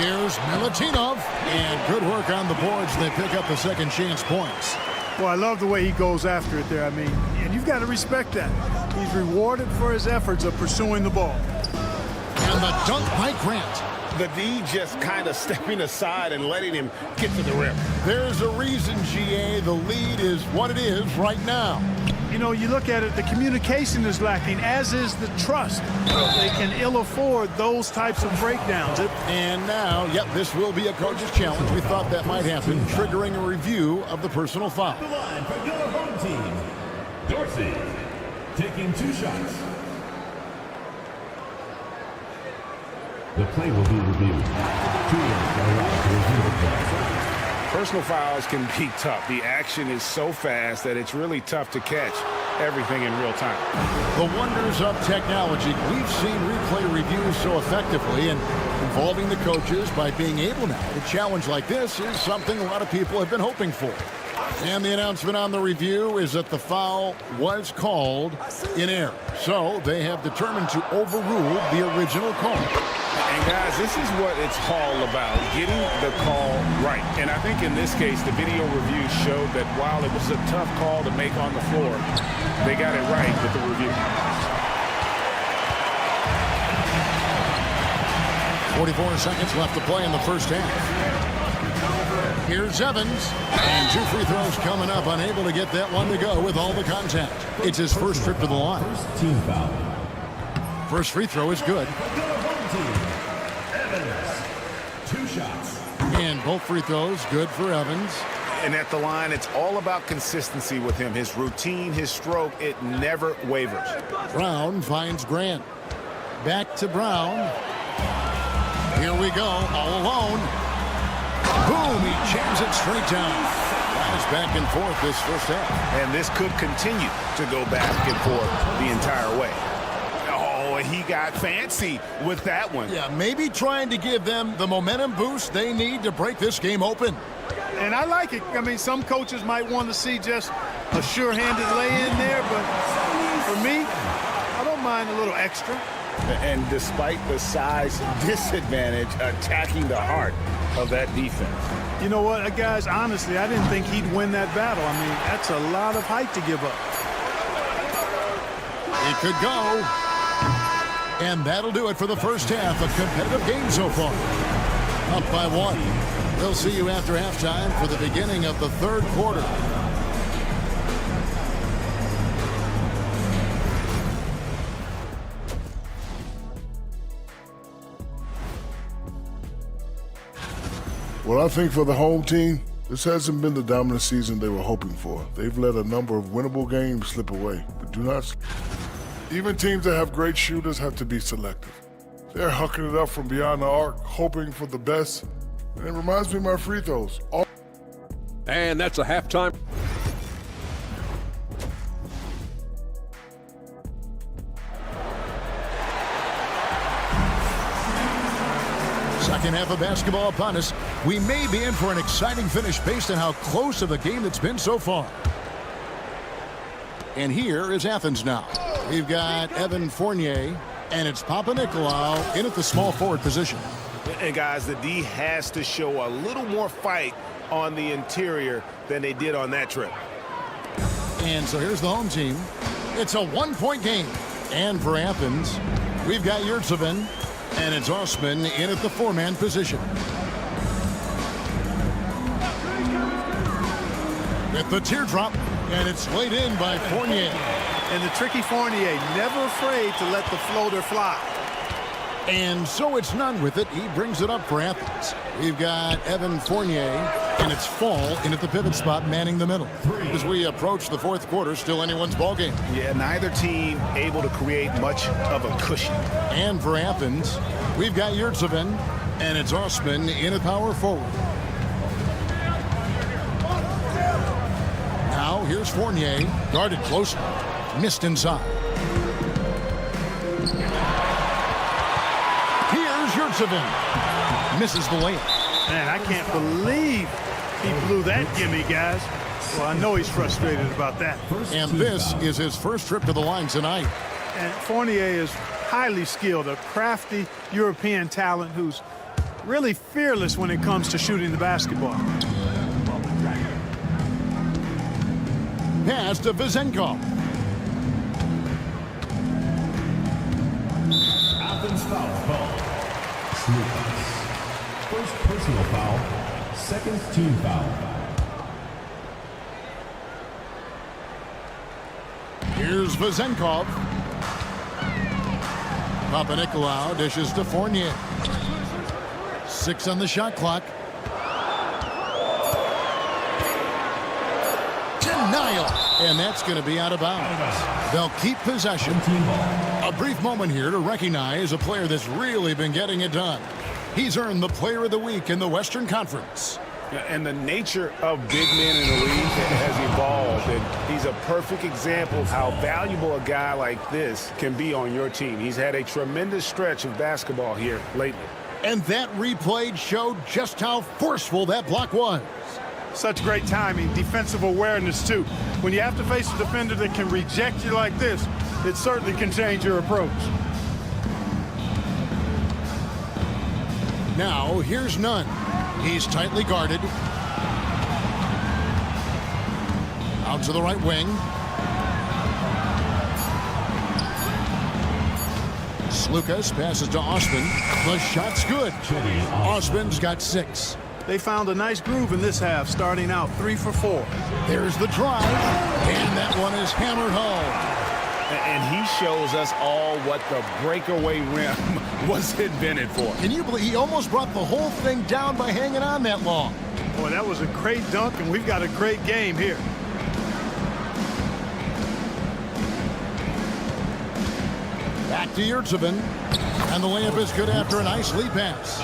Here's Milutinov. And good work on the boards. They pick up the second chance points. Well, I love the way he goes after it there. I mean, and you've got to respect that. He's rewarded for his efforts of pursuing the ball. And the dunk by Grant. The D just kind of stepping aside and letting him get to the rim. There's a reason, GA, the lead is what it is right now. You know, you look at it, the communication is lacking, as is the trust. They can ill afford those types of breakdowns. And now, yep, this will be a coach's challenge. We thought that might happen, triggering a review of the personal foul. The line for your home team. Dorsey taking 2 shots. The play will be reviewed. 2 minutes are allowed to review the play. Personal fouls can be tough. The action is so fast that it's really tough to catch everything in real time. The wonders of technology. We've seen replay reviews so effectively, and involving the coaches by being able now to challenge like this is something a lot of people have been hoping for. And the announcement on the review is that the foul was called in error. So they have determined to overrule the original call. And guys, this is what it's all about, getting the call right. And I think in this case, the video review showed that while it was a tough call to make on the floor, they got it right with the review. 44 seconds left to play in the first half. Here's Evans, and 2 free throws coming up, unable to get that one to go with all the contact. It's his first trip to the line. First team foul. First free throw is good. Evans, 2 shots. And both free throws good for Evans. And at the line, it's all about consistency with him. His routine, his stroke, it never wavers. Brown finds Grant. Back to Brown. Here we go, all alone. Boom, he jams it straight down. That is back and forth this first half. And this could continue to go back and forth the entire way. Oh, boy, he got fancy with that one. Yeah, maybe trying to give them the momentum boost they need to break this game open. And I like it. I mean, some coaches might want to see just a sure-handed lay-in there, but for me, I don't mind a little extra. And despite the size disadvantage, attacking the heart of that defense. You know what, guys, honestly, I didn't think he'd win that battle. I mean, that's a lot of height to give up. It could go. And that'll do it for the first half. A competitive game so far. Up by 1. We'll see you after halftime for the beginning of the third quarter. Well, I think for the home team, this hasn't been the dominant season they were hoping for. They've let a number of winnable games slip away, but do not. Even teams that have great shooters have to be selective. They're hucking it up from beyond the arc, hoping for the best. And it reminds me of my free throws. And that's a halftime. Second half of basketball upon us. We may be in for an exciting finish based on how close of a game it's been so far. And here is Athens now. We've got Evan Fournier, and it's Papanikolaou in at the small forward position. And guys, the D has to show a little more fight on the interior than they did on that trip. And so here's the home team. It's a one-point game. And for Athens, we've got Yurtseven, and it's Osman in at the four-man position. With the teardrop, and it's laid in by Fournier. And the tricky Fournier, never afraid to let the floater fly. And so it's none with it. He brings it up for Athens. We've got Evan Fournier, and it's Fall in at the pivot spot, manning the middle. As we approach the fourth quarter, still anyone's ballgame. Yeah, neither team able to create much of a cushion. And for Athens, we've got Yurtseven, and it's Osman in at power forward. Now here's Fournier, guarded closely, missed inside. Yurtseven misses the layup. Man, I can't believe he blew that gimme, guys. Well, I know he's frustrated about that. And this is his first trip to the line tonight. And Fournier is highly skilled, a crafty European talent who's really fearless when it comes to shooting the basketball. Pass to Vezenkov. Athens foul ball. First personal foul, second team foul. Here's Vezenkov. Papanikolaou dishes to Fournier. 6 on the shot clock. Denial. And that's going to be out of bounds. They'll keep possession. A brief moment here to recognize a player that's really been getting it done. He's earned the Player of the Week in the Western Conference. And the nature of big men in the league has evolved, and he's a perfect example of how valuable a guy like this can be on your team. He's had a tremendous stretch of basketball here lately. And that replay showed just how forceful that block was. Such great timing, defensive awareness, too. When you have to face a defender that can reject you like this, it certainly can change your approach. Now, here's Nunn. He's tightly guarded. Out to the right wing. Slukas passes to Osman. The shot's good. Osman's got 6. They found a nice groove in this half, starting out 3 for 4. There's the drive, and that one is hammered home. And he shows us all what the breakaway rim was invented for. Can you believe he almost brought the whole thing down by hanging on that long? Boy, that was a great dunk, and we've got a great game here. Back to Yurtseven, and the layup is good after a nice lead pass.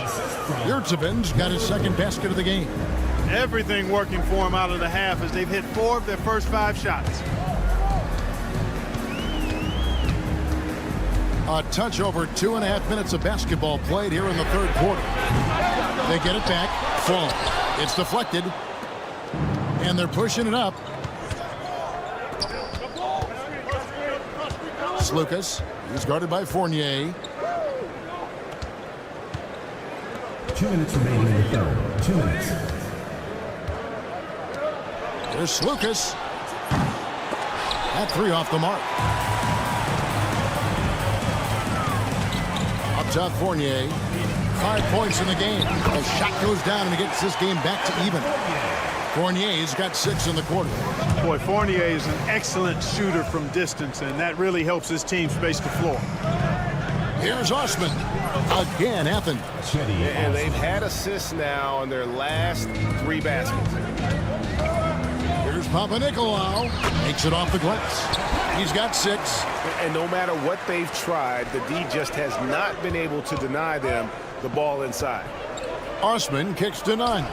Yurtseven's got his second basket of the game. Everything working for him out of the half as they've hit 4 of their first 5 shots. A touch over 2.5 minutes of basketball played here in the third quarter. They get it back. Fall. It's deflected. And they're pushing it up. Slukas. He's guarded by Fournier. 2 minutes remaining in the third. 2 minutes. There's Slukas. That three off the mark. Up top, Fournier. 5 points in the game. The shot goes down and he gets this game back to even. Fournier's got 6 in the quarter. Boy, Fournier is an excellent shooter from distance, and that really helps his team space the floor. Here's Osman. Again, Athens. And they've had assists now on their last 3 baskets. Here's Panathinaikos. Makes it off the glass. He's got 6. And no matter what they've tried, the D just has not been able to deny them the ball inside. Osman kicks to none.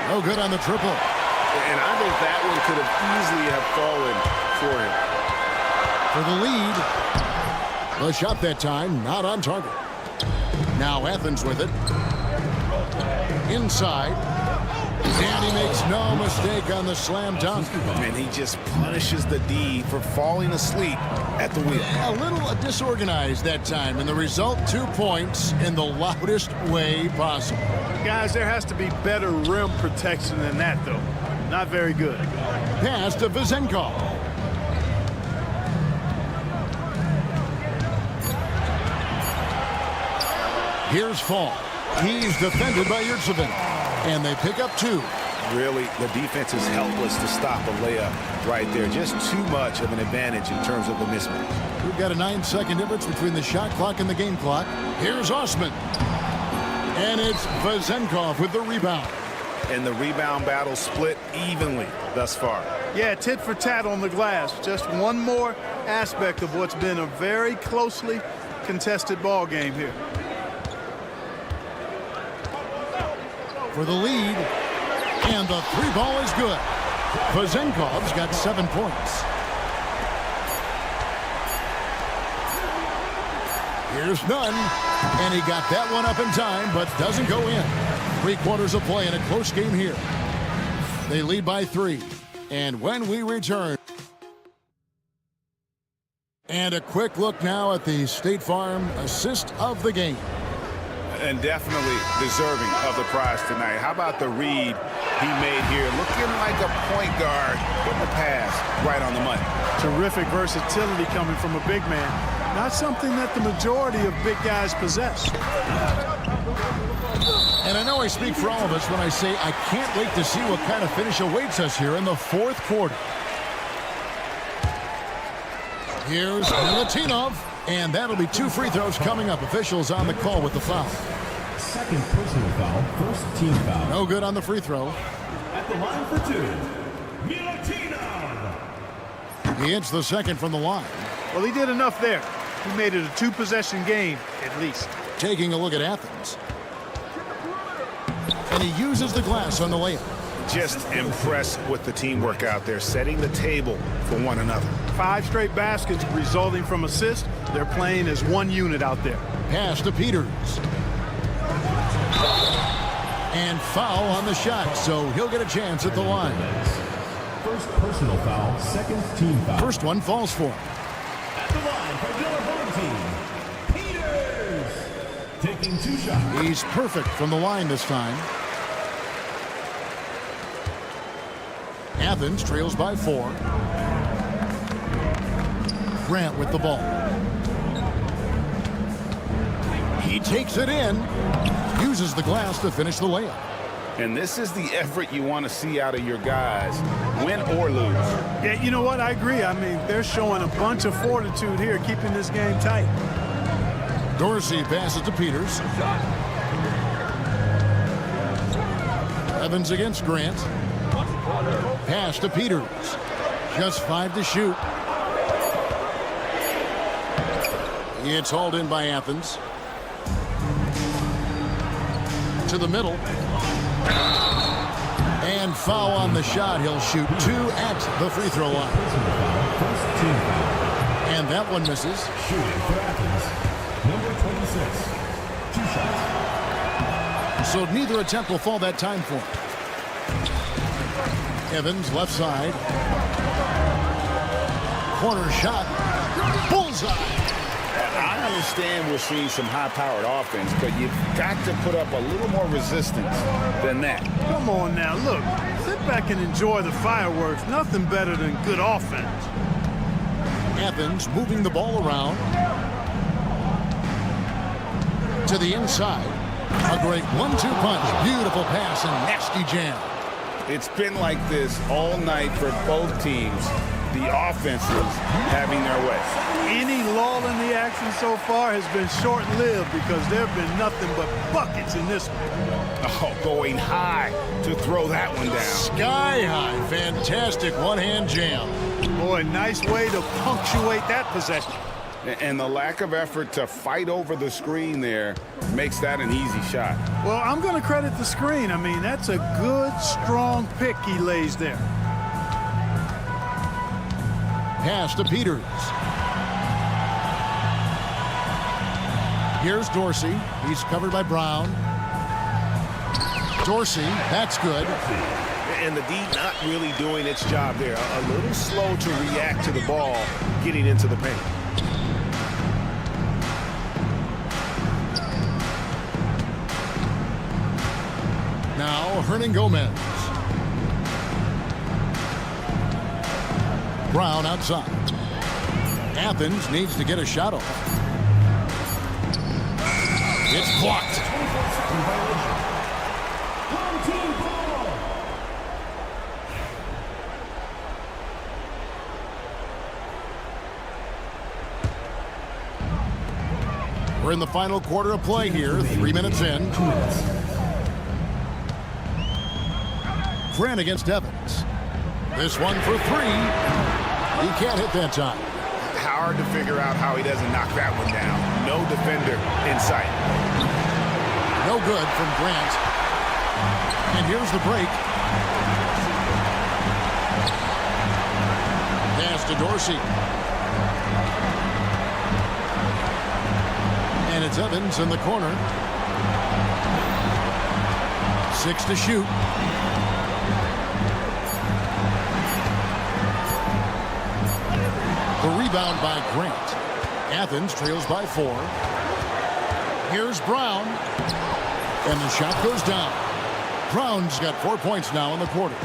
No good on the triple. And I think that one could have easily have fallen for him. For the lead. The shot that time, not on target. Now Athens with it. Inside. And he makes no mistake on the slam dunk. And he just punishes the D for falling asleep at the wheel. A little disorganized that time, and the result, 2 points in the loudest way possible. Guys, there has to be better rim protection than that, though. Not very good. Pass to Vezenkov. Here's Fall. He's defended by Yurtsevin. And they pick up 2. Really, the defense is helpless to stop a layup right there. Just too much of an advantage in terms of the mismatch. We've got a 9-second difference between the shot clock and the game clock. Here's Osman. And it's Vezenkov with the rebound. And the rebound battle split evenly thus far. Yeah, tit for tat on the glass. Just one more aspect of what's been a very closely contested ball game here. For the lead. And the 3 ball is good. Vezenkov's got 7 points. Here's none. And he got that one up in time, but doesn't go in. 3 quarters of play in a close game here. They lead by 3. And when we return, and a quick look now at the State Farm assist of the game. And definitely deserving of the prize tonight. How about the read he made here? Looking like a point guard, putting the pass right on the money. Terrific versatility coming from a big man. Not something that the majority of big guys possess. And I know I speak for all of us when I say I can't wait to see what kind of finish awaits us here in the 4th quarter. Here's Milutinov. And that'll be 2 free throws coming up. Officials on the call with the foul. Second personal foul, first team foul. No good on the free throw. At the line for 2, Milutinov. He hits the second from the line. Well, he did enough there. He made it a 2-possession game, at least. Taking a look at Athens. And he uses the glass on the layup. Just impressed with the teamwork out there, setting the table for one another. 5 straight baskets resulting from assists. They're playing as one unit out there. Pass to Peters. And foul on the shot, so he'll get a chance at the line. First personal foul, second team foul. First one falls for him. At the line for Villa Peters. Taking 2 shots. He's perfect from the line this time. Athens trails by 4. Grant with the ball. He takes it in. Uses the glass to finish the layup. And this is the effort you want to see out of your guys, win or lose. Yeah, you know what? I agree. I mean, they're showing a bunch of fortitude here, keeping this game tight. Dorsey passes to Peters. Evans against Grant. Pass to Peters. Just 5 to shoot. It's hauled in by Athens. To the middle. And foul on the shot. He'll shoot 2 at the free throw line. And that one misses. Shooting for Athens, number 26. 2 shots. So neither attempt will fall that time for him. Evans, left side. Corner shot. Bullseye. I understand we're seeing some high-powered offense, but you've got to put up a little more resistance than that. Come on now, look. Sit back and enjoy the fireworks. Nothing better than good offense. Athens moving the ball around. To the inside. A great 1-2 punch. Beautiful pass and nasty jam. It's been like this all night for both teams. The offenses having their way. Any lull in the action so far has been short-lived because there have been nothing but buckets in this one. Oh, going high to throw that one down. Sky high. Fantastic one-hand jam. Boy, nice way to punctuate that possession. And the lack of effort to fight over the screen there makes that an easy shot. Well, I'm going to credit the screen. I mean, that's a good, strong pick he lays there. Pass to Peters. Here's Dorsey. He's covered by Brown. Dorsey, that's good. And the D not really doing its job there. A little slow to react to the ball getting into the paint. Now Hernan Gomez. Brown outside. Athens needs to get a shot off. It's blocked. We're in the final quarter of play here. 3 minutes in. Grant against Evans. This one for 3. He can't hit that time. Hard to figure out how he doesn't knock that one down. No defender in sight. No good from Grant. And here's the break. Pass to Dorsey. And it's Evans in the corner. 6 to shoot. The rebound by Grant. Athens trails by 4. Here's Brown. And the shot goes down. Brown's got 4 points now in the quarter.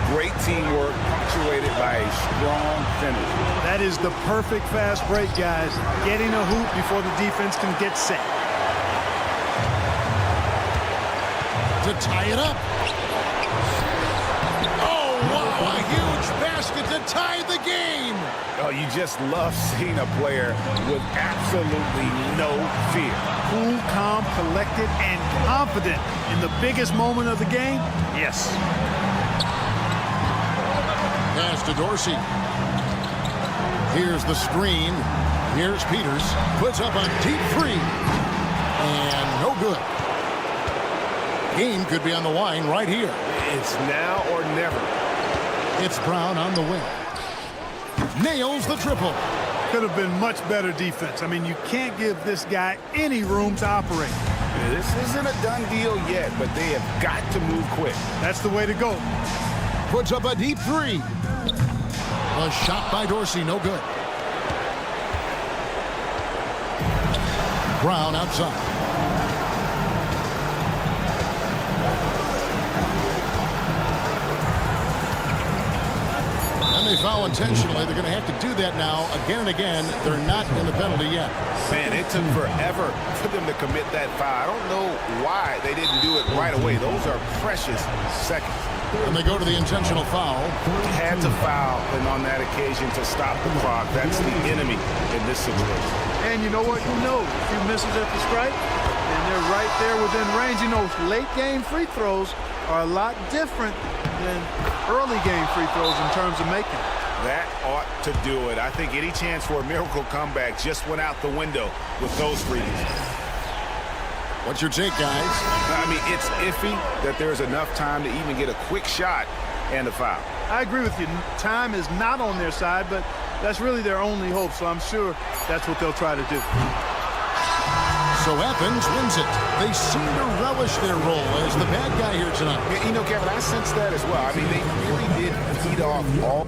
Great teamwork punctuated by a strong finish. That is the perfect fast break, guys. Getting a hoop before the defense can get set. To tie it up. Oh, wow, a huge basket to tie the game. Oh, you just love seeing a player with absolutely no fear. Cool, calm, collected, and confident in the biggest moment of the game? Yes. Pass to Dorsey. Here's the screen. Here's Peters. Puts up a deep 3. And no good. Game could be on the line right here. It's now or never. It's Brown on the wing. Nails the triple. Could have been much better defense. I mean, you can't give this guy any room to operate. This isn't a done deal yet, but they have got to move quick. That's the way to go. Puts up a deep 3. A shot by Dorsey, no good. Brown outside. And they foul intentionally. They're going to have to do that now again and again. They're not in the penalty yet. Man, it took forever for them to commit that foul. I don't know why they didn't do it right away. Those are precious seconds. And they go to the intentional foul. Had to foul, and on that occasion to stop the clock. That's the enemy in this situation. And you know what? You know, if he misses at the strike, and they're right there within range. You know, late game free throws are a lot different than early game free throws in terms of making. That ought to do it. I think any chance for a miracle comeback just went out the window with those frees. What's your take, guys? I mean, it's iffy that there's enough time to even get a quick shot and a foul. I agree with you. Time is not on their side, but that's really their only hope. So I'm sure that's what they'll try to do. So Athens wins it. They seem to relish their role as the bad guy here tonight. Yeah, you know, Kevin, I sense that as well. I mean, they really did feed off all.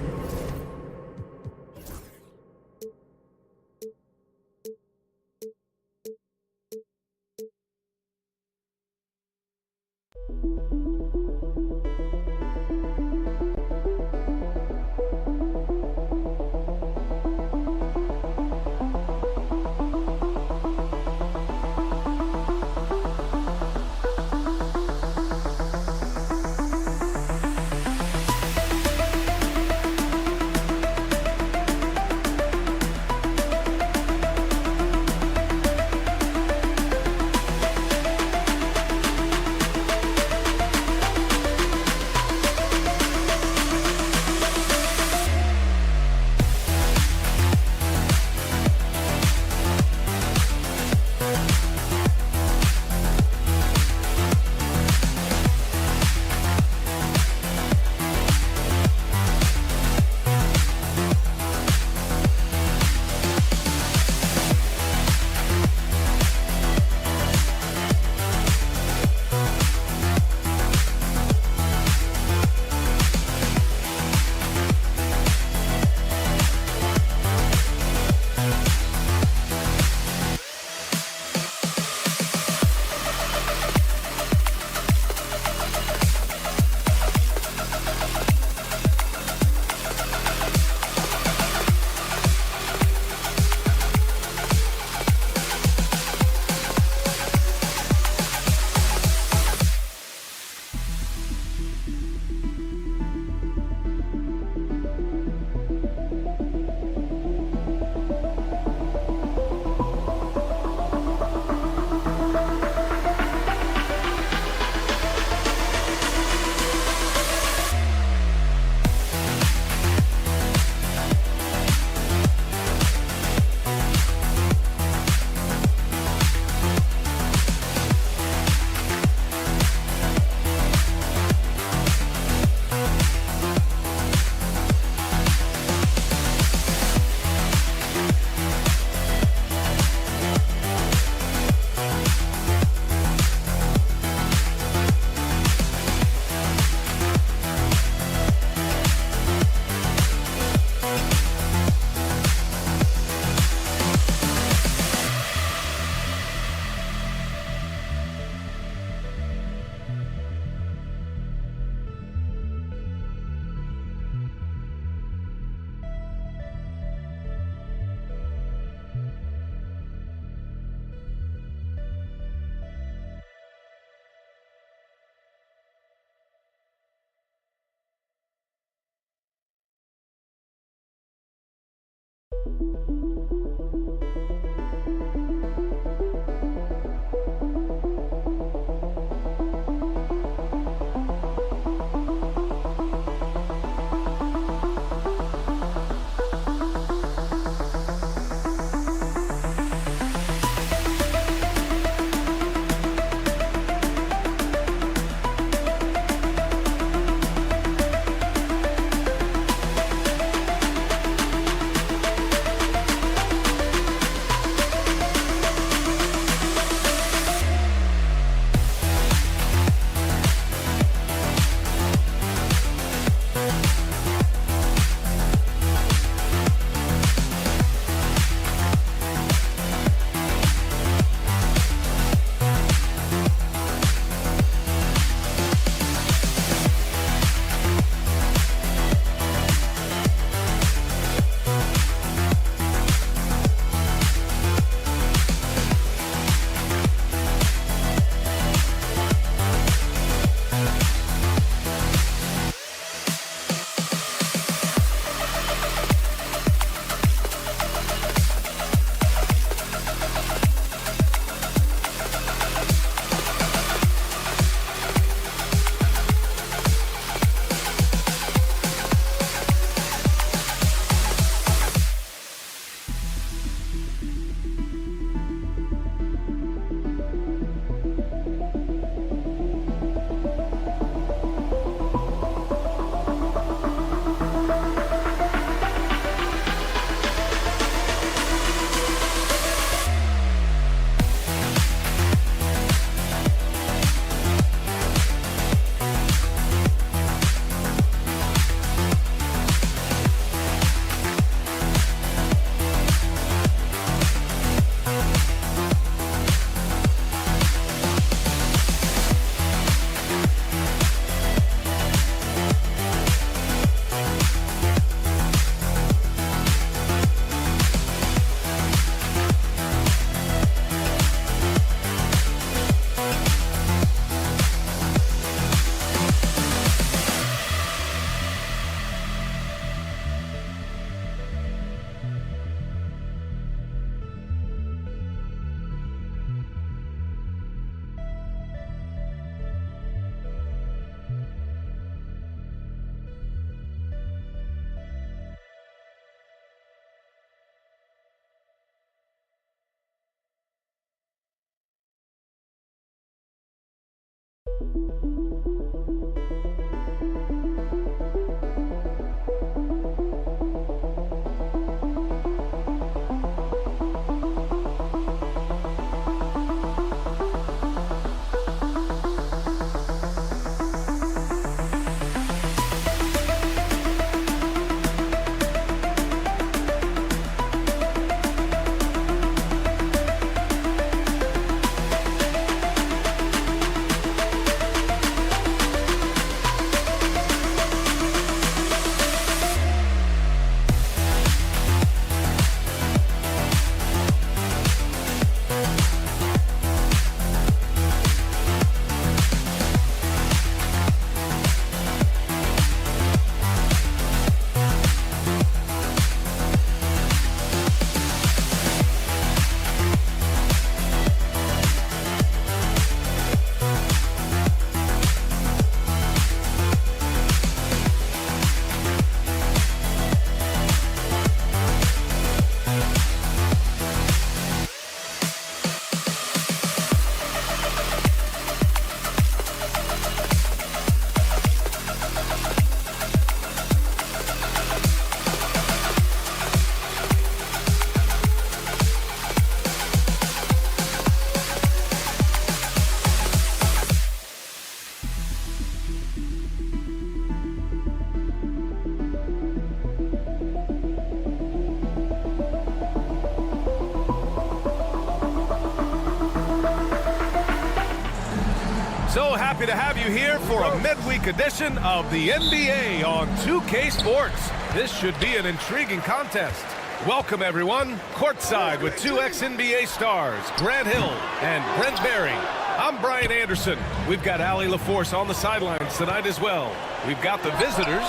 So happy to have you here for a midweek edition of the NBA on 2K Sports. This should be an intriguing contest. Welcome, everyone. Courtside with two ex-NBA stars, Grant Hill and Brent Barry. I'm Brian Anderson. We've got Allie LaForce on the sidelines tonight as well. We've got the visitors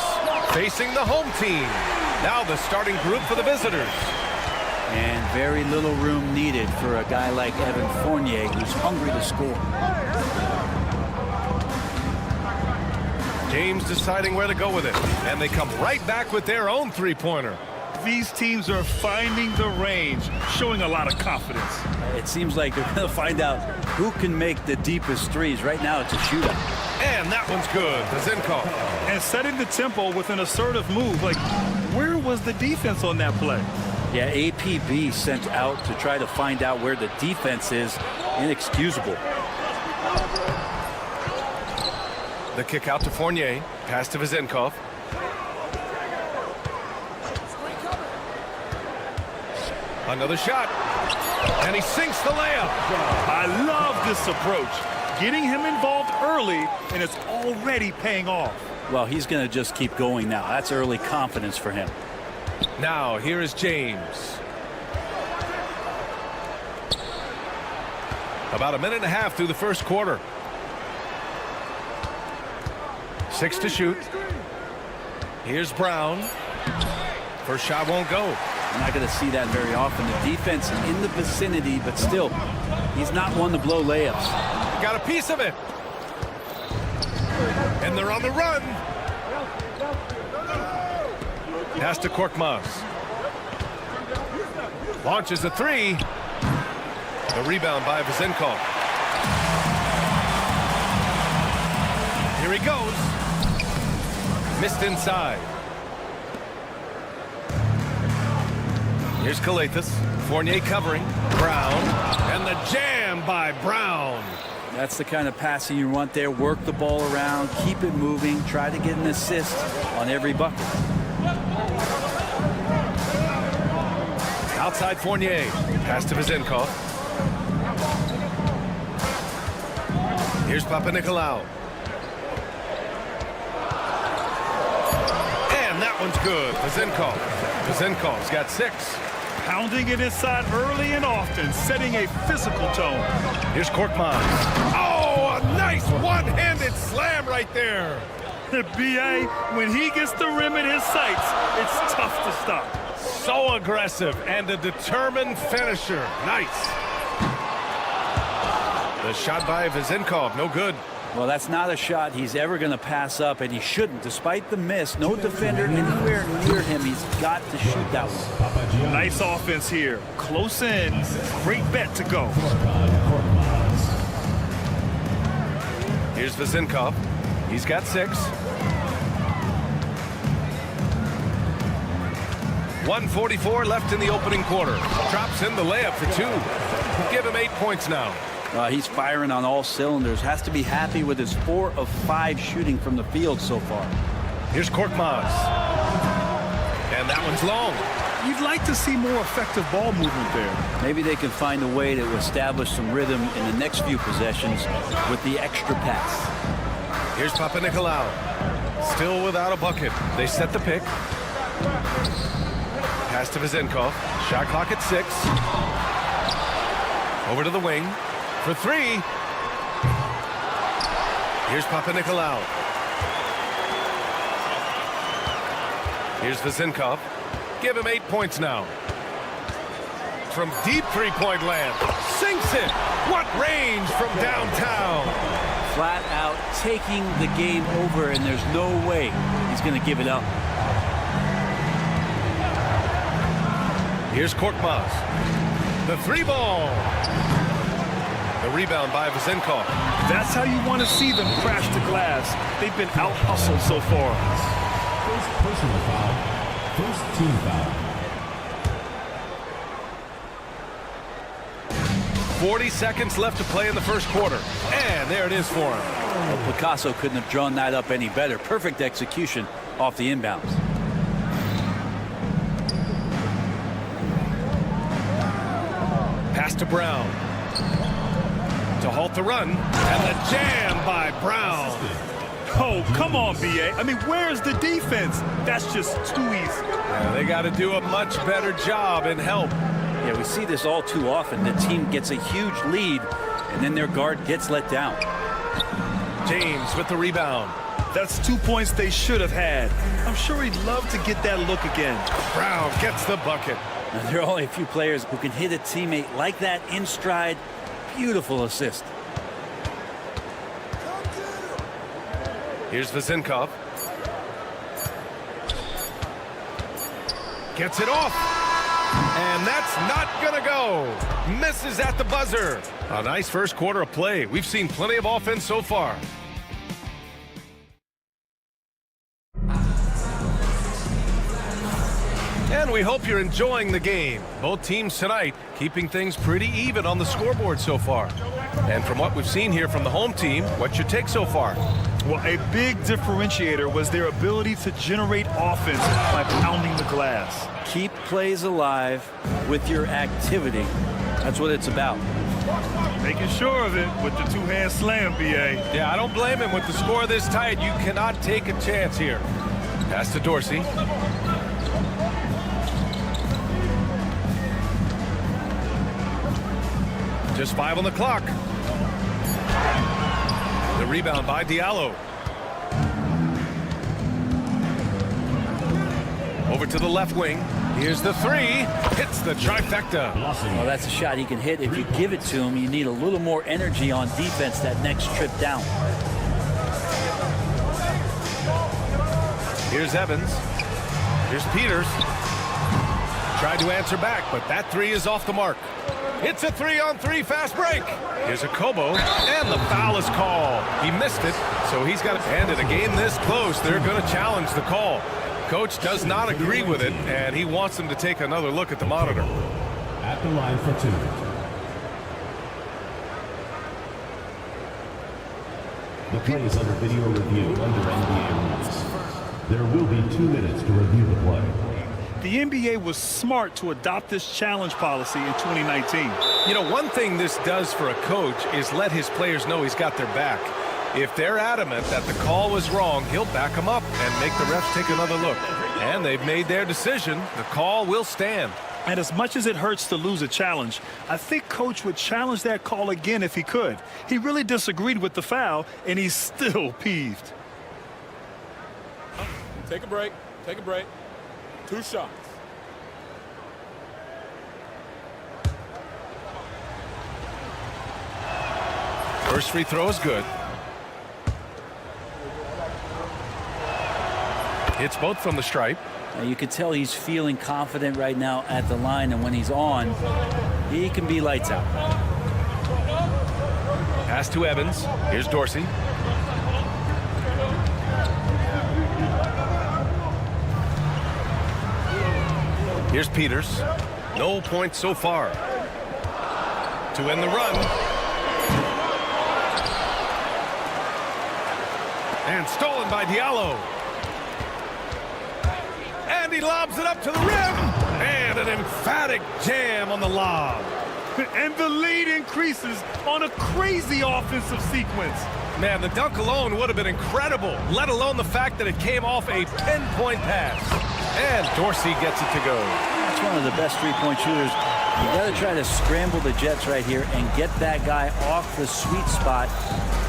facing the home team. Now the starting group for the visitors. And very little room needed for a guy like Evan Fournier, who's hungry to score. James deciding where to go with it. And they come right back with their own three-pointer. These teams are finding the range, showing a lot of confidence. It seems like they're going to find out who can make the deepest threes. Right now, it's a shootout. And that one's good. Zinchenko. And setting the tempo with an assertive move. Like, where was the defense on that play? Yeah, APB sent out to try to find out where the defense is. Inexcusable. The kick out to Fournier. Pass to Zinchenko. Another shot. And he sinks the layup. I love this approach. Getting him involved early, and it's already paying off. Well, he's going to just keep going now. That's early confidence for him. Now, here is James. About a minute and a half through the first quarter. 6 to shoot. Here's Brown. First shot won't go. You're not going to see that very often. The defense in the vicinity, but still, he's not one to blow layups. Got a piece of it. And they're on the run. Pass to Korkmaz. Launches a three. The rebound by Zinchenko. Here he goes. Missed inside. Here's Kalathis. Fournier covering. Brown. And the jam by Brown. That's the kind of passing you want there. Work the ball around. Keep it moving. Try to get an assist on every bucket. Outside Fournier. Pass to Zinchenko. Here's Papanikolaou. And that one's good. Zinchenko's got 6. Pounding it inside early and often, setting a physical tone. Here's Korkmaz. Oh, a nice one-handed slam right there. The BA, when he gets the rim in his sights, it's tough to stop. So aggressive and a determined finisher. Nice. The shot by Zinchenko, no good. Well, that's not a shot he's ever going to pass up, and he shouldn't. Despite the miss, no defender anywhere near him. He's got to shoot that one. Nice offense here. Close in. Great bet to go. Here's Vezinkov. He's got 6. 1:44 left in the opening quarter. Drops in the layup for 2. Give him 8 points now. He's firing on all cylinders. Has to be happy with his 4 of 5 shooting from the field so far. Here's Korkmaz. And that one's long. You'd like to see more effective ball movement there. Maybe they can find a way to establish some rhythm in the next few possessions with the extra pass. Here's Panathinaikos. Still without a bucket. They set the pick. Pass to Vezinkov. Shot clock at 6. Over to the wing for 3. Here's Panathinaikos. Here's Vezinkov. Give him 8 points now. From deep three-point land. Sinks it. What range from downtown. Flat out taking the game over, and there's no way he's going to give it up. Here's Korkmaz. The 3 ball. The rebound by Vezinkov. That's how you want to see them crash the glass. They've been out-hustled so far. First personal foul. First team foul. 40 seconds left to play in the first quarter. And there it is for him. Well, Picasso couldn't have drawn that up any better. Perfect execution off the inbounds. Pass to Brown. To halt the run. And the jam by Brown. Oh, come on, B.A. I mean, where's the defense? That's just too easy. Yeah, they got to do a much better job and help. Yeah, we see this all too often. The team gets a huge lead, and then their guard gets let down. James with the rebound. That's 2 points they should have had. I'm sure he'd love to get that look again. Brown gets the bucket. Now, there are only a few players who can hit a teammate like that in stride. Beautiful assist. Here's Vezinkov. Gets it off. And that's not going to go. Misses at the buzzer. A nice first quarter of play. We've seen plenty of offense so far. And we hope you're enjoying the game. Both teams tonight keeping things pretty even on the scoreboard so far. And from what we've seen here from the home team, what's your take so far? Well, a big differentiator was their ability to generate offense by pounding the glass. Keep plays alive with your activity. That's what it's about. Making sure of it with the two-hand slam, B.A. Yeah, I don't blame him. With the score this tight, you cannot take a chance here. Pass to Dorsey. Just 5 on the clock. The rebound by Diallo. Over to the left wing. Here's the 3. Hits the trifecta. Well, that's a shot he can hit. If you give it to him, you need a little more energy on defense that next trip down. Here's Evans. Here's Peters. Tried to answer back, but that 3 is off the mark. It's a 3-on-3 fast break. Here's a Kobo, and the foul is called. He missed it, so he's got to end it. A game this close, they're going to challenge the call. Coach does not agree with it, and he wants them to take another look at the monitor. At the line for 2. The play is under video review under NBA rules. There will be 2 minutes to review the play. The NBA was smart to adopt this challenge policy in 2019. You know, one thing this does for a coach is let his players know he's got their back. If they're adamant that the call was wrong, he'll back them up and make the refs take another look. And they've made their decision. The call will stand. And as much as it hurts to lose a challenge, I think Coach would challenge that call again if he could. He really disagreed with the foul, and he's still peeved. Take a break. Take a break. 2 shots. First free throw is good. Hits both from the stripe. Now you can tell he's feeling confident right now at the line, and when he's on, he can be lights out. Pass to Evans. Here's Dorsey. Here's Peters. No points so far. To end the run. And stolen by Diallo. And he lobs it up to the rim. And an emphatic jam on the lob. And the lead increases on a crazy offensive sequence. Man, the dunk alone would have been incredible, let alone the fact that it came off a pinpoint pass. And Dorsey gets it to go. That's one of the best three-point shooters. You got to try to scramble the Jets right here and get that guy off the sweet spot.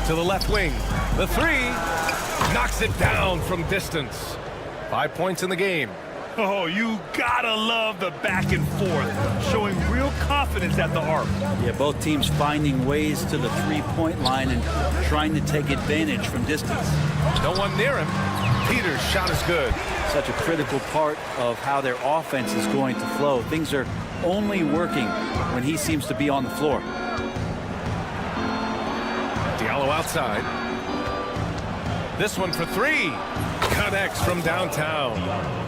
To the left wing. The three knocks it down from distance. 5 points in the game. Oh, you gotta love the back and forth, showing real confidence at the arc. Yeah, both teams finding ways to the three-point line and trying to take advantage from distance. No one near him. Peters' shot is good. Such a critical part of how their offense is going to flow. Things are only working when he seems to be on the floor. Diallo outside. This one for three. Connects from downtown.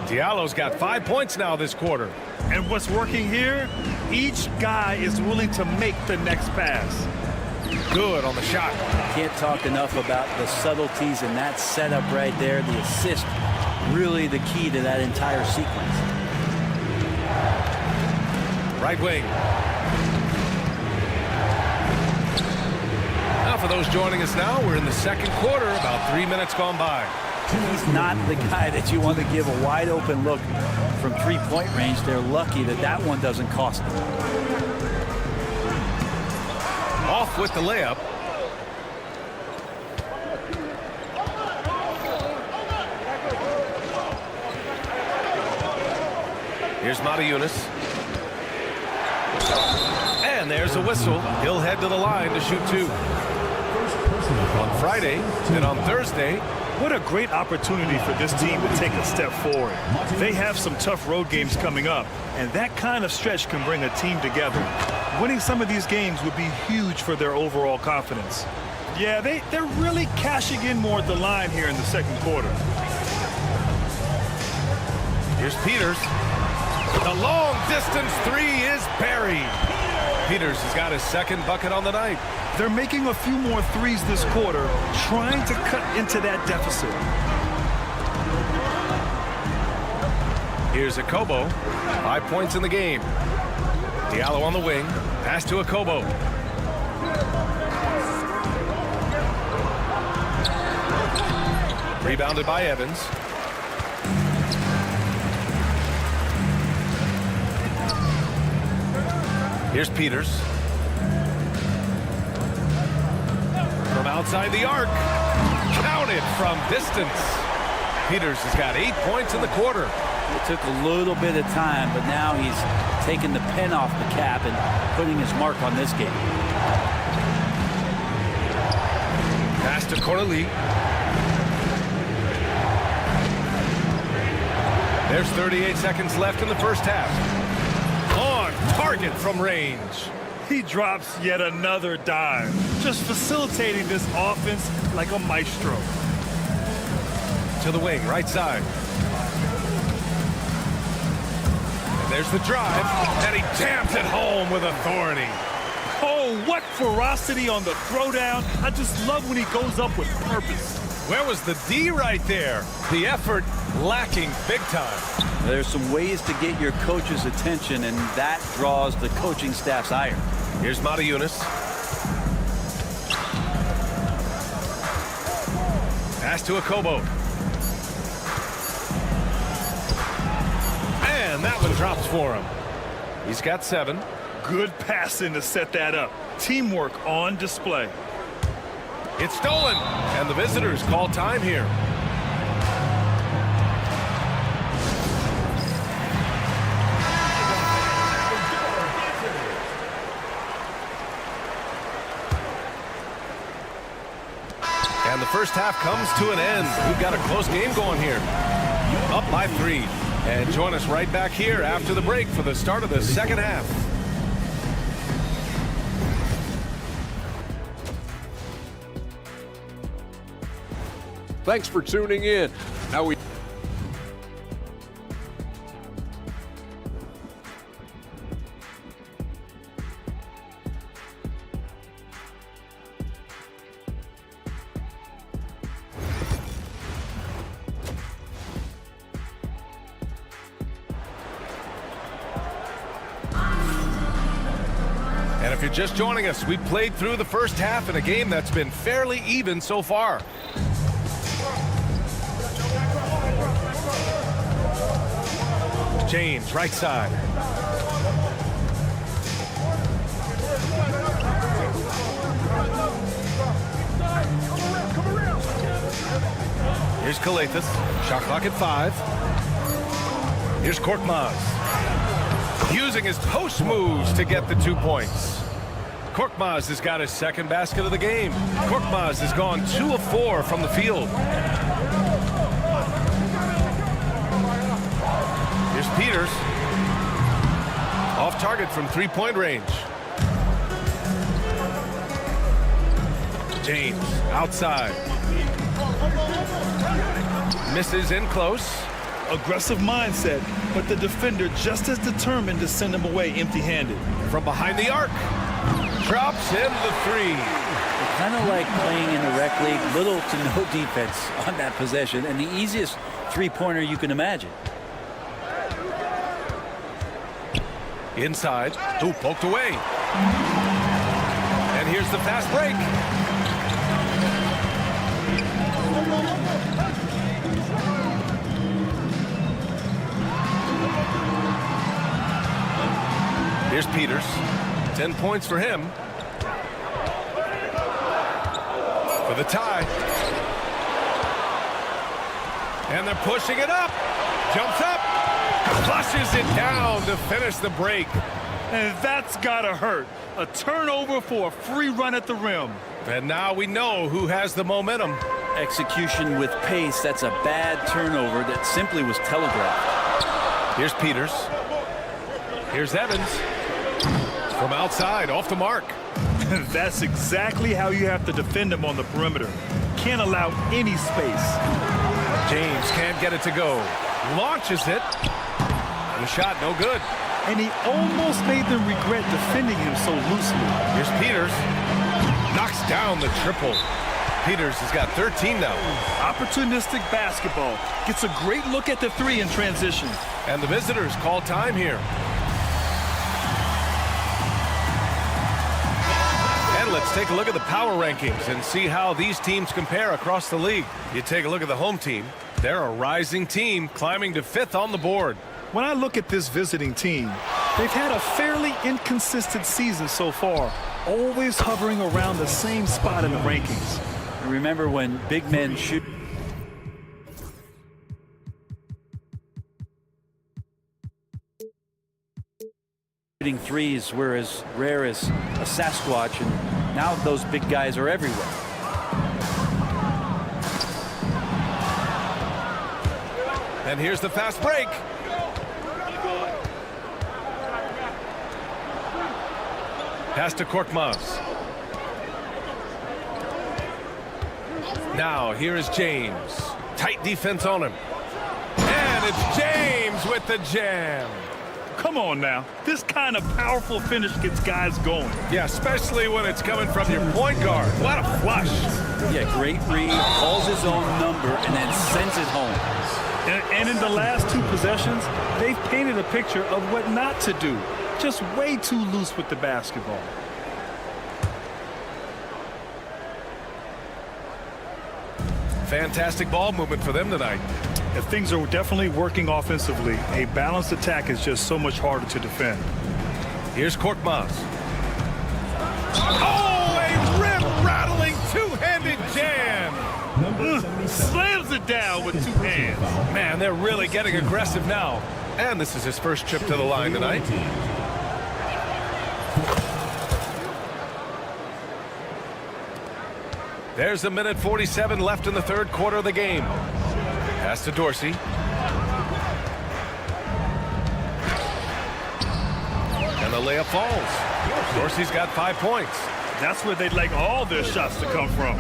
Diallo's got 5 points now this quarter. And what's working here? Each guy is willing to make the next pass. Good on the shot. Can't talk enough about the subtleties in that setup right there. The assist, really the key to that entire sequence. Right wing. Now for those joining us now, we're in the second quarter, about 3 minutes gone by. He's not the guy that you want to give a wide open look from three-point range. They're lucky that that one doesn't cost them. Off with the layup. Here's Matajunas. And there's a whistle. He'll head to the line to shoot two. On Friday and on Thursday. What a great opportunity for this team to take a step forward. They have some tough road games coming up, and that kind of stretch can bring a team together. Winning some of these games would be huge for their overall confidence. Yeah, they're really cashing in more at the line here in the second quarter. Here's Peters. The long distance three is buried. Peters has got his second bucket on the night. They're making a few more threes this quarter, trying to cut into that deficit. Here's Akobo. 5 points in the game. Diallo on the wing. Pass to Akobo. Rebounded by Evans. Here's Peters. From outside the arc. Counted from distance. Peters has got 8 points in the quarter. It took a little bit of time, but now he's taking the pen off the cap and putting his mark on this game. Pass to Corley. There's 38 seconds left in the first half. On target from range. He drops yet another dime, just facilitating this offense like a maestro. To the wing, right side. And there's the drive, and he jams it home with authority. Oh, what ferocity on the throwdown. I just love when he goes up with purpose. Where was the D right there? The effort lacking big time. There's some ways to get your coach's attention, and that draws the coaching staff's ire. Here's Matajunas. Pass to Akobo. And that one drops for him. He's got 7. Good passing to set that up. Teamwork on display. It's stolen, and the visitors call time here. And the first half comes to an end. We've got a close game going here. Up by 3. And join us right back here after the break for the start of the second half. Thanks for tuning in. Now If you're just joining us, we played through the first half in a game that's been fairly even so far. James, right side. Here's Kalathis. Shot clock at 5. Here's Korkmaz. Using his post moves to get the 2 points. Korkmaz has got his second basket of the game. Korkmaz has gone 2 of 4 from the field. Here's Peters. Off target from 3-point range. James outside. Misses in close. Aggressive mindset, but the defender just as determined to send him away empty-handed. From behind the arc. Drops in the 3. Kind of like playing in the rec league, little to no defense on that possession, and the easiest three-pointer you can imagine. Inside. Ooh, poked away. And here's the fast break. Here's Peters. 10 points for him. For the tie. And they're pushing it up. Jumps up. Flushes it down to finish the break. And that's gotta hurt. A turnover for a free run at the rim. And now we know who has the momentum. Execution with pace, that's a bad turnover that simply was telegraphed. Here's Peters. Here's Evans. From outside, off the mark. That's exactly how you have to defend him on the perimeter. Can't allow any space. James can't get it to go. Launches it. The shot no good. And he almost made them regret defending him so loosely. Here's Peters. Knocks down the triple. Peters has got 13 now. Opportunistic basketball. Gets a great look at the 3 in transition. And the visitors call time here. And let's take a look at the power rankings and see how these teams compare across the league. You take a look at the home team. They're a rising team climbing to 5th on the board. When I look at this visiting team, they've had a fairly inconsistent season so far, always hovering around the same spot in the rankings. Remember when big men shoot shooting threes were as rare as a Sasquatch, and now those big guys are everywhere. And here's the fast break. Pass to Korkmaz. Now here is James. Tight defense on him. And it's James with the jam. Come on now. This kind of powerful finish gets guys going. Yeah, especially when it's coming from your point guard. What a flush. Yeah, great read. Calls his own number and then sends it home. And in the last 2 possessions, they've painted a picture of what not to do. Just way too loose with the basketball. Fantastic ball movement for them tonight. If things are definitely working offensively, a balanced attack is just so much harder to defend. Here's Korkmaz. Oh, a rim-rattling two-handed jam. Slams it down with 2 hands. Man, they're really getting aggressive now. And this is his first trip to the line tonight. There's a minute 47 left in the 3rd quarter of the game. Pass to Dorsey. And the layup falls. Dorsey's got 5 points. That's where they'd like all their shots to come from.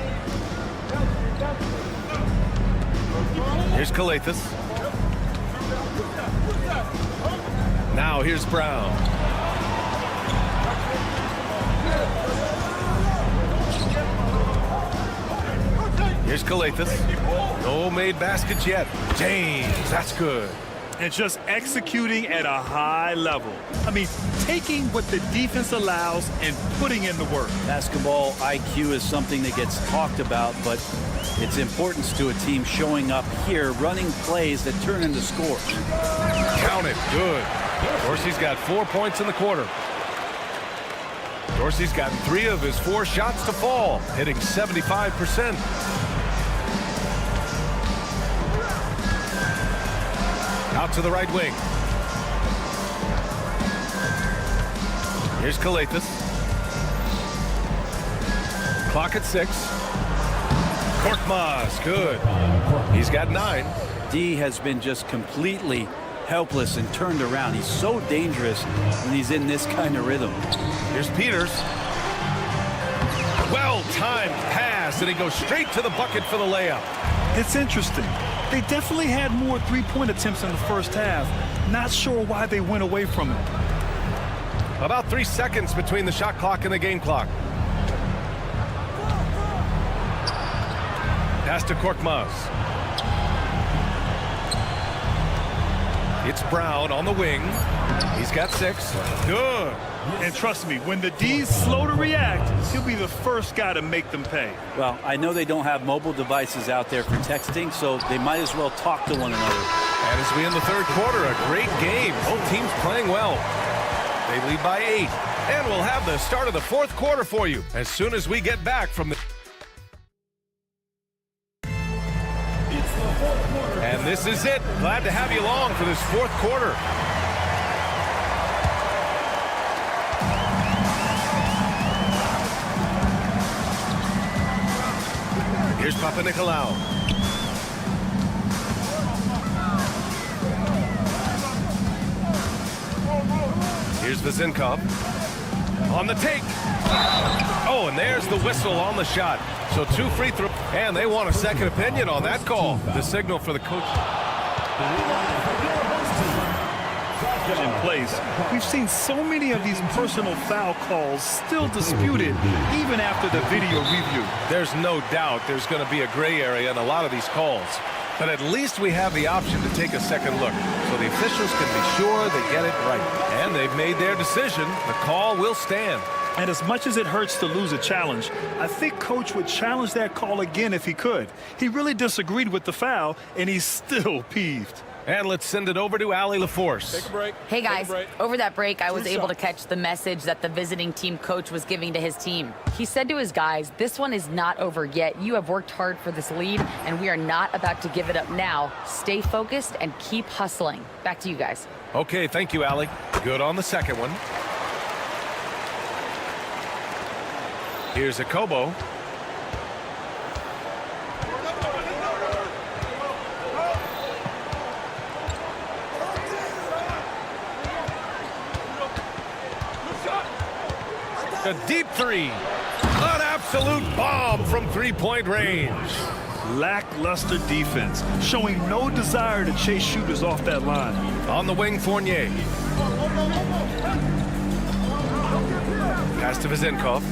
Here's Kalathis. Now here's Brown. Here's Kalathis. No made baskets yet. James, that's good. And just executing at a high level. I mean, taking what the defense allows and putting in the work. Basketball IQ is something that gets talked about, but its importance to a team showing up here, running plays that turn into scores. Count it. Good. Dorsey's got 4 points in the quarter. Dorsey's got 3 of his 4 shots to fall, hitting 75%. Out to the right wing. Here's Kalathis. Clock at 6. Korkmaz, good. He's got 9. D has been just completely helpless and turned around. He's so dangerous when he's in this kind of rhythm. Here's Peters. Well-timed pass, and he goes straight to the bucket for the layup. It's interesting. They definitely had more three-point attempts in the first half. Not sure why they went away from it. About 3 seconds between the shot clock and the game clock. Pass to Korkmaz. It's Brown on the wing. He's got 6. Good. And trust me, when the D's slow to react, he'll be the first guy to make them pay. Well, I know they don't have mobile devices out there for texting, so they might as well talk to one another. And as we end the third quarter, a great game. Both teams playing well. They lead by 8. And we'll have the start of the fourth quarter for you as soon as we get back from the... And this is it. Glad to have you along for this fourth quarter. Here's Papanikolaou. Here's Vezinkov. On the take. Oh, and there's the whistle on the shot. So 2 free throws. And they want a second opinion on that call. The signal for the coach. In place. We've seen so many of these personal foul calls still disputed even after the video review. There's no doubt there's going to be a gray area in a lot of these calls. But at least we have the option to take a second look, so the officials can be sure they get it right. And they've made their decision. The call will stand. And as much as it hurts to lose a challenge, I think Coach would challenge that call again if he could. He really disagreed with the foul, and he's still peeved. And let's send it over to Allie LaForce. Take a break. Hey, guys. Over that break, I was able to shots. catch the message that the visiting team coach was giving to his team. He said to his guys, this one is not over yet. You have worked hard for this lead, and we are not about to give it up now. Stay focused and keep hustling. Back to you guys. Okay, thank you, Allie. Good on the second one. Here's Akobo. A deep 3. An absolute bomb from three-point range. Lackluster defense, showing no desire to chase shooters off that line. On the wing, Fournier. Pass to Vezinkov.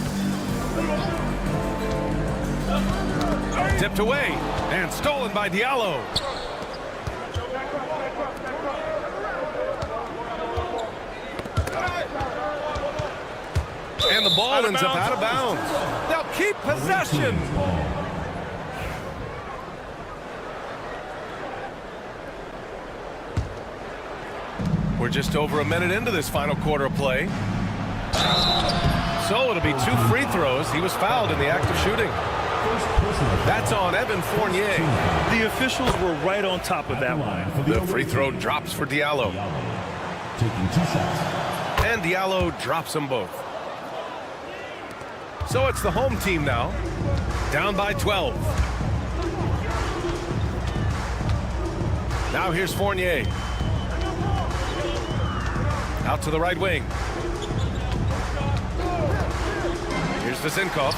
Tipped away and stolen by Diallo. And the ball ends up out of bounds. They'll keep possession. We're just over a minute into this final quarter of play. So it'll be 2 free throws. He was fouled in the act of shooting. That's on Evan Fournier. The officials were right on top of that one. The free throw drops for Diallo. Taking 2 shots. And Diallo drops them both. So it's the home team now, down by 12. Now here's Fournier. Out to the right wing. Here's Vezinkov.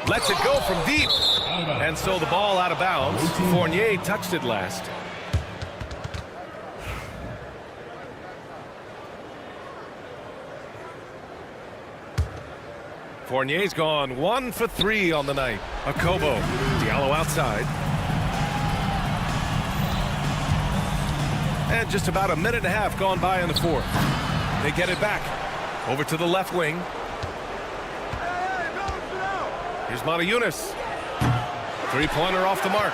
Lets it go from deep. And so the ball out of bounds. Fournier touched it last. Fournier's gone 1 for 3 on the night. Okobo, Diallo outside. And just about a minute and a half gone by in the fourth. They get it back. Over to the left wing. Here's Motiejunas. Three-pointer off the mark.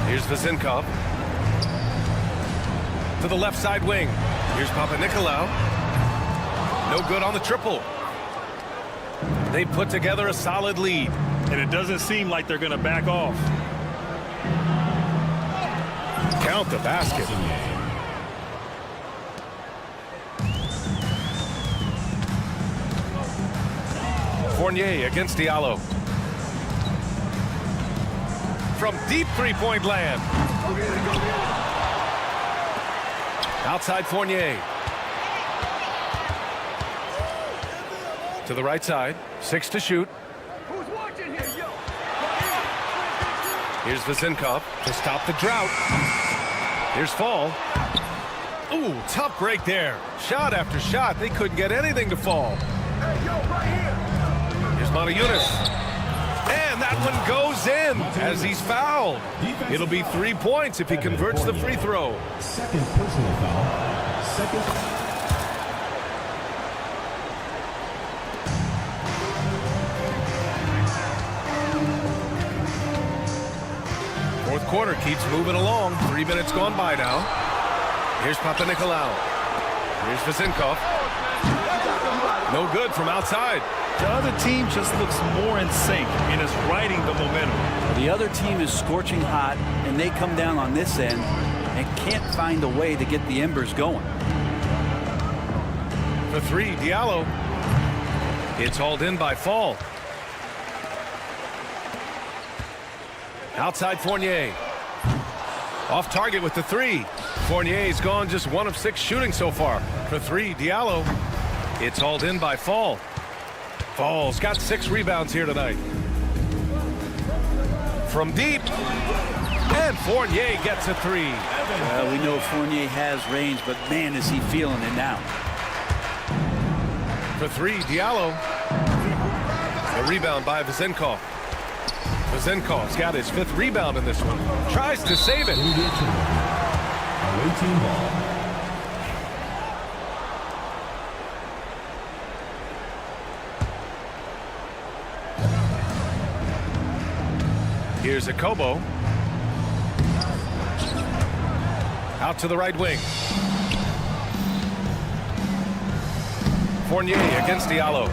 Here's Vezinkov. To the left side wing. Here's Papanikolaou. No good on the triple. They put together a solid lead. And it doesn't seem like they're going to back off. Count the basket. Fournier against Diallo. From deep three-point land. Outside Fournier. To the right side. 6 to shoot. Here's Vezinkov to stop the drought. Here's Fall. Ooh, tough break there. Shot after shot. They couldn't get anything to fall. Here's Motiejunas. And that one goes in as he's fouled. It'll be 3 points if he converts the free throw. Second personal foul. Second. Fourth quarter keeps moving along. 3 minutes gone by now. Here's Papanikolaou. Here's Vezinkov. No good from outside. The other team just looks more in sync and is riding the momentum. The other team is scorching hot, and they come down on this end and can't find a way to get the embers going. For 3, Diallo. It's hauled in by Fall. Outside Fournier. Off target with the 3. Fournier's gone just 1 of 6 shooting so far. For 3, Diallo. It's hauled in by Fall. Fall's got 6 rebounds here tonight. From deep. And Fournier gets a 3. Well, we know Fournier has range, but man, is he feeling it now. For 3, Diallo. The rebound by Vezinkov. Vezinkov's got his 5th rebound in this one. Tries to save it. Away team ball. Here's Okobo. Out to the right wing. Fournier against Diallo.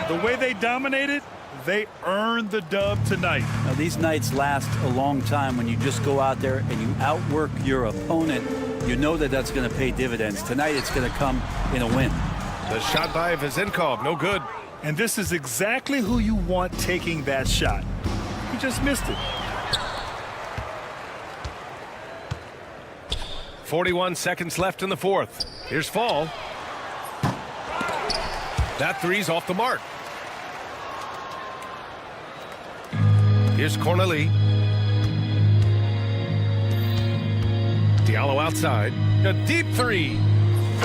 The way they dominated, they earned the dub tonight. Now, these nights last a long time when you just go out there and you outwork your opponent. You know that that's going to pay dividends. Tonight it's going to come in a win. The shot by Vezinkov, no good. And this is exactly who you want taking that shot. He just missed it. 41 seconds left in the fourth. Here's Fall. That 3's off the mark. Here's Corneli. Diallo outside. A deep 3.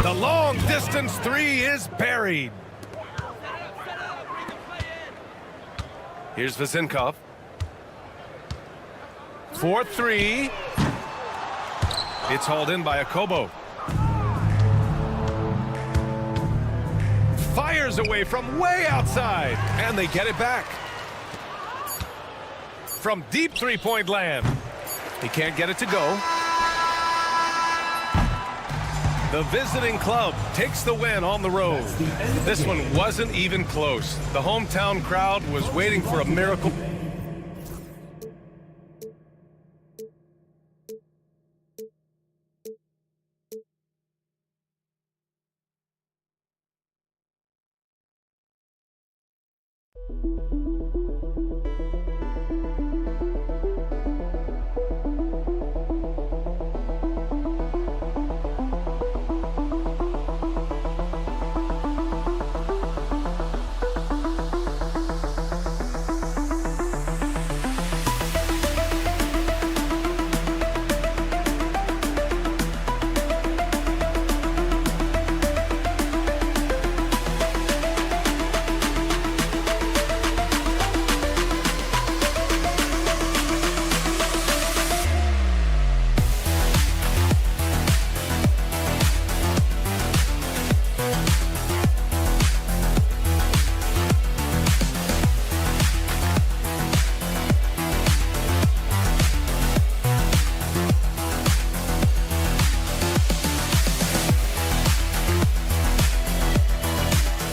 The long distance 3 is buried. Here's Vezinkov. 4-3. It's hauled in by Okobo. Fires away from way outside, and they get it back. From deep three-point land. He can't get it to go. The visiting club takes the win on the road. This one wasn't even close. The hometown crowd was waiting for a miracle.